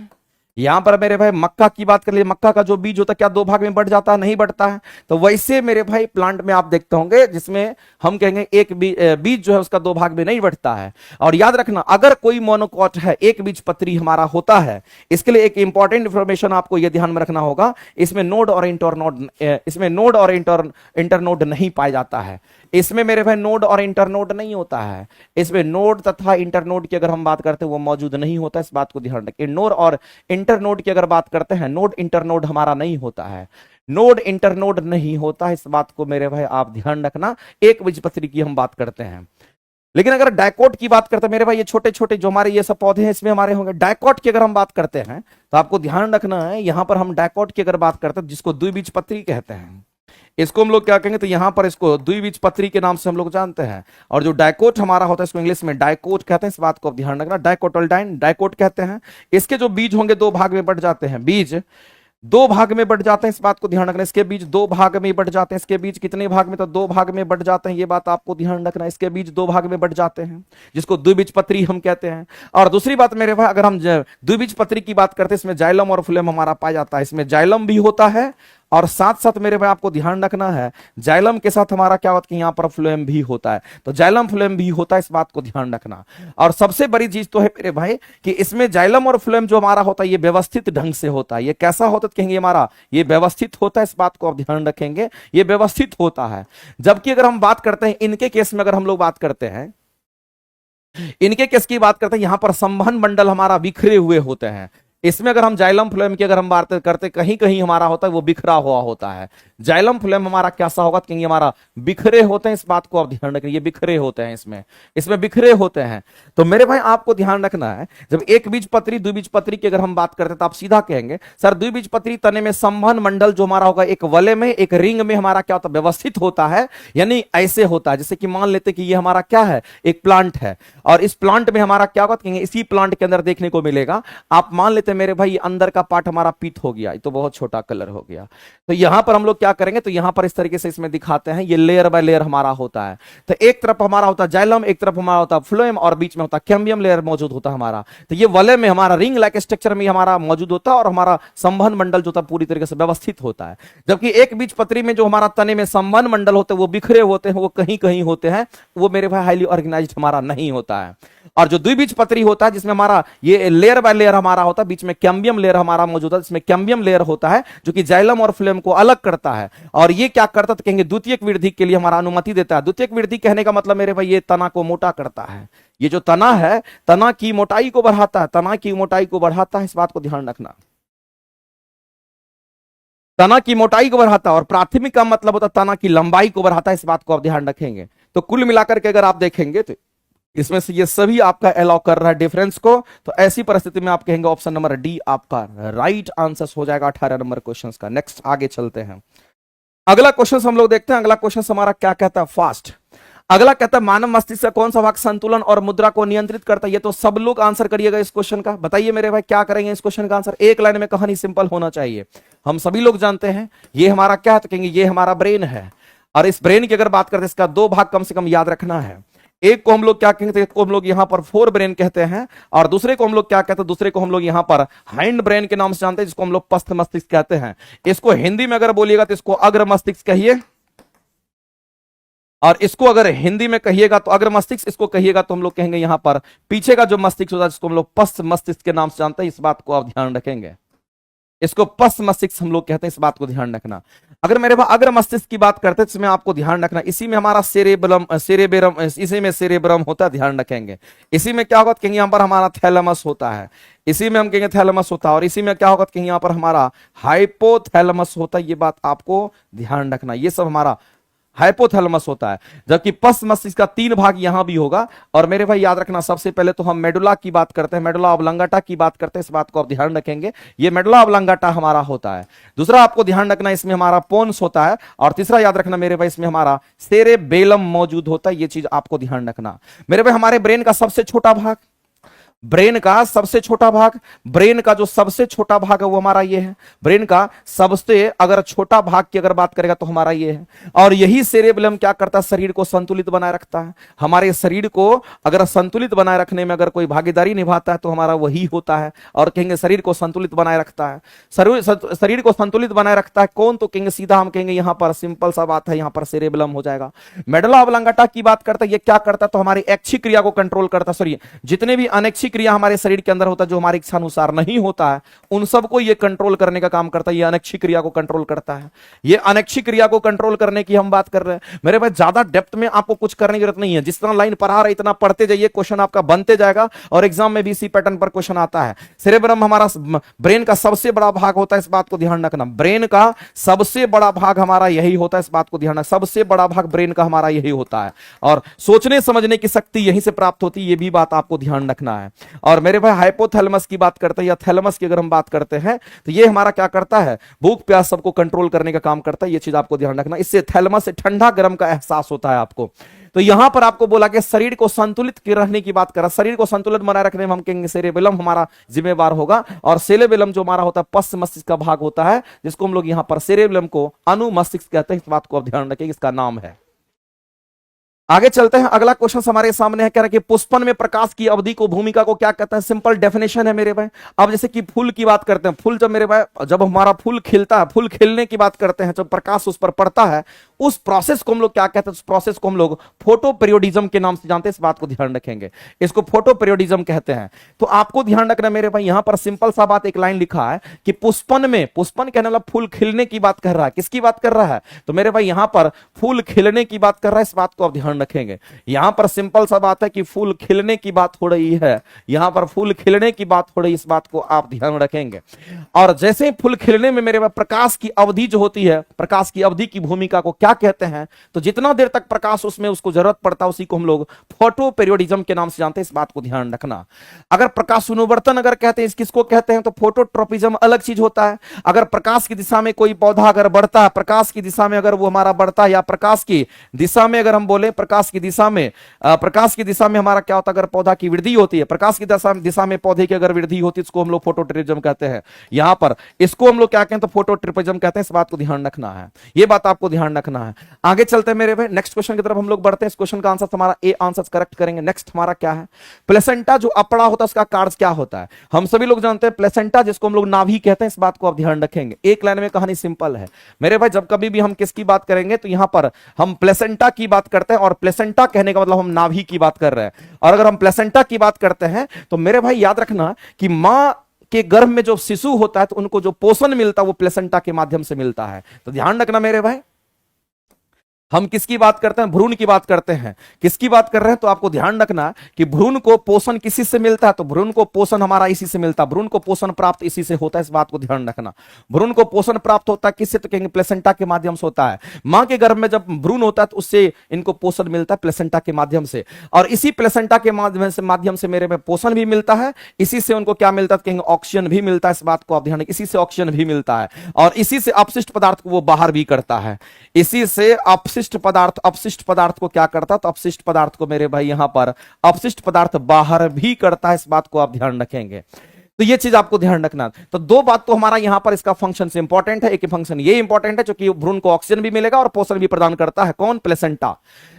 यहां पर मेरे भाई मक्का की बात कर लिए, मक्का का जो बीज होता है क्या दो भाग में बढ़ जाता है? नहीं बढ़ता है। तो वैसे मेरे भाई प्लांट में आप देखते होंगे जिसमें हम कहेंगे एक बीज जो है उसका दो भाग में नहीं बढ़ता है। और याद रखना अगर कोई मोनोकॉट है, एक बीज पत्री हमारा होता है, इसके लिए एक इंपॉर्टेंट इंफॉर्मेशन आपको यह ध्यान में रखना होगा, इसमें नोड और इंटरनोड नहीं पाया जाता है। इसमें मेरे भाई नोड और इंटरनोड नहीं होता है, इसमें नोड तथा इंटरनोड की अगर हम बात करते हैं वो मौजूद नहीं होता, इस बात को ध्यान रखें। नोड और इंटरनोड की अगर बात करते हैं, नोड इंटरनोड हमारा नहीं होता है, नोड इंटरनोड नहीं होता है, इस बात को मेरे भाई आप ध्यान रखना। एक बीजपत्री की हम बात करते हैं। लेकिन अगर डायकोट की बात करते हैं मेरे भाई, ये छोटे छोटे जो हमारे ये सब पौधे हैं इसमें हमारे होंगे। डायकोट की अगर हम बात करते हैं तो आपको ध्यान रखना है, यहां पर हम डायकोट की अगर बात करते हैं जिसको द्विबीजपत्री कहते हैं, इसको हम लोग क्या कहेंगे तो यहां पर इसको द्विबीजपत्री के नाम से हम लोग जानते हैं। और जो डायकोट हमारा होता है इसको इंग्लिश में डायकोट कहते हैं, इस बात को ध्यान रखना। डायकोटल्डाइन डायकोट कहते हैं। इसके जो बीज होंगे दो भाग में बढ़ जाते हैं, बीज दो भाग में बढ़ जाते हैं, इस बात को ध्यान रखना। इसके बीज दो भाग में बढ़ जाते हैं। इसके बीज कितने भाग में? तो दो भाग में बढ़ जाते हैं, ये बात आपको ध्यान रखना। इसके बीज दो भाग में बढ़ जाते हैं जिसको द्विबीजपत्री हम कहते हैं। और दूसरी बात मेरे भाई अगर हम द्विबीजपत्री की बात करते हैं, इसमें जाइलम और फ्लोएम हमारा पाया जाता है। इसमें जाइलम भी होता है और साथ साथ मेरे भाई आपको ध्यान रखना है जाइलम के साथ हमारा क्या होता है कि यहां पर फ्लोएम भी होता है। तो जाइलम फ्लोएम भी होता है, इस बात को ध्यान रखना। और सबसे बड़ी चीज तो है मेरे भाई कि इसमें जाइलम और फ्लोएम जो हमारा होता है ये व्यवस्थित ढंग से होता है। ये कैसा होता है कहेंगे हमारा, ये व्यवस्थित होता है, इस बात को आप ध्यान रखेंगे, ये व्यवस्थित होता है। जबकि अगर हम बात करते हैं इनके केस में, अगर हम लोग बात करते हैं इनके केस की बात करते हैं, यहां पर संवहन मंडल हमारा बिखरे हुए होते हैं। इसमें अगर हम जाइलम फ्लोएम की अगर हम बात करते कहीं कहीं हमारा होता है वो बिखरा हुआ होता है। जाइलम फ्लोएम हमारा कैसा होगा कहेंगे हमारा बिखरे होते हैं, इस बात को आप ध्यान रखें, ये बिखरे होते हैं, इसमें बिखरे होते हैं। तो मेरे भाई आपको ध्यान रखना है जब एक बीजपत्री द्विबीजपत्री की अगर हम बात करते हैं तो आप सीधा कहेंगे सर द्विबीजपत्री तने में संवहन मंडल जो हमारा होगा एक वलय में एक रिंग में हमारा क्या होता है व्यवस्थित होता है, यानी ऐसे होता है जैसे कि मान लेते कि ये हमारा क्या है एक प्लांट है और इस प्लांट में हमारा क्या होगा कहेंगे इसी प्लांट के अंदर देखने को मिलेगा। आप मान लेते मेरे भाई अंदर का पार्ट हमारा पीत हो गया, ये तो बहुत छोटा कलर हो गया। तो यहां पर हम लोग क्या करेंगे तो यहां पर इस तरीके से इसमें दिखाते हैं, ये लेयर बाय लेयर हमारा होता है। तो एक तरफ हमारा होता है जाइलम, एक तरफ हमारा होता है फ्लोएम और बीच में होता है कैम्बियम लेयर मौजूद होता है हमारा। तो ये वलय में हमारा रिंग लाइक स्ट्रक्चर में हमारा मौजूद होता है और हमारा संवहन मंडल जो होता है पूरी तरीके से व्यवस्थित होता है। जबकि एक बीजपत्री में जो हमारा तने में संवहन मंडल होते हैं वो बिखरे होते हैं, वो कहीं कहीं होते हैं, वो मेरे भाई हाईली ऑर्गेनाइज्ड हमारा नहीं होता है। और जो द्विबीजपत्री होता है जिसमें हमारा ये लेयर बाय लेयर हमारा होता है, बीच में कैम्बियम लेयर हमारा मौजूद है, जिसमें कैम्बियम लेयर होता है जो कि जाइलम और फ्लोएम को अलग करता है। और ये क्या करता है तो कहेंगे द्वितीयक वृद्धि के लिए हमारा अनुमति देता है। द्वितीयक वृद्धि कहने का मतलब मेरे भाई ये तना को मोटा करता है। ये जो तना है तना की मोटाई को बढ़ाता है, तना की मोटाई को बढ़ाता है, इस बात को ध्यान रखना। तना की मोटाई को बढ़ाता है और प्राथमिक का मतलब होता है तना की लंबाई को बढ़ाता है, इस बात को आप ध्यान रखेंगे। तो कुल मिलाकर के अगर आप देखेंगे तो इसमें से ये सभी आपका अलाउ कर रहा है डिफरेंस को। तो ऐसी परिस्थिति में आप कहेंगे ऑप्शन नंबर डी आपका राइट आंसर हो जाएगा 18 नंबर क्वेश्चन का। नेक्स्ट आगे चलते हैं, अगला क्वेश्चन हम लोग देखते हैं। अगला क्वेश्चन हमारा क्या कहता है फास्ट। अगला कहता है मानव मस्तिष्क का कौन सा भाग संतुलन और मुद्रा को नियंत्रित करता है। ये तो सब लोग आंसर करिएगा इस क्वेश्चन का। बताइए मेरे भाई क्या करेंगे इस क्वेश्चन का आंसर, एक लाइन में कहानी सिंपल होना चाहिए। हम सभी लोग जानते हैं ये हमारा क्या है तो कहेंगे ये हमारा ब्रेन है। और इस ब्रेन की अगर बात करते हैं इसका दो भाग कम से कम याद रखना है। एक को हम लोग क्या कहते हैं, एक को हम लोग यहां पर फोर ब्रेन कहते हैं और दूसरे को हम लोग क्या कहते हैं, दूसरे को हम लोग यहां पर हाइंड ब्रेन के नाम से जानते हैं जिसको हम लोग पश्च मस्तिष्क कहते हैं। इसको हिंदी में अगर बोलिएगा तो इसको अग्र मस्तिष्क कहिए और इसको अगर हिंदी में कहिएगा तो अग्र मस्तिष्क, इसको कहिएगा तो हम लोग कहेंगे यहां पर पीछे का जो मस्तिष्क होता है जिसको हम लोग पश्च मस्तिष्क के नाम से जानते हैं, इस बात को आप ध्यान रखेंगे। इसको पश्च मस्तिष्क हम लोग कहते हैं, इस बात को ध्यान रखना। अगर मेरे पास अग्र मस्तिष्क की बात करते हैं तो इसमें आपको ध्यान रखना इसी में हमारा सेरेबेरम इसी में सेरेब्रम होता है, ध्यान रखेंगे। इसी में क्या होगा कहेंगे यहाँ पर हमारा थैलेमस होता है, इसी में हम कहेंगे थैलेमस होता है और इसी में क्या होगा कहेंगे यहाँ पर हमारा हाइपोथैलेमस होता है, ये बात आपको ध्यान रखना। ये सब हमारा हाइपोथैलेमस होता है। जबकि पश्च मस्तिष्क का तीन भाग यहां भी होगा। और मेरे भाई याद रखना सबसे पहले तो हम मेडुला की बात करते हैं, मेडुला ऑब्लांगाटा की बात करते हैं, इस बात को आप ध्यान रखेंगे। ये मेडुला ऑब्लांगाटा हमारा होता है। दूसरा आपको ध्यान रखना इसमें हमारा पोन्स होता है और तीसरा याद रखना मेरे भाई इसमें हमारा सेरेबेलम मौजूद होता है, ये चीज आपको ध्यान रखना। मेरे भाई हमारे ब्रेन का सबसे छोटा भाग ब्रेन का सबसे छोटा भाग, ब्रेन का जो सबसे छोटा भाग है वो हमारा ये है। ब्रेन का सबसे अगर छोटा भाग की अगर बात करेगा तो हमारा ये है। और यही सेरेबेलम क्या करता है, शरीर को संतुलित बनाए रखता है। हमारे शरीर को अगर संतुलित बनाए रखने में अगर कोई भागीदारी निभाता है तो हमारा वही होता है। और कहेंगे शरीर को संतुलित बनाए रखता है, शरीर को संतुलित बनाए रखता है कौन, तो कहेंगे सीधा हम कहेंगे यहां पर सिंपल सा बात है, यहां पर सेरेबेलम हो जाएगा। मेडुला ऑब्लांगेटा की बात करता है, ये क्या करता है, तो हमारी ऐच्छिक क्रिया को कंट्रोल करता है। सॉरी, जितने भी अनैच्छिक क्रिया हमारे शरीर के अंदर होता है जो हमारी इच्छा अनुसार नहीं होता है, उन सबको ये कंट्रोल करने का काम करता है। ये अनैच्छिक क्रिया को कंट्रोल करता है। ये अनैच्छिक क्रिया को कंट्रोल करने की हम बात कर रहे हैं। मेरे भाई ज्यादा डेप्थ में आपको कुछ करने की जरूरत नहीं है, जिस तरह लाइन पढ़ा रहे इतना पढ़ते जाइए, क्वेश्चन आपका बनते जाएगा और एग्जाम में भी इसी पैटर्न पर क्वेश्चन आता है। सेरेब्रम हमारा ब्रेन का सबसे बड़ा भाग होता है, इस बात को ध्यान रखना। ब्रेन का सबसे बड़ा भाग हमारा यही होता है, इस बात को ध्यान रखना। सबसे बड़ा भाग ब्रेन का हमारा यही होता है और सोचने समझने की शक्ति यहीं से प्राप्त होती है, ये भी बात आपको ध्यान रखना है। और मेरे भाई हाइपोथैलेमस की बात करते हैं या थैलेमस की अगर हम बात करते हैं तो ये हमारा क्या करता है, भूख प्यास सबको कंट्रोल करने का काम करता है। ये चीज आपको ध्यान रखना। इससे थैलेमस से ठंडा गर्म का एहसास होता है आपको। तो यहां पर आपको बोला कि शरीर को संतुलित रहने की बात करा, शरीर को संतुलित बनाए रखने में हम कहेंगे सेरेबेलम हमारा जिम्मेवार होगा। और सेरेबेलम जो हमारा होता है पश्च मस्तिष्क का भाग होता है, जिसको हम लोग यहां पर सेरेबेलम को अनुमस्तिष्क कहते हैं। इस बात को आप ध्यान रखें, इसका नाम है। आगे चलते हैं, अगला क्वेश्चन हमारे सामने है, कह रहा है कि पुष्पन में प्रकाश की अवधि को भूमिका को क्या कहता है। सिंपल डेफिनेशन है मेरे भाई। अब जैसे कि फूल की बात करते हैं, फूल जब मेरे भाई जब हमारा फूल खिलता है, फूल खिलने की बात करते हैं, जब प्रकाश उस पर पड़ता है, उस प्रोसेस को हम लोग क्या कहते हैं, उस प्रोसेस को हम लोग फोटो पीरियोडिज्म के नाम से जानते हैं। इस बात को ध्यान रखेंगे, इसको फोटो पीरियोडिज्म कहते हैं। तो आपको ध्यान रखना मेरे भाई, यहां पर सिंपल सा बात, एक लाइन लिखा है कि पुष्पन में, पुष्पन कहने वाला फूल खिलने की बात कर रहा है। किसकी बात कर रहा है, तो मेरे भाई यहां पर फूल खिलने की बात कर रहा है। इस बात को आप ध्यान रखेंगे। यहां पर सिंपल सा बात है कि फूल खिलने की बात हो रही है, यहां पर फूल खिलने की बात हो रही है, इस बात को आप ध्यान रखेंगे। और जैसे ही फूल खिलने में मेरे प्रकाश की अवधि जो होती है, प्रकाश की अवधि की भूमिका को क्या कहते हैं, तो जितना देर तक प्रकाश उसमें उसको जरूरत पड़ता है, उसी को हम लोग फोटो पीरियोडिज्म के नाम से जानते हैं। इस बात को ध्यान रखना। अगर प्रकाश अनुवर्तन अगर कहते हैं, किसको कहते हैं, तो फोटोट्रोपिज्म अलग चीज होता है। अगर प्रकाश की दिशा में कोई पौधा अगर बढ़ता है, प्रकाश की दिशा में अगर वो हमारा बढ़ता है, या प्रकाश की दिशा में अगर हम बोले, प्रकाश की दिशा में हमारा क्या होता है, अगर पौधा की वृद्धि होती है, प्रकाश की दिशा में पौधे की अगर वृद्धि होती है, इसको हम लोग फोटोट्रिपिज्म कहते हैं। यहां पर इसको हम लोग क्या कहते हैं, तो फोटोट्रिपिज्म कहते हैं। इस बात को ध्यान रखना है, ये बात आपको ध्यान रखना है। आगे चलते हैं मेरे भाई, नेक्स्ट क्वेश्चन की तरफ हम लोग बढ़ते हैं। इस क्वेश्चन का आंसर हमारा ए आंसर करेक्ट करेंगे। नेक्स्ट हमारा क्या है, प्लेसेंटा जो अपड़ा होता है उसका कार्य क्या होता है। हम सभी लोग जानते हैं प्लेसेंटा जिसको हम लोग नाभि कहते हैं। इस बात को आप ध्यान रखेंगे। एक लाइन में कहानी सिंपल है मेरे भाई, जब कभी भी हम किसकी बात करेंगे तो यहां पर हम प्लेसेंटा की बात करते हैं, और प्लेसेंटा कहने का मतलब हम नाभि की बात कर रहे हैं। और अगर हम प्लेसेंटा की बात करते हैं तो मेरे भाई याद रखना कि मां के गर्भ में जो शिशु होता है तो उनको जो पोषण मिलता है वो प्लेसेंटा के माध्यम से मिलता है। तो ध्यान रखना मेरे भाई, हम किसकी बात करते हैं, भ्रूण की बात करते हैं। किसकी बात कर रहे हैं, तो आपको ध्यान रखना कि भ्रूण को पोषण किसी से मिलता है, तो भ्रूण को पोषण हमारा इसी से मिलता है। भ्रूण को पोषण प्राप्त इसी से होता है। इस बात को ध्यान रखना। भ्रूण को पोषण प्राप्त होता है किससे, तो कहेंगे प्लेसेंटा के माध्यम से होता है। मां के गर्भ में जब भ्रूण होता है तो उससे इनको पोषण मिलता है प्लेसेंटा के माध्यम से। और इसी प्लेसेंटा के माध्यम से मेरे में पोषण भी मिलता है। इसी से उनको क्या मिलता है, कहेंगे ऑक्सीजन भी मिलता है। इस बात को आप ध्यान रखें, इसी से ऑक्सीजन भी मिलता है और इसी से अपशिष्ट पदार्थ को वो बाहर भी करता है। इसी से अपशिष्ट पदार्थ को क्या करता है, तो अपशिष्ट पदार्थ को मेरे भाई यहां पर अपशिष्ट पदार्थ बाहर भी करता है। इस बात को आप ध्यान रखेंगे। तो ये चीज आपको ध्यान रखना। तो दो बात तो हमारा यहां पर इसका फंक्शन से इंपॉर्टेंट है। एक फंक्शन ये इंपॉर्टेंट है क्योंकि भ्रूण को ऑक्सीजन भी मिलेगा और पोषण भी प्रदान करता है। कौन, प्लेसेंटा।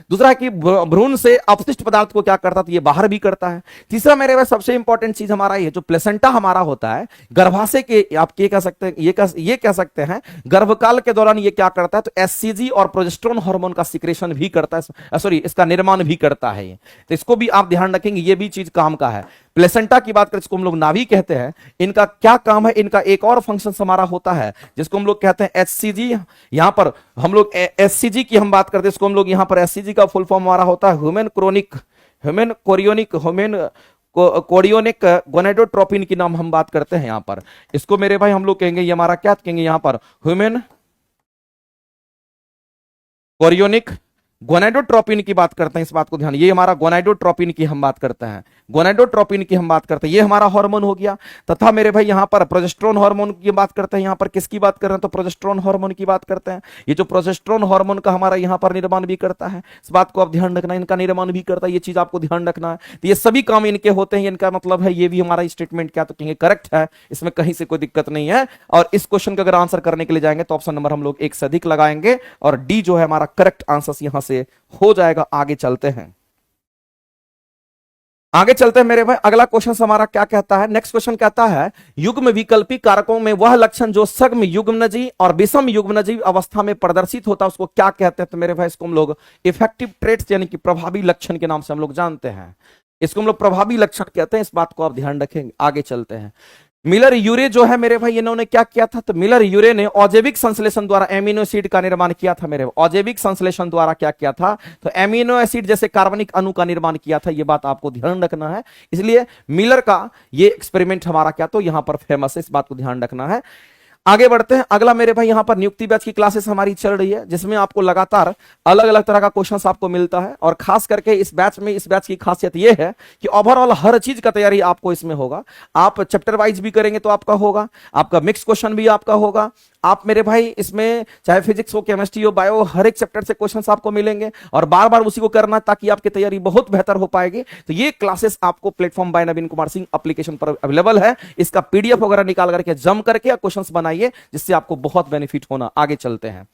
दूसरा है कि भ्रूण से अपशिष्ट पदार्थ को क्या करता है, तो ये बाहर भी करता है। तीसरा मेरे भाई सबसे इंपॉर्टेंट चीज हमारा ये जो प्लेसेंटा हमारा होता है गर्भाशय के, आप ये कह सकते हैं, ये कह सकते हैं गर्भकाल के दौरान ये क्या करता है, तो एससीजी और प्रोजेस्टेरोन हार्मोन का सिक्रेशन भी करता है, सॉरी इसका निर्माण भी करता है। तो इसको भी आप ध्यान रखेंगे, ये भी चीज काम का है। प्लेसेंटा की बात करें जिसको हम लोग नाभि कहते हैं, इनका क्या काम है, इनका एक और फंक्शन हमारा होता है जिसको हम लोग कहते हैं एचसीजी। यहां पर हम लोग एससीजी की हम बात करते हैं, इसको हम लोग यहां पर एससीजी का फुल फॉर्म हमारा होता है ह्यूमन कोरियोनिक गोनेडोट्रोपिन की नाम हम बात करते हैं। यहां पर इसको मेरे भाई हम लोग कहेंगे, ये हमारा क्या कहेंगे, यहां पर ह्यूमन कोरियोनिक गोनाडोट्रोपिन की बात करते हैं। इस बात को ध्यान, ये हमारा गोनाडोट्रोपिन की हम बात करते हैं। गोनाडोट्रोपिन की हम बात करते हैं, ये हमारा हार्मोन हो गया। तथा मेरे भाई यहाँ पर प्रोजेस्टेरोन हार्मोन की बात करते हैं, यहाँ पर किसकी बात कर रहे हैं, तो प्रोजेस्टेरोन हार्मोन की बात करते हैं। ये जो प्रोजेस्टेरोन हार्मोन का हमारा यहाँ पर निर्माण भी करता है, इस बात को आप ध्यान रखना, इनका निर्माण भी करता है, ये चीज आपको ध्यान रखना है। तो ये सभी काम इनके होते हैं, इनका मतलब है ये भी हमारा स्टेटमेंट क्या तो कहेंगे करेक्ट है, इसमें कहीं से कोई दिक्कत नहीं है। और इस क्वेश्चन का अगर आंसर करने के लिए जाएंगे तो ऑप्शन नंबर हम लोग 1 से अधिक लगाएंगे और डी जो है हमारा करेक्ट आंसर यहां से हो जाएगा। आगे चलते हैं, आगे चलते हैं मेरे भाई। अगला क्वेश्चन हमारा क्या कहता है, नेक्स्ट क्वेश्चन कहता है युग्म विकल्पी कारकों में वह लक्षण जो सग्म युग्मनजी और विषम युग्मनजी अवस्था में प्रदर्शित होता है उसको क्या कहते हैं, तो मेरे भाई इसको हम लोग इफेक्टिव ट्रेट्स यानी कि प्रभावी लक्षण के नाम से हम लोग जानते हैं, इसको हम लोग प्रभावी लक्षण कहते हैं, इस बात को आप ध्यान रखेंगे। आगे चलते हैं, मिलर यूरे जो है मेरे भाई इन्होंने क्या किया था, तो मिलर यूरे ने अजैविक संश्लेषण द्वारा एमिनो एसिड का निर्माण किया था। मेरे अजैविक संश्लेषण द्वारा क्या किया था, तो एमिनो एसिड जैसे कार्बनिक अणु का निर्माण किया था, ये बात आपको ध्यान रखना है। इसलिए मिलर का ये एक्सपेरिमेंट हमारा क्या तो यहां पर फेमस है, इस बात को ध्यान रखना है। आगे बढ़ते हैं, अगला मेरे भाई यहां पर नियुक्ति बैच की क्लासेस हमारी चल रही है, जिसमें आपको लगातार अलग अलग तरह का क्वेश्चंस आपको मिलता है। और खास करके इस बैच की खासियत यह है कि ओवरऑल हर चीज का तैयारी आपको इसमें होगा। आप चैप्टर वाइज भी करेंगे तो आपका होगा, आपका मिक्स क्वेश्चन भी आपका होगा। आप मेरे भाई इसमें चाहे फिजिक्स हो, केमिस्ट्री हो, बायो, हर एक चैप्टर से क्वेश्चंस आपको मिलेंगे और बार बार उसी को करना ताकि आपकी तैयारी बहुत बेहतर हो पाएगी। तो ये क्लासेस आपको प्लेटफॉर्म बाय नवीन कुमार सिंह एप्लीकेशन पर अवेलेबल है, इसका पीडीएफ वगैरह निकाल करके जम करके क्वेश्चंस बनाइए, जिससे आपको बहुत बेनिफिट होना। आगे चलते हैं,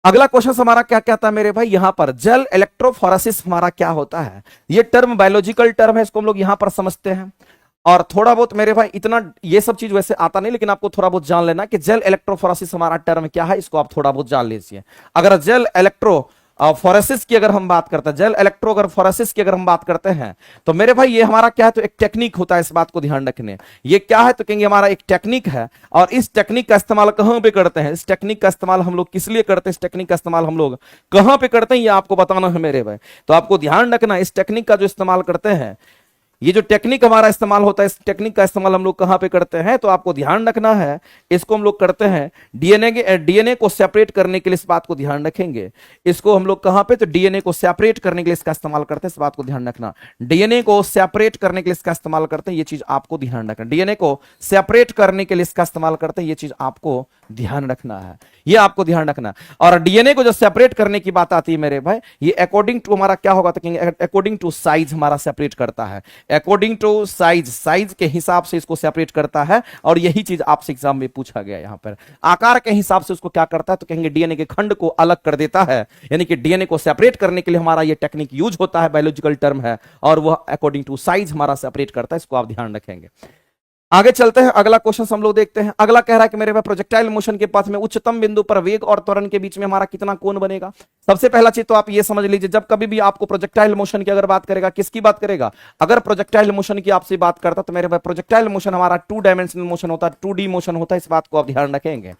अगला क्वेश्चन हमारा क्या कहता है मेरे भाई, यहां पर जेल इलेक्ट्रोफोरेसिस हमारा क्या होता है। ये टर्म बायोलॉजिकल टर्म है, इसको हम लोग यहां पर समझते हैं। और थोड़ा बहुत मेरे भाई इतना ये सब चीज वैसे आता नहीं, लेकिन आपको थोड़ा बहुत जान लेना कि जेल इलेक्ट्रोफोरेसिस हमारा टर्म क्या है, इसको आप थोड़ा बहुत जान लीजिए। अगर जेल इलेक्ट्रो फोरेसिस की अगर हम बात करते हैं, जेल इलेक्ट्रो अगर फोरेसिस की अगर हम बात करते हैं, तो मेरे भाई ये हमारा क्या है, तो एक टेक्निक होता है, इस बात को ध्यान रखने। ये क्या है तो कहेंगे हमारा एक टेक्निक है, और इस टेक्निक का इस्तेमाल कहां पे करते हैं, इस टेक्निक का इस्तेमाल हम लोग किस लिए करते हैं, इस टेक्निक का इस्तेमाल हम लोग कहां पे करते हैं, ये आपको बताना है मेरे भाई। तो आपको ध्यान रखना, इस टेक्निक का जो इस्तेमाल करते हैं, ये जो टेक्निक हमारा इस्तेमाल होता है, इस टेक्निक का इस्तेमाल हम लोग कहां पे करते हैं, तो आपको ध्यान रखना है, इसको हम लोग करते हैं डीएनए को सेपरेट करने के लिए, इस बात को ध्यान रखेंगे। इसको हम लोग कहां पे, तो डीएनए को सेपरेट करने के लिए इसका इस्तेमाल करते हैं, इस बात को ध्यान रखना। डीएनए को सेपरेट करने के लिए इसका इस्तेमाल करते हैं, ये चीज आपको ध्यान रखना। डीएनए को सेपरेट करने के लिए इसका इस्तेमाल करते हैं, ये चीज आपको ध्यान रखना है, ये आपको ध्यान रखना। और डीएनए को जो सेपरेट करने की बात आती है मेरे भाई, ये अकॉर्डिंग टू हमारा क्या होगा, तो कहेंगे अकॉर्डिंग टू साइज हमारा सेपरेट करता है, अकॉर्डिंग टू साइज के हिसाब से इसको सेपरेट करता है। और यही चीज आपसे एग्जाम में पूछा गया, यहां पर आकार के हिसाब से उसको क्या करता है, तो कहेंगे डीएनए के खंड को अलग कर देता है, यानी कि डीएनए को सेपरेट करने के लिए हमारा ये टेक्निक यूज होता है, बायोलॉजिकल टर्म है, और वह अकॉर्डिंग टू साइज हमारा सेपरेट करता है, इसको आप ध्यान रखेंगे। आगे चलते हैं, अगला क्वेश्चन हम लोग देखते हैं। अगला कह रहा है कि मेरे पास प्रोजेक्टाइल मोशन के पथ में उच्चतम बिंदु पर वेग और त्वरण के बीच में हमारा कितना कोण बनेगा। सबसे पहला चीज तो आप ये समझ लीजिए, जब कभी भी आपको प्रोजेक्टाइल मोशन की अगर बात करेगा, किसकी बात करेगा, अगर प्रोजेक्टाइल मोशन की आपसे बात करता तो मेरे भाई प्रोजेक्टाइल मोशन हमारा 2 डायमेंशनल मोशन होता है, 2D मोशन होता है, इस बात को आप ध्यान रखेंगे।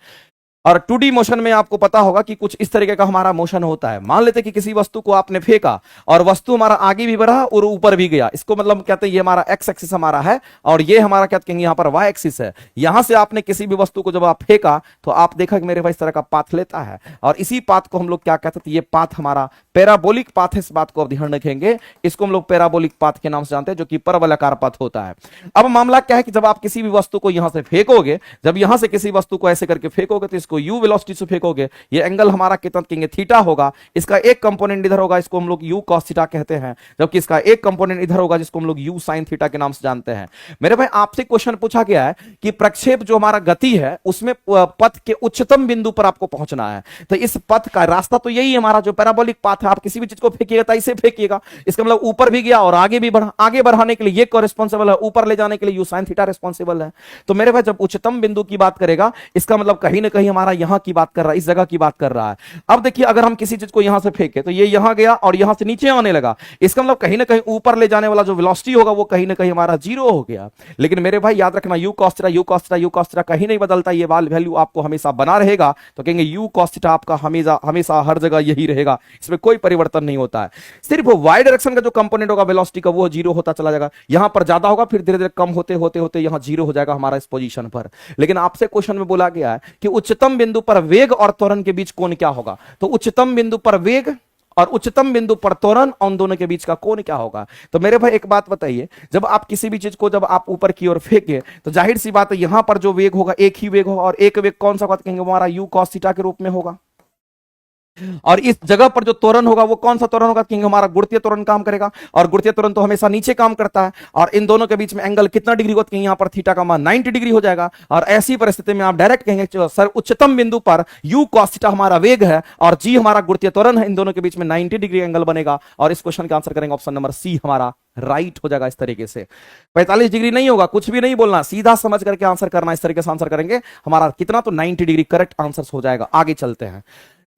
और 2D मोशन में आपको पता होगा कि कुछ इस तरीके का हमारा मोशन होता है। मान लेते कि किसी वस्तु को आपने फेंका और वस्तु हमारा आगे भी बढ़ा और ऊपर भी गया, इसको मतलब कहते हैं ये हमारा एक्स एक्सिस हमारा है, और ये हमारा क्या कहेंगे यहाँ पर वाई एक्सिस है। यहां से आपने किसी भी वस्तु को जब आप फेंका तो आप देखा कि मेरे भाई इस तरह का पाथ लेता है, और इसी पाथ को हम लोग क्या कहते हैं, ये पाथ हमारा पैराबोलिक पाथ है, इस बात को आप ध्यान रखेंगे। इसको हम लोग पैराबोलिक पाथ के नाम से जानते हैं, जो कि परवलयाकार पथ होता है। अब मामला क्या है कि जब आप किसी भी वस्तु को यहां से फेंकोगे, जब यहां से किसी वस्तु को ऐसे करके फेंकोगे तो इसको यू वेलोसिटी से फेंकोगे, ये एंगल हमारा कितना कहेंगे, थीटा होगा। इसका एक कंपोनेंट इधर होगा, इसको हम लोग यू कॉस थीटा कहते हैं, जबकि इसका एक कंपोनेंट इधर होगा, जिसको हम लोग यू साइन थीटा के नाम से जानते हैं। मेरे भाई आपसे क्वेश्चन पूछा गया है कि प्रक्षेप जो हमारा गति है उसमें पथ के उच्चतम बिंदु पर आपको पहुंचना है, तो इस पथ का रास्ता तो यही है हमारा जो पैराबोलिक पाथ है। आप किसी भी चीज को फेंकिएगा तो इसे फेंकिएगा, इसका मतलब ऊपर भी गया और आगे भी बढ़ा, आगे बढ़ाने के लिए ये रिस्पॉन्सिबल है, ऊपर ले जाने के लिए यू साइन थीटा रिस्पॉन्सिबल है। तो मेरे भाई जब उच्चतम बिंदु की बात करेगा, इसका मतलब कहीं ना कहीं हमारा यहां की बात कर रहा है, इस जगह की बात कर रहा है। अब देखिए अगर हम किसी चीज को यहां से फेंके तो ये यहां गया और यहां से नीचे आने लगा, इसका मतलब कहीं ना कहीं ऊपर ले जाने वाला जो वेलोसिटी होगा वो कहीं ना कहीं हमारा जीरो हो गया। लेकिन मेरे भाई याद रखना, you cos theta you cos theta you cos theta कहीं नहीं बदलता, ये वैल्यू आपको हमेशा बना रहेगा। तो कहेंगे यू कॉस थीटा आपका हमेशा हमेशा हर जगह यही रहेगा, इसमें कोई परिवर्तन नहीं होता है। सिर्फ वाई डायरेक्शन का जो कंपोनेंट होगा वेलोसिटी का वो जीरो होता चला जाएगा, यहां पर ज्यादा होगा फिर धीरे धीरे कम होते होते होते यहां जीरो हो जाएगा हमारा इस पोजीशन पर। लेकिन आपसे क्वेश्चन में बोला गया है कि उच्चतम बिंदु पर वेग और त्वरण के बीच कोण क्या होगा, तो उच्चतम बिंदु पर वेग और उच्चतम बिंदु पर त्वरण, उन दोनों के बीच का कोण क्या होगा? तो मेरे भाई एक बात बताइए, जब आप किसी भी चीज को जब आप ऊपर की ओर फेंके तो जाहिर सी बात है यहां पर जो वेग होगा एक ही वेग होगा, और एक वेग कौन सा होगा? कहेंगे हमारा u cos थीटा के रूप में होगा। और इस जगह पर जो त्वरण होगा वो कौन सा त्वरण होगा? क्योंकि हमारा गुरुत्वीय त्वरण काम करेगा, और गुरुत्वीय त्वरण तो हमेशा नीचे काम करता है, और इन दोनों के बीच में एंगल कितना डिग्री होता है? यहां पर थीटा का मान 90 डिग्री हो जाएगा। और ऐसी परिस्थिति में आप डायरेक्ट कहेंगे सर उच्चतम बिंदु पर u cos थीटा हमारा वेग है और g हमारा गुरुत्वीय त्वरण है, इन दोनों के बीच में 90 डिग्री एंगल बनेगा। और इस क्वेश्चन का आंसर करेंगे ऑप्शन नंबर सी हमारा राइट हो जाएगा। इस तरीके से 45 डिग्री नहीं होगा, कुछ भी नहीं बोलना, सीधा समझ करके आंसर करना। इस तरीके से आंसर करेंगे हमारा कितना? तो 90 डिग्री करेक्ट आंसर हो जाएगा। आगे चलते हैं।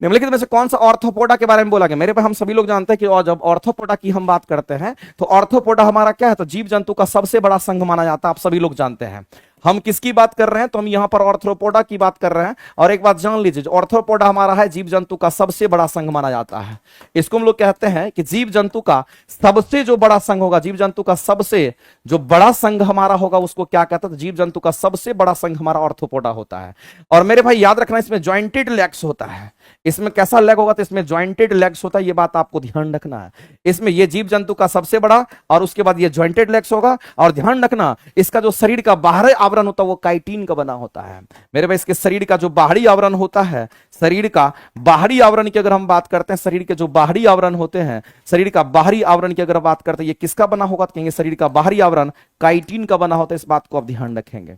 निम्नलिखित में से कौन सा ऑर्थोपोडा के बारे में बोला गया? मेरे पे हम सभी लोग जानते हैं कि जब ऑर्थोपोडा की हम बात करते हैं तो ऑर्थोपोडा हमारा क्या है? तो जीव जंतु का सबसे बड़ा संघ माना जाता है, आप सभी लोग जानते हैं। हम किसकी बात कर रहे हैं? तो हम यहां पर ऑर्थ्रोपोडा की बात कर रहे हैं। और एक बात जान लीजिए, ऑर्थ्रोपोडा हमारा है जीव जंतु का सबसे बड़ा संघ माना जाता है। इसको हम लोग कहते हैं कि जीव जंतु का सबसे जो बड़ा संघ होगा, जीव जंतु का सबसे जो बड़ा संघ हमारा होगा उसको क्या कहते हैं? तो जीव जंतु का सबसे बड़ा संघ हमारा ऑर्थ्रोपोडा होता है। और मेरे भाई याद रखना, इसमें ज्वाइंटेड लेग्स होता है। इसमें कैसा लेग होगा? तो इसमें ज्वाइंटेड लेग्स होता है, ये बात आपको ध्यान रखना है। इसमें ये जीव जंतु का सबसे बड़ा, और उसके बाद ये ज्वाइंटेड लेग्स होगा। और ध्यान रखना, इसका जो शरीर का बाहरी आवरण होता है वो काइटिन का बना होता है। मेरे भाई इसके शरीर का जो बाहरी आवरण होता है, शरीर का बाहरी आवरण की अगर हम बात करते हैं, शरीर के जो बाहरी आवरण होते हैं, शरीर का बाहरी आवरण की अगर बात करते हैं, ये किसका बना होगा? तो कहेंगे शरीर का बाहरी आवरण काइटिन का बना होता है। इस बात को आप ध्यान रखेंगे,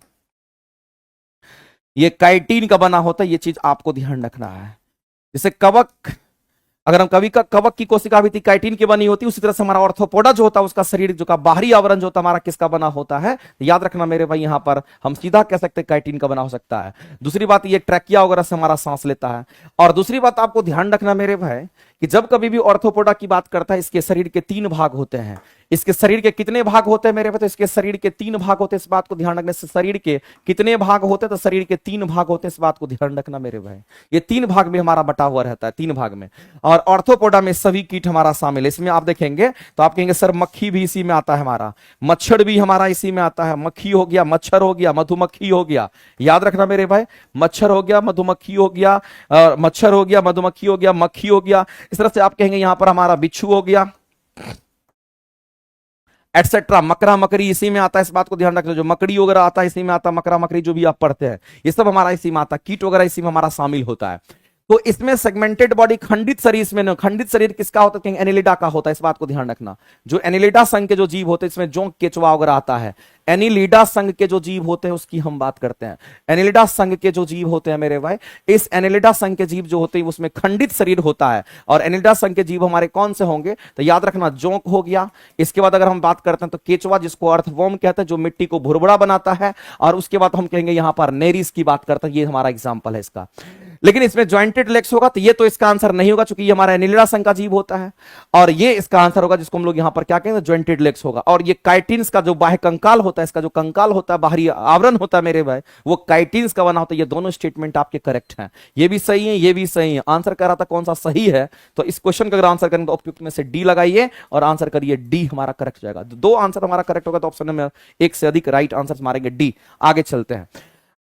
ये काइटिन का बना होता है, ये चीज आपको ध्यान रखना है। जैसे कवक, अगर हम कभी का कवक की कोशिका भी थी काइटिन की बनी होती, उसी तरह से हमारा ऑर्थोपोडा जो होता है उसका शरीर जो का बाहरी आवरण जो होता है हमारा किसका बना होता है? याद रखना मेरे भाई, यहां पर हम सीधा कह सकते हैं काइटिन का बना हो सकता है। दूसरी बात, ये ट्रैकिया वगैरह से हमारा सांस लेता है। और दूसरी बात आपको ध्यान रखना मेरे भाई कि जब कभी भी ऑर्थोपोडा की बात करता है, इसके शरीर के 3 भाग होते हैं। इसके शरीर के कितने भाग होते हैं मेरे भाई? तो इसके शरीर के 3 भाग होते हैं। इस बात को ध्यान रखने से, शरीर के कितने भाग होते हैं? तो शरीर के 3 भाग होते हैं। इस बात को ध्यान रखना मेरे भाई, ये 3 भाग में हमारा बटा हुआ रहता है, 3 भाग में। और ऑर्थोपोडा में सभी कीट हमारा शामिल है। इसमें आप देखेंगे तो आप कहेंगे सर मक्खी भी इसी में आता है, हमारा मच्छर भी हमारा इसी में आता है। मक्खी हो गया, मच्छर हो गया, मधुमक्खी हो गया। याद रखना मेरे भाई, मच्छर हो गया, मधुमक्खी हो गया, मच्छर हो गया, मधुमक्खी हो गया, मक्खी हो गया। इस तरह से आप कहेंगे यहां पर हमारा बिच्छू हो गया, एटसेट्रा। मकरा मकरी इसी में आता है। इस बात को ध्यान रखना, जो मकड़ी वगैरह आता है इसी में आता है, मकरा मकरी जो भी आप पढ़ते हैं ये सब हमारा इसी में आता है। कीट वगैरह इसी में हमारा शामिल होता है। तो इसमें सेगमेंटेड बॉडी, खंडित शरीर, इसमें खंडित शरीर किसका होता है? एनिलिडा का होता है। इस बात को ध्यान रखना, जो एनिलिडा संघ के जो जीव होते हैं इसमें जोंक केचुआ वगैरह आता है। एनिलिडा संघ के जो जीव होते हैं उसकी हम बात करते हैं। एनिलिडा संघ के जो जीव होते हैं मेरे भाई, इस एनिलिडा संघ के जीव जो होते हैं उसमें खंडित शरीर होता है। और एनिलिडा संघ के जीव हमारे कौन से होंगे? तो याद रखना, जोंक हो गया। इसके बाद अगर हम बात करते हैं तो केचुआ, जिसको अर्थवर्म कहते हैं, जो मिट्टी को भुरभुरा बनाता है। और उसके बाद हम कहेंगे यहां पर नेरिस की बात करते हैं, ये हमारा एग्जाम्पल है इसका। लेकिन इसमें ज्वाइंटेड लेग्स होगा तो ये तो इसका आंसर नहीं होगा, क्योंकि ये हमारा एनिलिडा संघ का जीव होता है। और ये इसका आंसर होगा, जिसको हम लोग यहां पर क्या कहेंगे? ज्वाइंटेड लेग्स होगा। और ये काइटिन्स का जो बाह्य कंकाल होता है, इसका जो कंकाल होता है, बाहरी आवरण होता है मेरे भाई, वो काइटिन्स का बना होता है। ये दोनों स्टेटमेंट आपके करेक्ट हैं, ये भी सही है, ये भी सही है। आंसर कर रहा था कौन सा सही है, तो इस क्वेश्चन का अगर आंसर करेंगे तो उपयुक्त में से डी लगाइए और आंसर करिए डी, हमारा करेक्ट हो जाएगा। 2 आंसर हमारा करेक्ट होगा तो ऑप्शन में 1 से अधिक राइट आंसर मारेंगे डी। आगे चलते हैं।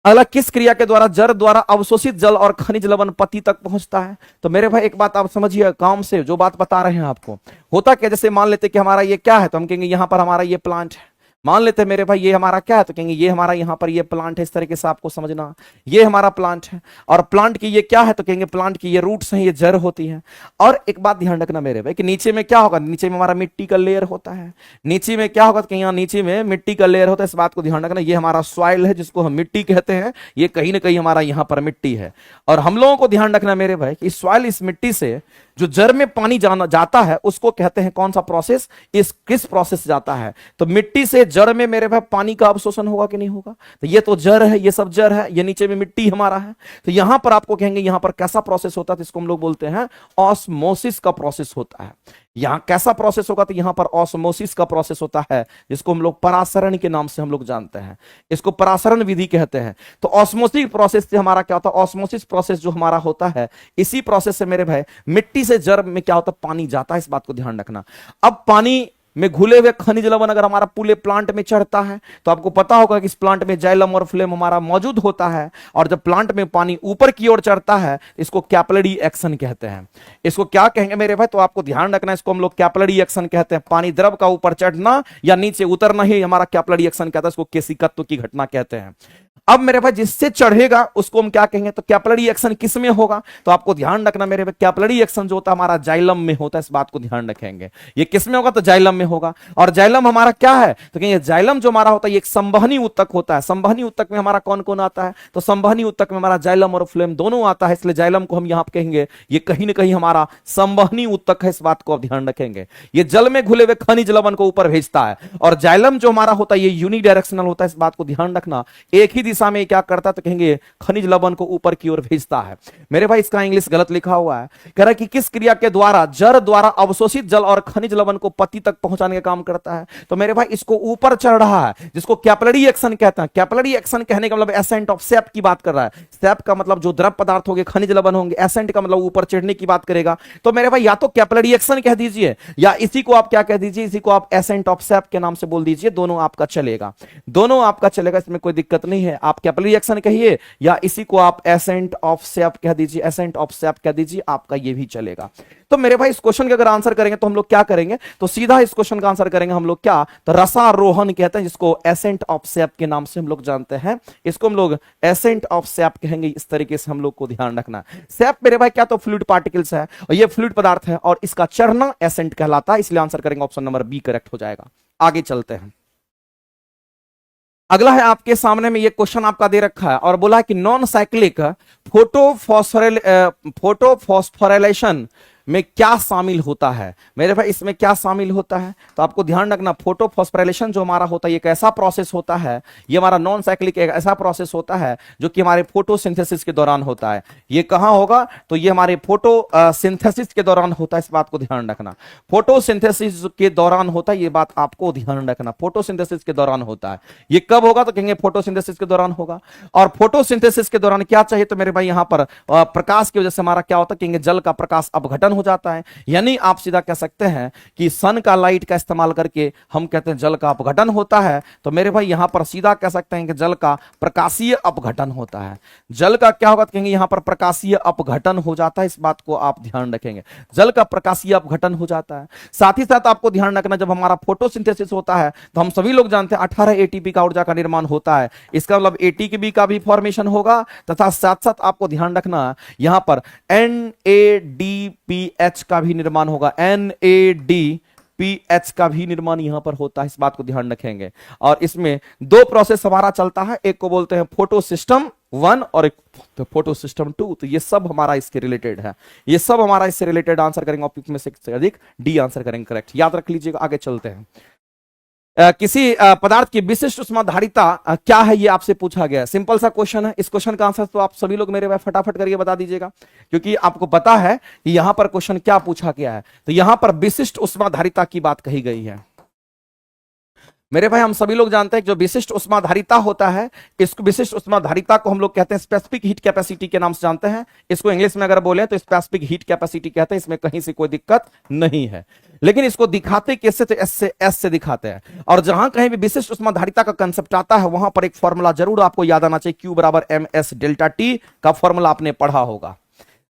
अगला, किस क्रिया के द्वारा जड़ द्वारा अवशोषित जल और खनिज लवण पत्ती तक पहुंचता है? तो मेरे भाई एक बात आप समझिए, काम से जो बात बता रहे हैं आपको, होता क्या, जैसे मान लेते कि हमारा ये क्या है, तो हम कहेंगे यहां पर हमारा ये प्लांट है। मान लेते हैं मेरे भाई ये हमारा क्या है, तो कहेंगे ये हमारा यहां पर ये प्लांट है। इस तरीके से आपको समझना, ये हमारा प्लांट है। और प्लांट की ये क्या है, तो कहेंगे प्लांट की ये रूट्स हैं, ये जड़ होती है। और एक बात ध्यान रखना मेरे भाई कि नीचे में क्या होगा? नीचे में हमारा मिट्टी का लेयर होता है। नीचे में क्या होगा? तो कहीं नीचे में मिट्टी का लेयर होता है। इस बात को ध्यान रखना, ये हमारा सॉइल है जिसको हम मिट्टी कहते हैं, ये कहीं ना कहीं हमारा यहां पर मिट्टी है। और हम लोगों को ध्यान रखना मेरे भाई कि सॉइल, इस मिट्टी से जो जड़ में पानी जाता है उसको कहते हैं कौन सा प्रोसेस? इस किस प्रोसेस जाता है? तो मिट्टी से जड़ में मेरे भाई पानी का अवशोषण होगा कि नहीं होगा? तो ये तो जड़ है, ये सब जड़ है, ये नीचे में मिट्टी हमारा है। तो यहां पर आपको कहेंगे यहां पर कैसा प्रोसेस होता है, तो इसको हम लोग बोलते हैं ऑस्मोसिस का प्रोसेस होता है। यहां कैसा प्रोसेस होगा? तो यहां पर ऑस्मोसिस का प्रोसेस होता है, जिसको हम लोग परासरण के नाम से हम लोग जानते हैं। इसको परासरण विधि कहते हैं। तो ऑस्मोसिस प्रोसेस से हमारा क्या होता है? ऑस्मोसिस प्रोसेस जो हमारा होता है, इसी प्रोसेस से मेरे भाई मिट्टी से जड़ में क्या होता है? पानी जाता है। इस बात को ध्यान रखना। अब पानी में घुले हुए खनिज लवण अगर हमारा पूरे प्लांट में चढ़ता है तो आपको पता होगा कि इस प्लांट में जाइलम और फ्लेम हमारा मौजूद होता है, और जब प्लांट में पानी ऊपर की ओर चढ़ता है इसको कैपिलरी एक्शन कहते हैं। इसको क्या कहेंगे मेरे भाई, तो आपको ध्यान रखना, इसको हम लोग कैपिलरी एक्शन कहते हैं। पानी द्रव का ऊपर चढ़ना या नीचे उतरना ही हमारा कैपिलरी एक्शन कहता है, इसको केशिकत्व की घटना कहते हैं। अब मेरे भाई जिससे चढ़ेगा उसको हम क्या कहेंगे, तो कैपिलरी एक्शन किस में होगा, तो आपको ध्यान रखना मेरे भाई कैपिलरी एक्शन जो होता है हमारा जाइलम में होता है, इस बात को ध्यान रखेंगे। ये किस में होगा, तो जाइलम में होगा। और जाइलम हमारा क्या है, तो कहेंगे जाइलम जो हमारा होता है ये एक संवहनी उत्तक होता है। संवहनी उत्तक में हमारा कौन कौन आता है, तो संवहनी उत्तक में हमारा जाइलम और फ्लेम दोनों आता है, इसलिए जाइलम को हम यहां पर कहेंगे ये कहीं ना कहीं हमारा संवहनी उत्तक है, इस बात को आप ध्यान रखेंगे। ये जल में घुले हुए खनिज लवण को ऊपर भेजता है, और जाइलम जो हमारा होता है ये यूनिडायरेक्शनल होता है, इस बात को ध्यान रखना। एक ही दिशा में क्या करता है, तो कहेंगे खनिज लवण को ऊपर की ओर भेजता है। मेरे भाई इसका इंग्लिश गलत लिखा हुआ है, कह रहा है कि किस क्रिया के द्वारा जड़ द्वारा अवशोषित जल और खनिज लवण को पत्ती तक पहुंचाने का काम करता है, तो मेरे भाई इसको ऊपर चढ़ रहा है, जिसको कैपिलरी एक्शन कहते हैं। कैपिलरी एक्शन कहने का मतलब एसेंट ऑफ सैप की बात कर रहा है। सैप का मतलब जो द्रव पदार्थ होंगे, खनिज लवण होंगे, एसेंट का मतलब ऊपर चढ़ने की बात करेगा। तो मेरे भाई या तो कैपिलरी एक्शन कह दीजिए या इसी को आप क्या कह दीजिए, इसी को आप एसेंट ऑफ सैप के नाम से बोल दीजिए, दोनों आपका चलेगा, दोनों आपका चलेगा, इसमें कोई दिक्कत नहीं है। आप कैपिलरी एक्शन कहिए या इसी को आप एसेंट ऑफ सैप कह दीजिए, एसेंट ऑफ सैप कह दीजिए, आपका ये भी चलेगा। तो मेरे भाई इस क्वेश्चन के अगर आंसर करेंगे तो हम लोग क्या करेंगे, तो सीधा इस क्वेश्चन का आंसर करेंगे हम लोग क्या, तो रसारोहण कहते हैं, जिसको एसेंट ऑफ सैप के नाम से हम लोग जानते हैं, इसको हम लोग एसेंट ऑफ सैप कहेंगे। इस तरीके से हम लोग को ध्यान रखना। सैप मेरे भाई क्या, तो फ्लूइड पार्टिकल्स है, और ये फ्लूइड पदार्थ है, और इसका चढ़ना एसेंट कहलाता है, इसलिए आंसर करेंगे ऑप्शन नंबर बी करेक्ट हो जाएगा। आगे चलते हैं। अगला है आपके सामने में ये क्वेश्चन आपका दे रखा है और बोला है कि नॉन साइक्लिक फोटोफॉस्फोराइलेशन में क्या शामिल होता है। मेरे भाई इसमें क्या शामिल होता है, तो आपको ध्यान रखना, फोटोफॉस्फोराइलेशन जो हमारा होता है ये एक ऐसा प्रोसेस होता है, ये हमारा नॉन साइक्लिक एक ऐसा प्रोसेस होता है जो कि हमारे फोटोसिंथेसिस के दौरान होता है। ये कहां होगा, तो ये हमारे फोटोसिंथेसिस के दौरान होता है, इस बात को ध्यान रखना। फोटोसिंथेसिस के दौरान होता है, ये बात आपको ध्यान रखना, फोटोसिंथेसिस के दौरान होता है। ये कब होगा, तो कहेंगे फोटोसिंथेसिस के दौरान होगा। और फोटोसिंथेसिस के दौरान क्या चाहिए, तो मेरे भाई यहां पर प्रकाश की वजह से हमारा क्या होता है, कहेंगे जल का प्रकाश अपघटन हो जाता है। यानी आप सीधा कह सकते हैं कि सन का लाइट का इस्तेमाल करके हम कहते हैं जल का अपघटन होता है। तो मेरे भाई यहां पर सीधा कह सकते हैं कि जल का प्रकाशीय अपघटन होता है। जल का क्या होगा, तो कहेंगे यहां पर प्रकाशीय अपघटन हो जाता है, इस बात को आप ध्यान रखेंगे, जल का प्रकाशीय अपघटन हो जाता है। साथ ही साथ आपको ध्यान रखना, जब हमारा फोटोसिंथेसिस होता है तो हम सभी लोग जानते हैं 18 एटीपी का ऊर्जा का निर्माण होता है। इसका मतलब एटीपी का भी फॉर्मेशन होगा, तथा साथ साथ आपको ध्यान रखना यहां पर NADPH का भी निर्माण होगा, NADPH का भी निर्माण यहां पर होता है, इस बात को ध्यान रखेंगे। और इसमें दो प्रोसेस हमारा चलता है, एक को बोलते हैं फोटो सिस्टम 1 और एक फोटो सिस्टम 2। तो ये सब हमारा इसके रिलेटेड है, ये सब हमारा इससे रिलेटेड। आंसर करेंगे ऑप्शन में से अधिक डी आंसर करेंगे करेक्ट, याद रख लीजिएगा। आगे चलते हैं। किसी पदार्थ की विशिष्ट उष्माधारिता क्या है, ये आपसे पूछा गया है। सिंपल सा क्वेश्चन है, इस क्वेश्चन का आंसर तो आप सभी लोग मेरे भाई फटाफट करके बता दीजिएगा, क्योंकि आपको पता है कि यहां पर क्वेश्चन क्या पूछा गया है। तो यहां पर विशिष्ट उष्माधारिता की बात कही गई है। मेरे भाई हम सभी लोग जानते हैं कि जो विशिष्ट उष्माधारिता होता है, इस विशिष्ट उष्माधारिता को हम लोग कहते हैं स्पेसिफिक हीट कैपेसिटी के नाम से जानते हैं। इसको इंग्लिश में अगर बोले तो स्पेसिफिक हीट कैपेसिटी कहते हैं, इसमें कहीं से कोई दिक्कत नहीं है। लेकिन इसको दिखाते कैसे, तो एस से दिखाते हैं। और जहां कहीं भी विशिष्ट उष्माधारिता का कंसेप्ट आता है वहां पर एक फॉर्मूला जरूर आपको याद आना चाहिए, Q बराबर MS डेल्टा T का फॉर्मूला आपने पढ़ा होगा।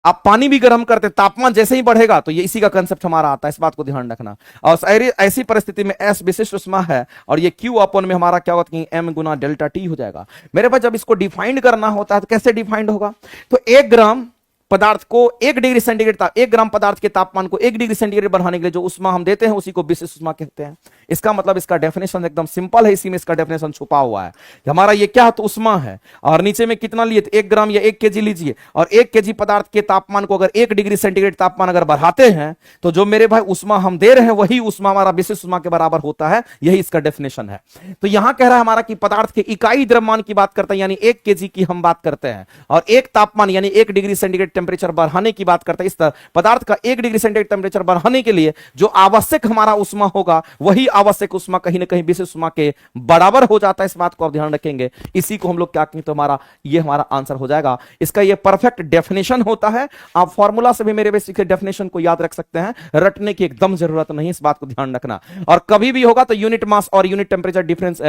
आप पानी भी गर्म करते, तापमान जैसे ही बढ़ेगा तो ये इसी का कंसेप्ट हमारा आता है, इस बात को ध्यान रखना। और ऐसी परिस्थिति में S विशिष्ट उष्मा है और ये Q अपन में हमारा क्या होगा, M गुना डेल्टा T हो जाएगा। मेरे पास जब इसको डिफाइंड करना होता है तो कैसे डिफाइंड होगा, तो 1 ग्राम पदार्थ को 1 डिग्री सेंटीग्रेड 1 ग्राम पदार्थ के तापमान को 1 डिग्री सेंटीग्रेड बढ़ाने के लिए जो उष्मा हम देते हैं उसी को विशिष्ट उष्मा कहते हैं। इसका मतलब इसका डेफिनेशन एकदम सिंपल है, इसी में इसका डेफिनेशन छुपा हुआ है। हमारा ये क्या है, तो उष्मा है, और नीचे में कितना लिए, तो 1 ग्राम या 1 केजी लीजिए, और 1 केजी पदार्थ के तापमान को अगर 1 डिग्री सेंटीग्रेड तापमान अगर बढ़ाते हैं तो जो मेरे भाई उष्मा हम दे रहे हैं वही उष्मा हमारा विशिष्ट उष्मा के बराबर होता है, यही इसका डेफिनेशन है। तो यहां कह रहा है हमारा कि पदार्थ के इकाई द्रव्यमान की बात करते हैं, यानी 1 केजी की हम बात करते हैं, और 1 तापमान यानी 1 डिग्री सेंटीग्रेड टेम्परेचर बढ़ाने की बात करते हैं, इस पदार्थ का 1 डिग्री सेंटीग्रेड टेम्परेचर बढ़ाने के लिए जो आवश्यक हमारा उष्मा होगा वही आवश्यक उष्मा कहीं ना कहीं विशेष उष्मा के बराबर हो जाता है। इस बात को आप ध्यान रखेंगे। इसी को हम लोग क्या कहें तो ये हमारा आंसर हो जाएगा। इसका ये परफेक्ट डेफिनेशन होता है। आप फॉर्मूला से भी मेरे बेसिक डेफिनेशन को याद रख सकते हैं, रटने की एकदम जरूरत नहीं, इस बात को ध्यान रखना। और कभी भी होगा तो यूनिट मास और यूनिट टेम्परेचर डिफरेंस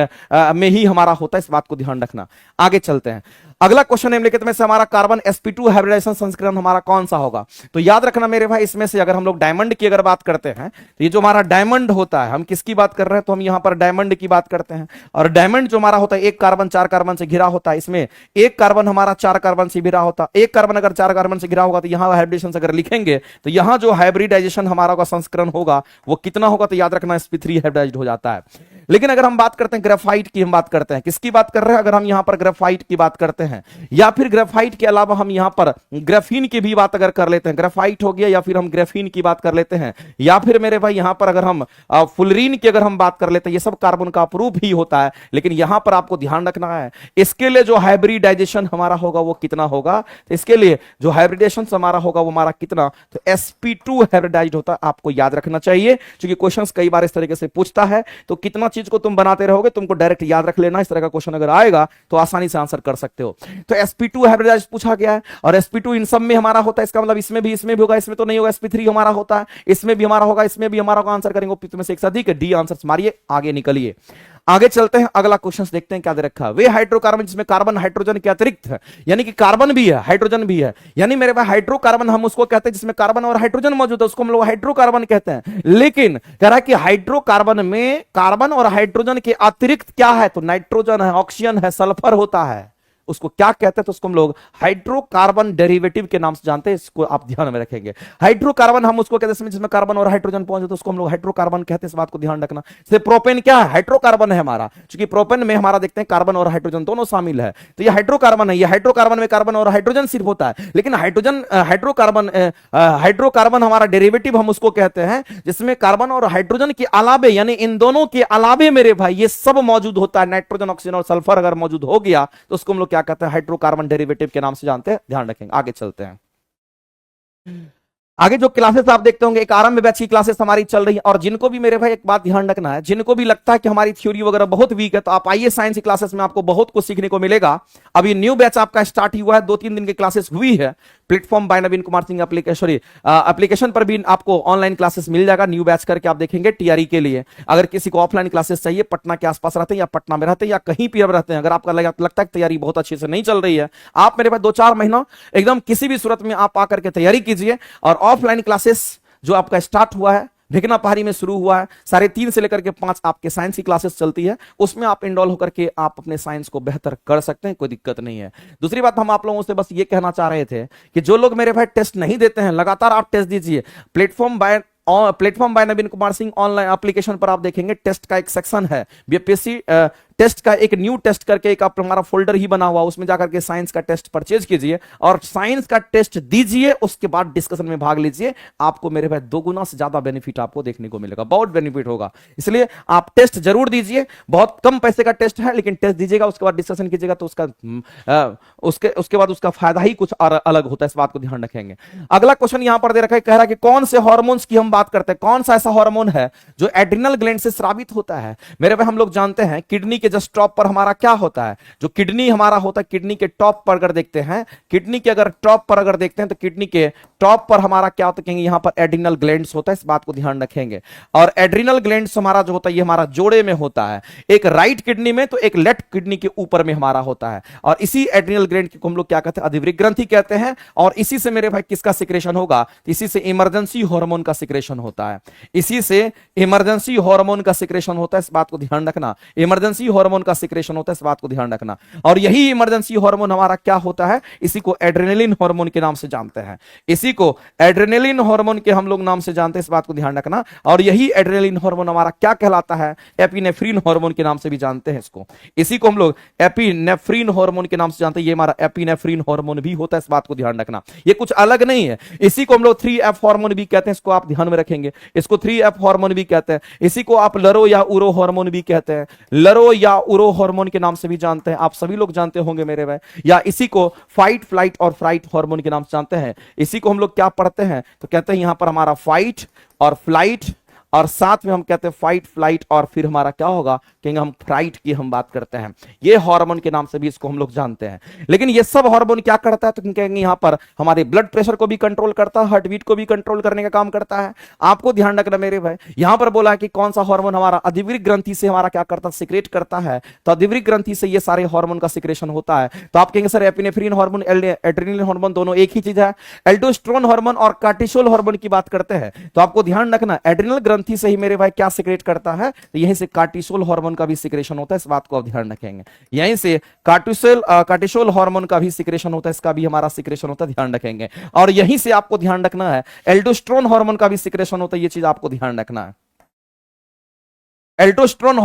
में ही हमारा होता है, इस बात को ध्यान रखना। आगे चलते हैं। अगला क्वेश्चन निम्नलिखित में से हमारा कार्बन sp2 हाइब्रिडाइजेशन संस्करण हमारा कौन सा होगा? तो याद रखना मेरे भाई, इसमें से अगर हम लोग डायमंड की अगर बात करते हैं तो ये जो हमारा डायमंड होता है, हम किसकी बात कर रहे हैं? तो हम यहां पर डायमंड की बात करते हैं। और डायमंड जो हमारा होता है 1 कार्बन 4 कार्बन से घिरा होता है। इसमें 1 कार्बन हमारा 4 कार्बन से घिरा होता है। 1 कार्बन अगर 4 कार्बन से घिरा होगा तो यहां हाइब्रिडेशन अगर लिखेंगे तो यहां जो हाइब्रिडाइजेशन हमारा संस्करण होगा वो कितना होगा? तो याद रखना sp3 हाइब्रिडाइज्ड हो जाता है। लेकिन अगर हम बात करते हैं ग्रेफाइट की, हम बात करते हैं किसकी बात कर रहे हैं? अगर हम यहां पर ग्रेफाइट की बात करते हैं या फिर ग्रेफाइट के अलावा हम यहां पर ग्राफीन की भी बात अगर कर लेते हैं, ग्रेफाइट हो गया या फिर हम ग्राफीन की बात कर लेते हैं, या फिर मेरे भाई यहां पर अगर हम फुलरीन की अगर हम बात कर लेते हैं, ये सब कार्बन का अप्रूव ही होता है। लेकिन यहां पर आपको ध्यान रखना है इसके लिए जो हाइब्रिडाइजेशन हमारा होगा वो कितना होगा? तो इसके लिए जो हाइब्रिडेशन हमारा होगा वो हमारा कितना? तो sp2 हाइब्रिडाइज्ड होता है। आपको याद रखना चाहिए क्योंकि क्वेश्चंस कई बार इस तरीके से पूछता है, तो कितना चीज को तुम बनाते रहोगे तुमको डायरेक्ट याद रख लेना। इस तरह का क्वेश्चन अगर आएगा तो आसानी से आंसर कर सकते हो। तो sp2 हाइब्रिडाइज्ड पूछा गया है और sp2 इन सब में हमारा होता है। इसका मतलब इसमें भी होगा, इसमें तो नहीं होगा। sp3 हमारा होता है, इसमें भी हमारा होगा, इसमें भी हमारा होगा। आंसर करेंगे में से एक से अधिक डी आंसर मारिए, आगे निकलिए। आगे चलते हैं, अगला क्वेश्चन देखते हैं क्या दे रखा है। वे हाइड्रोकार्बन जिसमें कार्बन हाइड्रोजन के अतिरिक्त है, यानी कि कार्बन भी है हाइड्रोजन भी है, यानी मेरे पास हाइड्रोकार्बन हम उसको कहते हैं जिसमें कार्बन और हाइड्रोजन मौजूद है, उसको हम लोग हाइड्रोकार्बन कहते हैं। लेकिन कह रहा है कि हाइड्रोकार्बन में कार्बन और हाइड्रोजन के अतिरिक्त क्या है? तो नाइट्रोजन है, ऑक्सीजन है, सल्फर होता है। उसको क्या कहते हैं? तो उसको हम लोग हाइड्रोकार्बन डेरिवेटिव के नाम से जानते हैं। इसको आप ध्यान में रखेंगे। हाइड्रोकार्बन हम उसको कहते हैं जिसमें कार्बन और हाइड्रोजन पहुंचे तो उसको हम लोग हाइड्रोकार्बन कहते हैं। इस बात को ध्यान रखना। जैसे प्रोपेन क्या है? हाइड्रोकार्बन है हमारा, क्योंकि प्रोपेन में हमारा देखते हैं कार्बन और हाइड्रोजन दोनों शामिल है, तो ये हाइड्रोकार्बन है। ये हाइड्रोकार्बन में कार्बन और हाइड्रोजन सिर्फ होता है, लेकिन हाइड्रोकार्बन हमारा डेरिवेटिव हम उसको कहते हैं जिसमें कार्बन और हाइड्रोजन के अलावे, यानी इन दोनों के अलावे मेरे भाई ये सब मौजूद होता है। नाइट्रोजन, ऑक्सीजन और सल्फर अगर मौजूद हो गया तो उसको हम लोग क्या कहते हैं? हाइड्रोकार्बन डेरिवेटिव के नाम से जानते हैं। ध्यान रखेंगे। आगे चलते हैं। आगे जो क्लासेस आप देखते होंगे, एक आरंभ बैच की क्लासेस हमारी चल रही है। और जिनको भी मेरे भाई एक बात ध्यान रखना है, जिनको भी लगता है कि हमारी थ्योरी वगैरह बहुत वीक है, तो आप आइए साइंस की क्लासेस में, आपको बहुत कुछ सीखने को मिलेगा। अभी न्यू बैच आपका स्टार्ट ही हुआ है, 2-3 दिन की क्लासेस हुई है। प्लेटफॉर्म बाय नवीन कुमार सिंह एप्लीकेशन पर भी आपको ऑनलाइन क्लासेस मिल जाएगा। न्यू बैच करके आप देखेंगे टीआरई के लिए। अगर किसी को ऑफलाइन क्लासेस चाहिए, पटना के आसपास रहते हैं या पटना में रहते हैं या कहीं भी रहते हैं, अगर आपका लगता है तैयारी बहुत अच्छे से नहीं चल रही है, आप मेरे पास 2-4 महीना एकदम किसी भी सूरत में आप आकर के तैयारी कीजिए। और ऑफलाइन क्लासेस जो आपका स्टार्ट हुआ है, भिगना पहाड़ी में शुरू हुआ है, 3:30 से लेकर के 5 आपके साइंस की क्लासेस चलती है, उसमें आप इनरोल होकर के आप अपने साइंस को बेहतर कर सकते हैं, कोई दिक्कत नहीं है। दूसरी बात, हम आप लोगों से बस ये कहना चाह रहे थे कि जो लोग मेरे भाई टेस्ट नहीं देते हैं, लगातार आप टेस्ट दीजिए। प्लेटफॉर्म बाय नवीन कुमार सिंह ऑनलाइन एप्लीकेशन पर आप देखेंगे टेस्ट का एक सेक्शन है, बीपीएससी टेस्ट का एक न्यू टेस्ट करके एक आप हमारा फोल्डर ही बना हुआ, उसमें जाकर के साइंस का टेस्ट परचेज कीजिए और साइंस का टेस्ट दीजिए। उसके बाद डिस्कशन में भाग लीजिए। आपको मेरे भाई 2 गुना से ज्यादा बेनिफिट आपको देखने को मिलेगा, बहुत बेनिफिट होगा। इसलिए आप टेस्ट जरूर दीजिए। बहुत कम पैसे का टेस्ट है, लेकिन टेस्ट दीजिएगा, उसके बाद डिस्कशन कीजिएगा, तो उसके बाद उसका फायदा ही कुछ अलग होता है। इस बात को ध्यान रखेंगे। अगला क्वेश्चन यहां पर दे रखा है, कह रहा है कि कौन से हार्मोन्स की हम बात करते हैं, कौन सा ऐसा हार्मोन है जो एड्रिनल ग्लैंड से स्रावित होता है। मेरे भाई हम लोग जानते हैं किडनी के जस्ट टॉप पर हमारा क्या होता है, जो किडनी हमारा होता है, किडनी के टॉप पर अगर देखते हैं, किडनी के अगर टॉप पर अगर देखते हैं तो किडनी के टॉप पर हमारा क्या होता है, कहेंगे यहां पर एड्रिनल ग्लैंड्स होता है। इस बात को ध्यान रखेंगे। और एड्रिनल ग्लैंड्स हमारा जो होता है ये हमारा जोड़े में होता है, एक राइट किडनी में तो एक लेफ्ट किडनी के ऊपर में हमारा होता है। और इसी एड्रिनल ग्लैंड को हम लोग क्या कहते हैं, अधिवृक्क ग्रंथि कहते हैं। और इसी से मेरे भाई किसका सिक्रेशन होगा, इसी से इमरजेंसी हार्मोन का सिक्रेशन होता है। इसी से इमरजेंसी हार्मोन का सिक्रेशन होता है। इस बात को ध्यान रखना, इमरजेंसी हार्मोन का सिक्रेशन होता है। इस बात को ध्यान रखना। और यही इमरजेंसी हार्मोन हमारा क्या होता है, इसी को एड्रेनलिन हार्मोन के नाम से जानते हैं। इसी को एड्रेनलिन हार्मोन के हम लोग नाम से जानते हैं। इस बात को ध्यान रखना। और यही एड्रेनलिन हार्मोन हमारा क्या कहलाता है, एपिनेफ्रिन हार्मोन के नाम से भी जानते हैं इसको। इसी को हम लोग एपिनेफ्रिन हार्मोन के नाम से जानते हैं। ये हमारा एपिनेफ्रिन हार्मोन भी होता है। इस बात को ध्यान रखना, ये कुछ अलग नहीं है। इसी को हम लोग 3F हार्मोन भी कहते हैं। इसको आप ध्यान में रखेंगे, इसको 3F हार्मोन भी कहते हैं। इसी को आप लरो या उरो हार्मोन भी कहते हैं। लरो या उरो हार्मोन के नाम से भी जानते हैं, आप सभी लोग जानते होंगे मेरे भाई, या इसी को फाइट फ्लाइट और फ्राइट हार्मोन के नाम से जानते हैं। इसी को हम लोग क्या पढ़ते हैं, तो कहते हैं यहां पर हमारा फाइट और फ्लाइट, और साथ में हम कहते हैं फाइट फ्लाइट, और फिर हमारा क्या होगा, कहेंगे हम फ्राइट की हम बात करते हैं। ये हार्मोन के नाम से भी इसको हम लोग जानते हैं। लेकिन ये सब हार्मोन क्या करता है, तो कहेंगे यहां पर हमारे ब्लड प्रेशर को भी कंट्रोल करता है, हार्ट बीट को भी कंट्रोल करने का काम करता है। आपको ध्यान रखना मेरे भाई, यहां पर बोला है कि कौन सा हार्मोन हमारा अधिवृक्क ग्रंथि से हमारा क्या करता है, सिक्रेट करता है। तो अधिवृक्क ग्रंथि से ये सारे हार्मोन का सिक्रेशन होता है। तो आप कहेंगे sir epinephrine hormone, adrenaline hormone दोनों एक ही चीज है। एल्डोस्टेरोन हार्मोन और कार्टिसोल हार्मोन की बात करते हैं, तो आपको ध्यान रखना एड्रेनल ग्रंथि से ही मेरे भाई क्या सिक्रेट करता है, तो यहीं से कार्टिसोल हार्मोन का भी सिक्रेशन होता है। इस बात को आप ध्यान रखेंगे, यहीं से कार्टिसोल हार्मोन का भी सिक्रेशन होता है, इसका भी हमारा सिक्रेशन होता है, ध्यान रखेंगे। और यहीं से आपको ध्यान रखना है एल्डोस्टेरोन हार्मोन का भी सिक्रेशन होता है, ये चीज आपको ध्यान रखना है। एल्डोस्टेरोन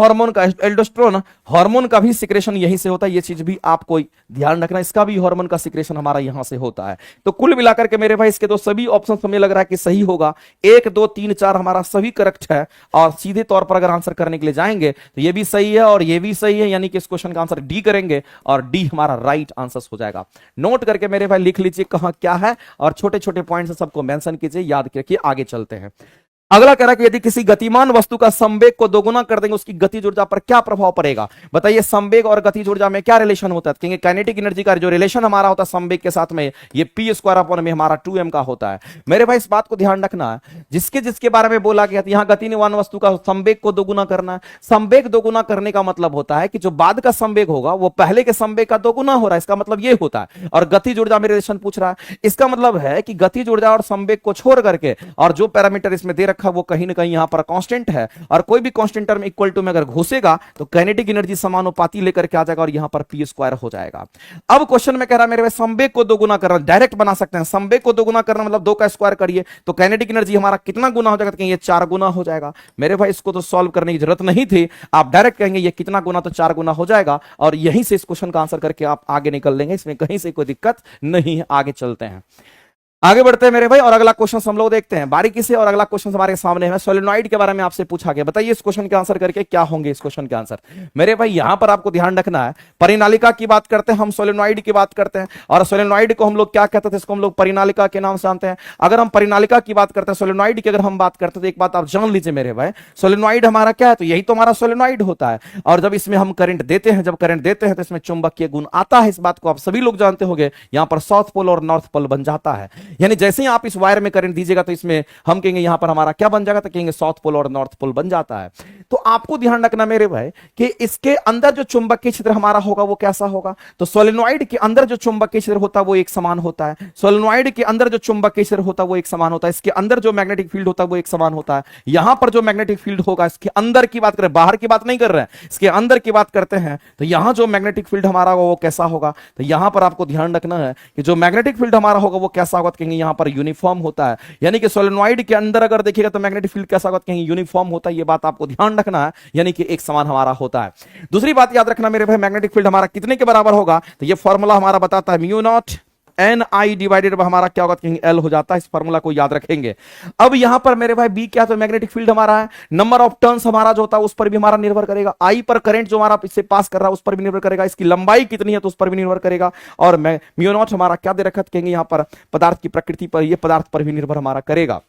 हार्मोन का भी सिक्रेशन यहीं से होता है, ये चीज भी आपको ध्यान रखना, इसका भी हार्मोन का सिक्रेशन हमारा यहां से होता है। तो कुल मिलाकर के मेरे भाई इसके तो सभी ऑप्शन हमें लग रहा है कि सही होगा, 1 2 3 4 हमारा सभी करेक्ट है। और सीधे तौर पर अगर आंसर करने के लिए जाएंगे तो ये भी सही है और ये भी सही है, यानी कि इस क्वेश्चन का आंसर डी करेंगे और डी हमारा राइट आंसर हो जाएगा। नोट करके मेरे भाई लिख लीजिए कहां क्या है, और छोटे छोटे पॉइंट सबको मेंशन कीजिए, याद करके आगे चलते हैं। अगला कह रहा है कि यदि किसी गतिमान वस्तु का संवेग को दोगुना कर देंगे उसकी गतिज ऊर्जा पर क्या प्रभाव पड़ेगा। बताइए संवेग और गतिज ऊर्जा में क्या रिलेशन होता है, कहेंगे काइनेटिक एनर्जी का जो रिलेशन हमारा होता है संवेग के साथ में, ये पी स्क्वायर अपॉन में हमारा 2m का होता है। मेरे भाई इस बात को ध्यान रखना है, जिसके जिसके बारे में बोला गया यहां गतिमान वस्तु का संवेग को दोगुना करना है। संवेग दोगुना करने का मतलब होता है कि जो बाद का संवेग होगा वो पहले के संवेग का दोगुना हो रहा है, इसका मतलब ये होता है। और गतिज ऊर्जा में रिलेशन पूछ रहा है, इसका मतलब है कि गतिज ऊर्जा और संवेग को छोड़ करके और जो पैरामीटर इसमें दे रखा है वो कहीं ना कहीं यहां पर कांस्टेंट है, और कोई भी कांस्टेंट टर्म इक्वल टू में अगर घुसेगा तो काइनेटिक एनर्जी समानुपाती लेकर के आ जाएगा और यहां पर पी स्क्वायर हो जाएगा। अब क्वेश्चन में कह रहा है मेरे भाई संवेग को दोगुना करना, डायरेक्ट बना सकते हैं, संवेग को दोगुना करना मतलब 2 का स्क्वायर करिए तो काइनेटिक एनर्जी हमारा कितना गुना हो जाएगा, तो ये 4 गुना हो जाएगा। मेरे भाई इसको तो सॉल्व करने की जरूरत नहीं थी, आप डायरेक्ट कहेंगे ये कितना गुना, तो 4 गुना हो जाएगा, और यहीं से इस क्वेश्चन का आंसर करके आप आगे निकल लेंगे, इसमें कहीं से कोई दिक्कत नहीं है। आगे चलते हैं, आगे बढ़ते हैं मेरे भाई, और अगला क्वेश्चन हम लोग देखते हैं बारीकी से। और अगला क्वेश्चन हमारे सामने है, सोलेनॉइड के बारे में आपसे पूछा गया। बताइए इस क्वेश्चन के आंसर करके क्या होंगे इस क्वेश्चन के आंसर। मेरे भाई यहां पर आपको ध्यान रखना है, परिनालिका की बात करते हैं हम, सोलेनॉइड की बात करते हैं, और सोलेनॉइड को हम लोग क्या कहते थे, इसको हम लोग परिनालिका के नाम से जानते हैं। अगर हम परिनालिका की बात करते हैं, सोलेनॉइड की अगर हम बात करते हैं, तो एक बात आप जान लीजिए मेरे भाई, सोलेनॉइड हमारा क्या है, तो यही तो हमारा सोलेनॉइड होता है। और जब इसमें हम करंट देते हैं, जब करंट देते हैं तो इसमें चुंबकीय गुण आता है, इस बात को आप सभी लोग जानते होंगे। यहां पर साउथ पोल और नॉर्थ पोल बन जाता है, यानी जैसे ही आप इस वायर में करंट दीजिएगा तो इसमें हम कहेंगे यहां पर हमारा क्या बन जाएगा, तो कहेंगे साउथ पोल और नॉर्थ पोल बन जाता है। तो आपको ध्यान रखना मेरे भाई कि इसके अंदर जो चुंबकीय क्षेत्र हमारा होगा वो कैसा होगा, तो सोलेनॉइड के अंदर जो चुंबकीय क्षेत्र होता है वो एक समान होता है। सोलेनॉइड के अंदर जो चुंबकीय क्षेत्र होता है वो एक समान होता है, इसके अंदर जो मैग्नेटिक फील्ड होता है वो एक समान होता है। यहां पर जो मैग्नेटिक फील्ड होगा, इसके अंदर की बात करें, बाहर की बात नहीं कर रहे हैं, इसके अंदर की बात करते हैं, तो यहां जो मैग्नेटिक फील्ड हमारा होगा वो कैसा होगा, तो यहां पर आपको ध्यान रखना है कि जो मैग्नेटिक फील्ड हमारा होगा वो कैसा होगा, तो कहेंगे यहां पर यूनिफॉर्म होता है। यानी कि सोलेनॉइड के अंदर अगर देखिएगा तो मैग्नेटिक फील्ड कैसा होगा, कहीं यूनिफॉर्म होता है, ये बात आपको ध्यान रखना है, यानी कि एक समान हमारा होता है। दूसरी बात याद रखना मेरे भाई, मैग्नेटिक फील्ड हमारा कितने के बराबर होगा, तो ये फॉर्मूला हमारा बताता है mu not an I divided by हमारा क्या होगा, कहीं एल हो जाता है। इस फार्मूला को याद रखेंगे। अब यहां पर मेरे भाई बी क्या, तो मैग्नेटिक फील्ड हमारा है, नंबर ऑफ टर्न्स हमारा जो होता है उस पर भी हमारा निर्भर करेगा, आई पर करंट जो हमारा इससे पास कर रहा है उस पर भी निर्भर करेगा, इसकी लंबाई कितनी है तो उस पर भी निर्भर करेगा, और म्यू नॉट हमारा क्या दे रखा, कहेंगे यहां पर पदार्थ की प्रकृति पर, ये पदार्थ पर भी निर्भर हमारा करेगा।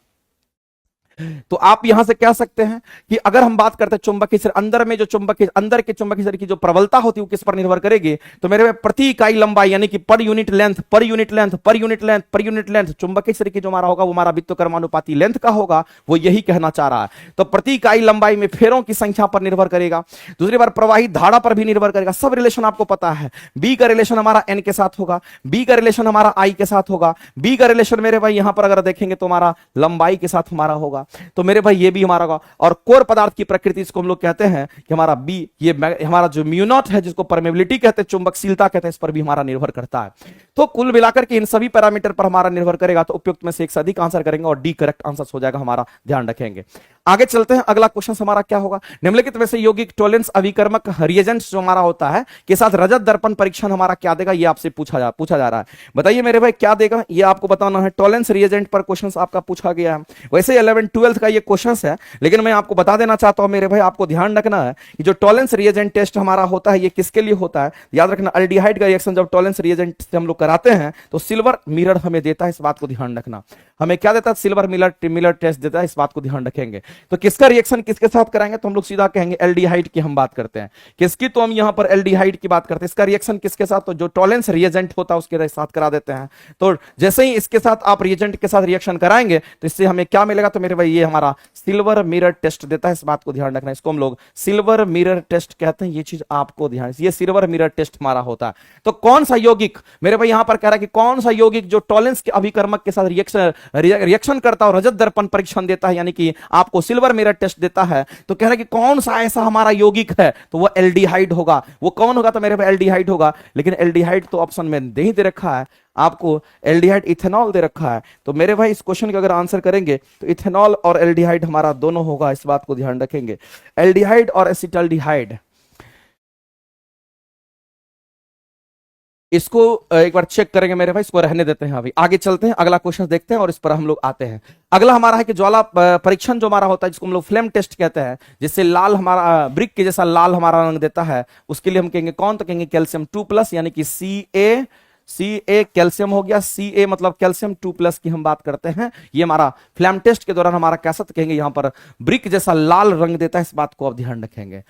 तो आप यहां से कह सकते हैं कि अगर हम बात करते हैं चुंबकीय क्षेत्र, अंदर में जो चुंबकीय, अंदर के चुंबकीय क्षेत्र की जो प्रबलता होती है वो किस पर निर्भर करेगी, तो मेरे में प्रति इकाई लंबाई, यानी कि per unit length, per unit length, per unit length, per unit length, चुंबकीय क्षेत्र की जो हमारा होगा वो हमारा विद्युतकर्मानुपाती लेंथ का होगा, वो यही कहना चाह रहा है। तो प्रति इकाई लंबाई में फेरों की संख्या पर निर्भर करेगा। दूसरी बार प्रवाहित धारा पर भी निर्भर करेगा। सब रिलेशन आपको पता है, बी का रिलेशन हमारा एन के साथ होगा, बी का रिलेशन हमारा आई के साथ होगा, बी का रिलेशन मेरे भाई यहां पर अगर देखेंगे तो हमारा लंबाई के साथ हमारा होगा, तो मेरे भाई ये भी हमारा होगा। और कोर पदार्थ की प्रकृति, इसको हम लोग कहते हैं कि हमारा बी, ये हमारा जो म्यू नॉट है जिसको परमेबिलिटी कहते हैं, चुंबकशीलता कहते हैं, इस पर भी हमारा निर्भर करता है। तो कुल मिलाकर के इन सभी पैरामीटर पर हमारा निर्भर करेगा, तो उपयुक्त में से एक से अधिक आंसर करेंगे और डी करेक्ट आंसर हो जाएगा हमारा, ध्यान रखेंगे। आगे चलते हैं, अगला क्वेश्चन हमारा क्या होगा, निम्नलिखित में से यौगिक टोलेंस अभिकर्मक रिएजेंट्स जो हमारा होता है के साथ रजत दर्पण परीक्षण हमारा क्या देगा, ये आपसे पूछा जा रहा है। बताइए मेरे भाई क्या देगा, ये आपको बताना है। टोलेंस रिएजेंट पर क्वेश्चन आपका पूछा गया है। वैसे 11 12th का ये क्वेश्चन है, लेकिन मैं आपको बता देना चाहता हूं मेरे भाई, आपको ध्यान रखना है कि जो टॉलेंस रिएजेंट टेस्ट हमारा होता है ये किसके लिए होता है, याद रखना। अल्डिहाइड का रिएक्शन जब टॉलेंस रिएजेंट से हम लोग कराते हैं तो सिल्वर मिरर हमें देता है, इस बात को ध्यान रखना। हमें क्या देता है? सिल्वर मिरर टेस्ट देता है, इस बात को ध्यान रखेंगे। तो किसका रिएक्शन किसके साथ कराएंगे? तो हम लोग सीधा कहेंगे एल्डिहाइड की हम बात करते हैं। किसकी? तो हम यहां पर एल्डिहाइड की बात करते हैं। इसका रिएक्शन किसके साथ? तो जो टॉलेंस रिएजेंट होता है उसके साथ करा देते हैं। तो जैसे ही इसके साथ आप रिएजेंट के साथ रिएक्शन कराएंगे तो इससे हमें क्या मिलेगा? तो मेरे भाई ये हमारा सिल्वर मिरर टेस्ट देता है, इस बात को ध्यान रखना। इसको हम लोग सिल्वर मिरर टेस्ट कहते हैं, ये चीज आपको ध्यान, ये सिल्वर मिरर टेस्ट हमारा होता है। तो कौन सा यौगिक, मेरे भाई यहां पर कह रहा है कि कौन सा यौगिक जो टॉलेंस के अभिकर्मक के साथ रिएक्शन करता है और रजत दर्पण परीक्षण देता है, यानी कि आपको सिल्वर मिरर टेस्ट देता है, तो कह रहा है कि कौन सा ऐसा हमारा यौगिक है? तो वो एल्डिहाइड होगा। वो कौन होगा? तो मेरे भाई एल्डिहाइड होगा। लेकिन एल्डिहाइड तो ऑप्शन में नहीं दे रखा है आपको, एल्डिहाइड इथेनॉल दे रखा है। तो मेरे भाई इस क्वेश्चन का अगर आंसर करेंगे तो इथेनॉल और एल्डिहाइड हमारा दोनों होगा, इस बात को ध्यान रखेंगे। एल्डिहाइड और एसिटाल्डिहाइड, इसको एक बार चेक करेंगे मेरे भाई, इसको रहने देते हैं। अभी आगे चलते हैं, अगला क्वेश्चन देखते हैं और इस पर हम लोग आते हैं। अगला हमारा है कि ज्वाला परीक्षण जो हमारा होता है, जिसको हम लोग फ्लेम टेस्ट कहते हैं, जिससे लाल हमारा ब्रिक के जैसा लाल हमारा रंग देता है, उसके लिए हम कहेंगे कौन? तो कहेंगे कैल्शियम 2+, यानी कि सी ए कैल्शियम हो गया। सी ए मतलब कैल्शियम 2+ की हम बात करते हैं। ये हमारा फ्लैम टेस्ट के दौरान हमारा कैसा? तो कहेंगे यहां पर ब्रिक जैसा लाल रंग देता है, इस बात को आप ध्यान रखेंगे।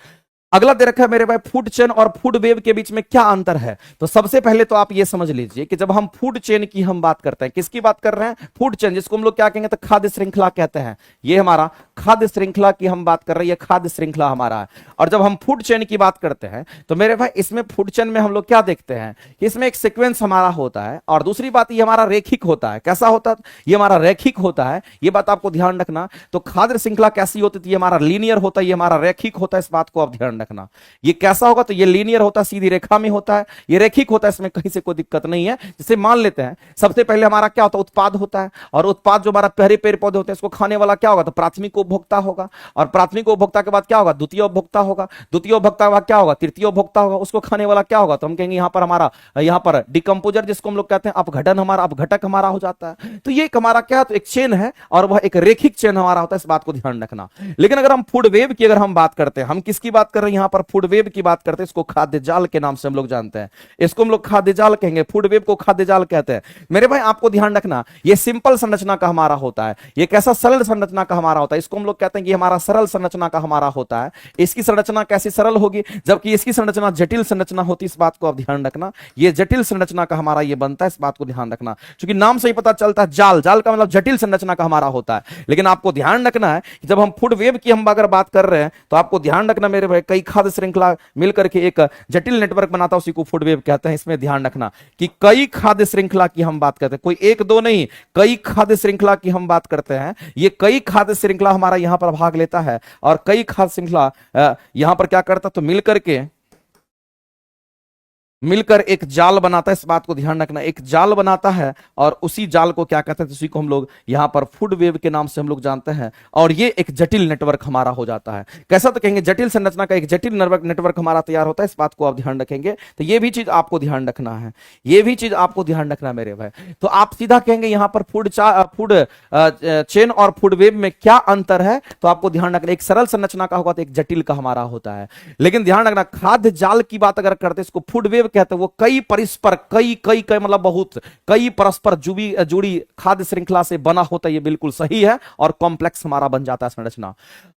अगला दे रखा है मेरे भाई फूड चेन और फूड वेव के बीच में क्या अंतर है। तो सबसे पहले तो आप ये समझ लीजिए कि जब हम फूड चेन की हम बात करते हैं, किसकी बात कर रहे हैं? फूड चेन, जिसको हम लोग क्या कहेंगे? तो खाद्य श्रृंखला कहते हैं। ये हमारा खाद्य श्रृंखला की हम बात कर रहे हैं, ये खाद्य श्रृंखला हमारा है। और जब हम फूड चेन की बात करते हैं तो मेरे भाई इसमें फूड चेन में हम लोग क्या देखते हैं कि इसमें एक सीक्वेंस हमारा होता है, और दूसरी बात ये हमारा रेखिक होता है। कैसा होता है? ये हमारा रेखिक होता है, ये बात आपको ध्यान रखना। तो खाद्य श्रृंखला कैसी होती है? ये हमारा लीनियर होता है, ये हमारा रेखिक होता है, इस बात को आप ध्यान रखना। ये कैसा होगा? तो ये लीनियर होता है, सीधी रेखा में होता है। ये रेखिक होता है, इसमें कहीं से कोई दिक्कत नहीं है। जैसे मान लेते हैं सबसे पहले हमारा क्या होता है? उत्पाद होता है, और उत्पाद जो हमारा पहले पेड़ पौधे होते हैं इसको खाने वाला क्या होगा? तो प्राथमिक उपभोक्ता होगा, और प्राथमिक उपभोक्ता के बाद क्या होगा? द्वितीय उपभोक्ता होगा, द्वितीय उपभोक्ता के बाद क्या होगा? तृतीय उपभोक्ता होगा। उसको खाने वाला क्या होगा? तो हम कहेंगे यहां पर हमारा, यहां पर डिकम्पोजर जिसको हम लोग कहते हैं, अपघटन हमारा, अपघटक हमारा हो जाता है। तो ये हमारा क्या है? तो एक चेन है, और वह एक रेखिक चेन हमारा होता है, इस बात को ध्यान रखना। लेकिन अगर हम फूड वेव की अगर हम बात करते हैं, हम किसकी बात कर रहे हैं? यहां पर फूड वेव की बात करते हैं। इसको खाद्य जाल के नाम से हम लोग जानते हैं, इसको हम लोग खाद्य जाल कहेंगे, फूड वेव को खाद्य जाल कहते हैं। मेरे भाई आपको ध्यान रखना, ये सिंपल संरचना का हमारा होता है, ये कैसा? सरल संरचना का हमारा होता है। इसको हम लोग कहते हैं कि हमारा सरल संरचना का हमारा होता है। इसकी संरचना कैसी सरल होगी? जबकि इसकी संरचना जटिल संरचना होती है, इस बात को आप ध्यान रखना। ये जटिल संरचना का हमारा ये बनता है, इस बात को ध्यान रखना। क्योंकि नाम से ही पता चलता है जाल, जाल का मतलब जटिल संरचना का हमारा होता है। लेकिन आपको ध्यान रखना है कि जब हम फूड वेव की हम अगर बात कर रहे हैं तो आपको ध्यान रखना मेरे भाई, कई खाद्य श्रृंखला मिलकर के एक जटिल नेटवर्क बनाता है, उसी को फूड वेव कहते हैं। इसमें ध्यान रखना कि कई खाद्य श्रृंखला की हम बात करते हैं, कोई एक दो नहीं, कई खाद्य श्रृंखला की हम बात करते हैं। ये कई खाद्य श्रृंखला हमारा यहां पर भाग लेता है, और कई खाद्य श्रृंखला यहां पर क्या करता? तो मिलकर एक जाल बनाता है, इस बात को ध्यान रखना। एक जाल बनाता है, और उसी जाल को क्या कहते हैं? उसी को हम लोग यहां पर फूड वेव के नाम से हम लोग जानते हैं, और ये एक जटिल नेटवर्क हमारा हो जाता है। कैसा? तो कहेंगे जटिल संरचना का एक जटिल नेटवर्क हमारा तैयार होता है, इस बात को आप ध्यान रखेंगे। तो ये भी चीज आपको ध्यान रखना है, ये भी चीज आपको ध्यान रखना मेरे भाई। तो आप सीधा कहेंगे यहां पर फूड चेन और फूड वेव में क्या अंतर है? तो आपको ध्यान रखना, एक सरल संरचना का होगा तो एक जटिल का हमारा होता है। लेकिन ध्यान रखना, खाद्य जाल की बात अगर करते हैं, इसको फूड वेव कहते हैं। वो कई परस्पर कई मतलब बहुत कई परस्पर जुड़ी खाद्य श्रृंखला से बना होता है, ये बिल्कुल सही है, और कॉम्प्लेक्स हमारा बन जाता है संरचना।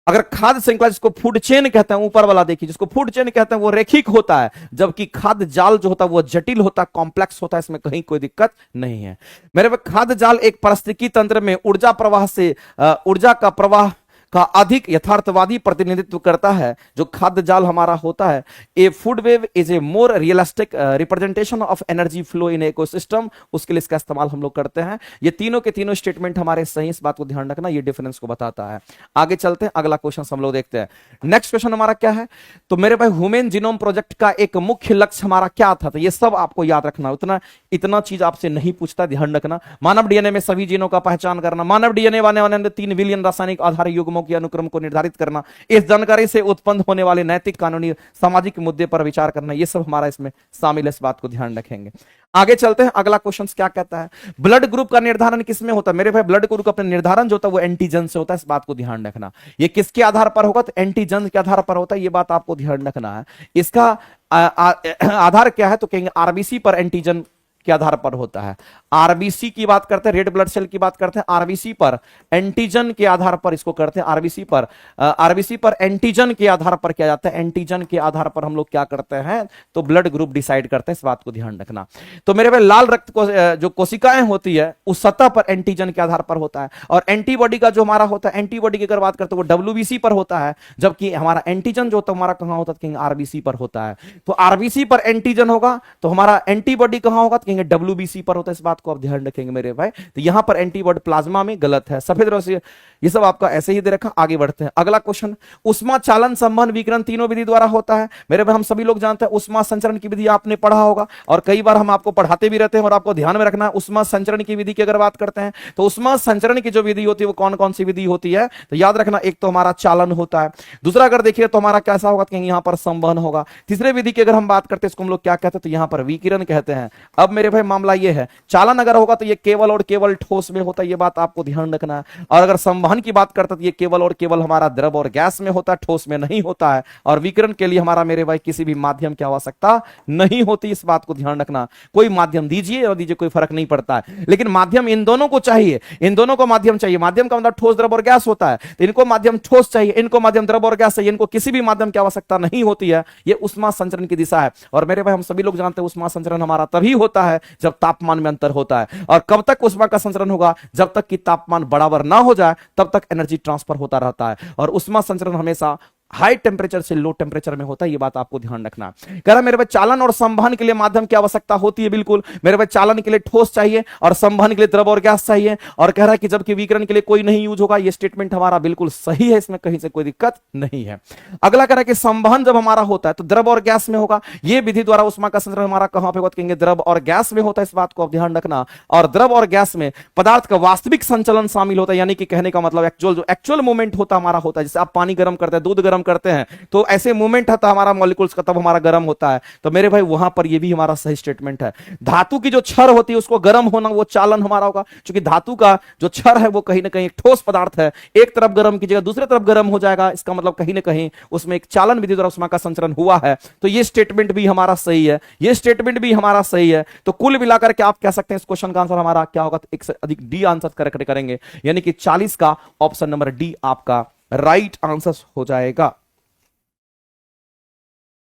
अगर खाद्य श्रृंखला जिसको फूड चेन कहते हैं, ऊपर वाला देखिए, जिसको फूड चेन कहते हैं वो रेखिक होता है, जबकि खाद्य जाल जो होता है वो जटिल होता है, कॉम्प्लेक्स होता है, इसमें कहीं कोई दिक्कत नहीं है मेरे पास। खाद्य जाल एक पारिस्थितिकी तंत्र में ऊर्जा प्रवाह से ऊर्जा का प्रवाह का अधिक यथार्थवादी प्रतिनिधित्व करता है, जो खाद्य जाल हमारा होता है। ए food web is a more realistic representation of energy flow in ecosystem, उसके लिए इसका इस्तेमाल हम लोग करते हैं। ये तीनों के तीनों स्टेटमेंट हमारे सही, इस बात को ध्यान रखना, ये डिफरेंस को बताता है। आगे चलते हैं, अगला क्वेश्चन हम लोग देखते हैं। नेक्स्ट क्वेश्चन हमारा क्या है? तो मेरे भाई ह्यूमन जीनोम प्रोजेक्ट का एक मुख्य लक्ष्य हमारा क्या था? तो ये सब आपको याद रखना, इतना चीज आपसे नहीं पूछता, ध्यान रखना। मानव डीएनए में सभी जीनों का पहचान करना, मानव डीएनए वाले 3 बिलियन रासायनिक आधार युग्मों के अनुक्रम को निर्धारित करना, इस जानकारी से उत्पन्न होने वाले नैतिक, कानूनी, सामाजिक मुद्दे पर विचार करना, ये सब हमारा इसमें शामिल है, इस बात को ध्यान रखेंगे। आगे चलते हैं, अगला क्वेश्चन क्या कहता है, ब्लड ग्रुप का निर्धारण किसमें होता है? मेरे भाई ब्लड ग्रुप का अपना निर्धारण जो होता है वो एंटीजन से होता है, इस बात को ध्यान रखना। ये किसके आधार पर होगा? तो एंटीजन के आधार पर होता है, ये बात आपको ध्यान रखना है। इसका आधार क्या है? तो कहेंगे आरबीसी पर एंटीजन के आधार पर होता है। आरबीसी की बात करते हैं, रेड ब्लड सेल की बात करते हैं, आरबीसी पर एंटीजन के आधार पर इसको करते हैं। आरबीसी पर एंटीजन के आधार पर किया जाता है। एंटीजन के आधार पर हम लोग क्या करते हैं? तो ब्लड ग्रुप डिसाइड करते हैं, इस बात को ध्यान रखना। तो मेरे भाई लाल रक्त को जो कोशिकाएं होती है उस सतह पर एंटीजन के आधार पर होता है, और एंटीबॉडी का जो हमारा होता है, एंटीबॉडी की अगर बात करते हैं वो डब्ल्यूबीसी पर होता है, जबकि हमारा एंटीजन जो होता है हमारा कहां होता है? आरबीसी पर होता है। तो आरबीसी पर एंटीजन होगा तो हमारा एंटीबॉडी कहां होगा? डब्ल्यूबीसी पर होता है, इस बात को आप ध्यान रखेंगे मेरे भाई। तो यहां पर एंटीबॉडी प्लाज्मा में गलत है, सफेद रंग से ये सब आपका ऐसे ही दे रखा। आगे बढ़ते हैं, अगला क्वेश्चन, उष्मा चालन, संवहन, विकिरण तीनों विधि द्वारा होता है। मेरे भाई हम सभी लोग जानते हैं उष्मा संचरण की विधि आपने पढ़ा होगा, और कई बार हम आपको पढ़ाते भी रहते हैं, और आपको ध्यान में रखना है उष्मा संचरण की विधि की अगर बात करते हैं तो उष्मा संचरण की जो विधि होती है वो कौन कौन सी विधि होती है? तो याद रखना, एक तो हमारा चालन होता है, दूसरा अगर देखिए तो हमारा कैसा होगा? कहेंगे यहां पर संवहन होगा, तीसरे विधि की अगर हम बात करते हैं इसको हम लोग क्या कहते हैं? तो यहां पर विकिरण कहते हैं। अब मेरे भाई मामला ये है, चालन अगर होगा तो ये केवल और केवल ठोस में होता है, ये बात आपको ध्यान रखना है। और अगर संवहन की बात करते हैं तो ये केवल और केवल हमारा द्रव और गैस में होता है, ठोस में नहीं होता है। और विकिरण के लिए हमारा मेरे भाई किसी भी माध्यम की आवश्यकता नहीं होती, इस बात को ध्यान रखना। कोई माध्यम दीजिए और दीजिए, कोई फर्क नहीं पड़ता है, लेकिन माध्यम इन दोनों को चाहिए, इन दोनों को माध्यम चाहिए। माध्यम का मतलब ठोस, द्रव और गैस होता है, तो इनको माध्यम ठोस चाहिए, इनको माध्यम द्रव और गैस चाहिए, इनको किसी भी माध्यम की आवश्यकता नहीं होती है। ये उष्मा संचरण की दिशा है। और मेरे भाई हम सभी लोग जानते हैं उष्मा संचरण हमारा तभी होता है जब तापमान में अंतर होता है। और कब तक उष्मा का संचरण होगा? जब तक कि तापमान बराबर ना हो जाए तब तक एनर्जी ट्रांसफर होता रहता है। और उष्मा संचरण हमेशा हाई टेम्परेचर से लो टेम्परेचर में होता है, ये बात आपको ध्यान रखना। कह रहा मेरे भाई चालन और संवहन के लिए माध्यम की आवश्यकता होती है, बिल्कुल मेरे भाई चालन के लिए ठोस चाहिए और संवहन के लिए द्रव और गैस चाहिए। और कह रहा है कि जबकि विकिरण के लिए कोई नहीं यूज होगा, ये स्टेटमेंट हमारा बिल्कुल सही है, इसमें कहीं से कोई दिक्कत नहीं है। अगला कह रहा है कि संवहन जब हमारा होता है तो द्रव और गैस में होगा, ये विधि द्वारा उष्मा का संचरण हमारा कहां पे होगा? कहेंगे द्रव और गैस में होता है, इस बात को आप ध्यान रखना। और द्रव और गैस में पदार्थ का वास्तविक संचलन शामिल होता है, यानी कि कहने का मतलब एक्चुअल मूवमेंट होता हमारा होता है। जैसे आप पानी गर्म करते हैं, दूध गर्म करते हैं, तो ऐसे मूवमेंट है तो हमारा मॉलिक्यूल्स का, तब हमारा गर्म होता है। तो मेरे भाई वहां पर ये भी हमारा सही स्टेटमेंट है। धातु की जो छड़ होती है उसको गर्म होना, वो चालन हमारा होगा, क्योंकि धातु का जो छड़ है वो कहीं ना कहीं एक ठोस पदार्थ है, एक तरफ गर्म कीजिएगा दूसरी तरफ गर्म हो जाएगा, इसका मतलब कहीं ना कहीं उसमें एक चालन विधि द्वारा उष्मा का संचरण हुआ है। तो ये स्टेटमेंट भी हमारा सही है, ये स्टेटमेंट भी हमारा सही है। तो कुल मिलाकर के आप कह सकते हैं इस क्वेश्चन का आंसर हमारा क्या होगा? तो एक से अधिक डी आंसर करेक्ट करेंगे, यानी कि 40 का ऑप्शन नंबर डी आपका राइट आंसर हो जाएगा।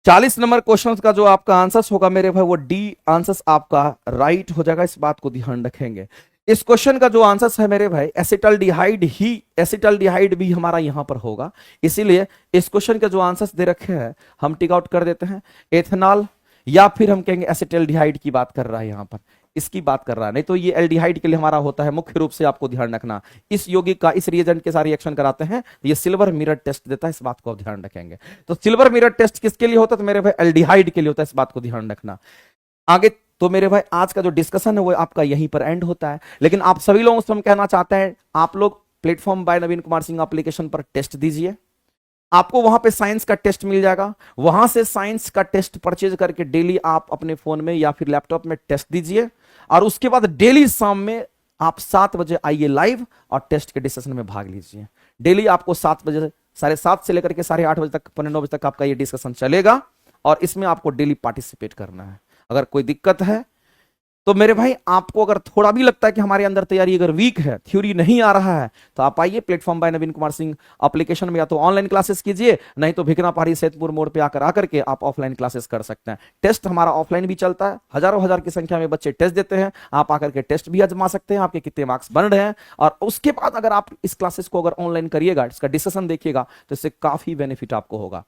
40 नंबर क्वेश्चन का जो आपका आंसर होगा मेरे भाई वो डी आंसर आपका राइट हो जाएगा, इस बात को ध्यान रखेंगे। इस क्वेश्चन का जो आंसर है मेरे भाई एसिटल्डिहाइड भी हमारा यहां पर होगा, इसीलिए इस क्वेश्चन के जो आंसर्स दे रखे हैं हम टिक आउट कर देते हैं। एथेनॉल या फिर हम कहेंगे एसिटल्डिहाइड की बात कर रहा है, यहां पर इसकी बात कर रहा है, नहीं तो ये एल्डिहाइड के लिए हमारा होता है। मुख्य रूप से आपको ध्यान रखना, इस यौगिक का इस रिएजेंट के साथ रिएक्शन कराते हैं तो ये सिल्वर मिरर टेस्ट देता है, इस बात को आप ध्यान रखेंगे। तो सिल्वर मिरर टेस्ट किसके लिए होता है? तो मेरे भाई एल्डिहाइड के लिए होता है, इस बात को ध्यान रखना। आगे तो मेरे भाई आज का जो डिस्कशन है वो आपका यहीं पर एंड होता है, लेकिन आप सभी लोगों से हम कहना चाहते हैं आप लोग प्लेटफॉर्म बाय नवीन कुमार सिंह एप्लीकेशन पर टेस्ट दीजिए, आपको वहां पे साइंस का टेस्ट मिल जाएगा। वहां से साइंस का टेस्ट परचेज करके डेली आप अपने फोन में या फिर लैपटॉप में टेस्ट दीजिए, और उसके बाद डेली शाम में आप 7 बजे आइए लाइव और टेस्ट के डिस्कशन में भाग लीजिए। डेली आपको 7 बजे 7:30 से लेकर के 8:30 बजे तक, 9 बजे तक आपका ये डिस्कशन चलेगा, और इसमें आपको डेली पार्टिसिपेट करना है। अगर कोई दिक्कत है तो मेरे भाई आपको अगर थोड़ा भी लगता है कि हमारे अंदर तैयारी अगर वीक है, थ्योरी नहीं आ रहा है, तो आप आइए प्लेटफॉर्म बाय नवीन कुमार सिंह एप्लीकेशन में, या तो ऑनलाइन क्लासेस कीजिए, नहीं तो भिकना पहाड़ी सैदपुर मोड़ पे आकर के आप ऑफलाइन क्लासेस कर सकते हैं। टेस्ट हमारा ऑफलाइन भी चलता है, हजारों हजार की संख्या में बच्चे टेस्ट देते हैं, आप आकर के टेस्ट भी आजमा सकते हैं, आपके कितने मार्क्स बन रहे हैं। और उसके बाद अगर आप इस क्लासेस को अगर ऑनलाइन करिएगा, इसका डिस्कशन देखिएगा, तो इससे काफी बेनिफिट आपको होगा।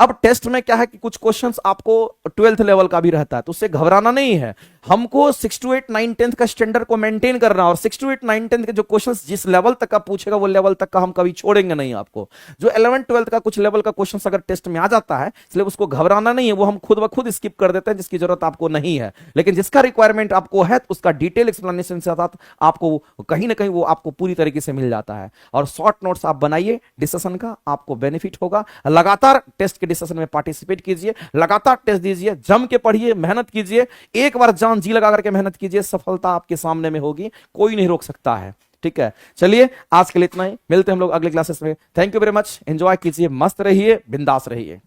अब टेस्ट में क्या है कि कुछ क्वेश्चंस आपको 12th लेवल का भी रहता है, तो उससे घबराना नहीं है। हमको 6 to 8 9 10th का स्टैंडर्ड को मेंटेन करना है, और 6 to 8 9 10th के जो क्वेश्चंस जिस लेवल तक का पूछेगा वो लेवल तक का हम कभी छोड़ेंगे नहीं आपको। जो 11th 12th का कुछ लेवल का क्वेश्चंस अगर टेस्ट में आ जाता है, इसलिए उसको घबराना नहीं है, वो हम खुद ब खुद स्किप कर देते हैं, जिसकी जरूरत आपको नहीं है। लेकिन जिसका रिक्वायरमेंट आपको है, उसका डिटेल एक्सप्लेनेशन से साथ आपको कहीं ना कहीं वो आपको पूरी तरीके से मिल जाता है। और शॉर्ट नोट्स आप बनाइए डिस्कशन का, आपको बेनिफिट होगा। लगातार टेस्ट के डिस्कशन में पार्टिसिपेट कीजिए, लगातार टेस्ट दीजिए, जम के पढ़िए, मेहनत कीजिए, एक बार जान जी लगा करके मेहनत कीजिए, सफलता आपके सामने में होगी, कोई नहीं रोक सकता है। ठीक है, चलिए आज के लिए इतना ही, मिलते हैं हम लोग अगले क्लासेस में। Thank you very much, enjoy कीजिए, मस्त रहिए, बिंदास रहिए।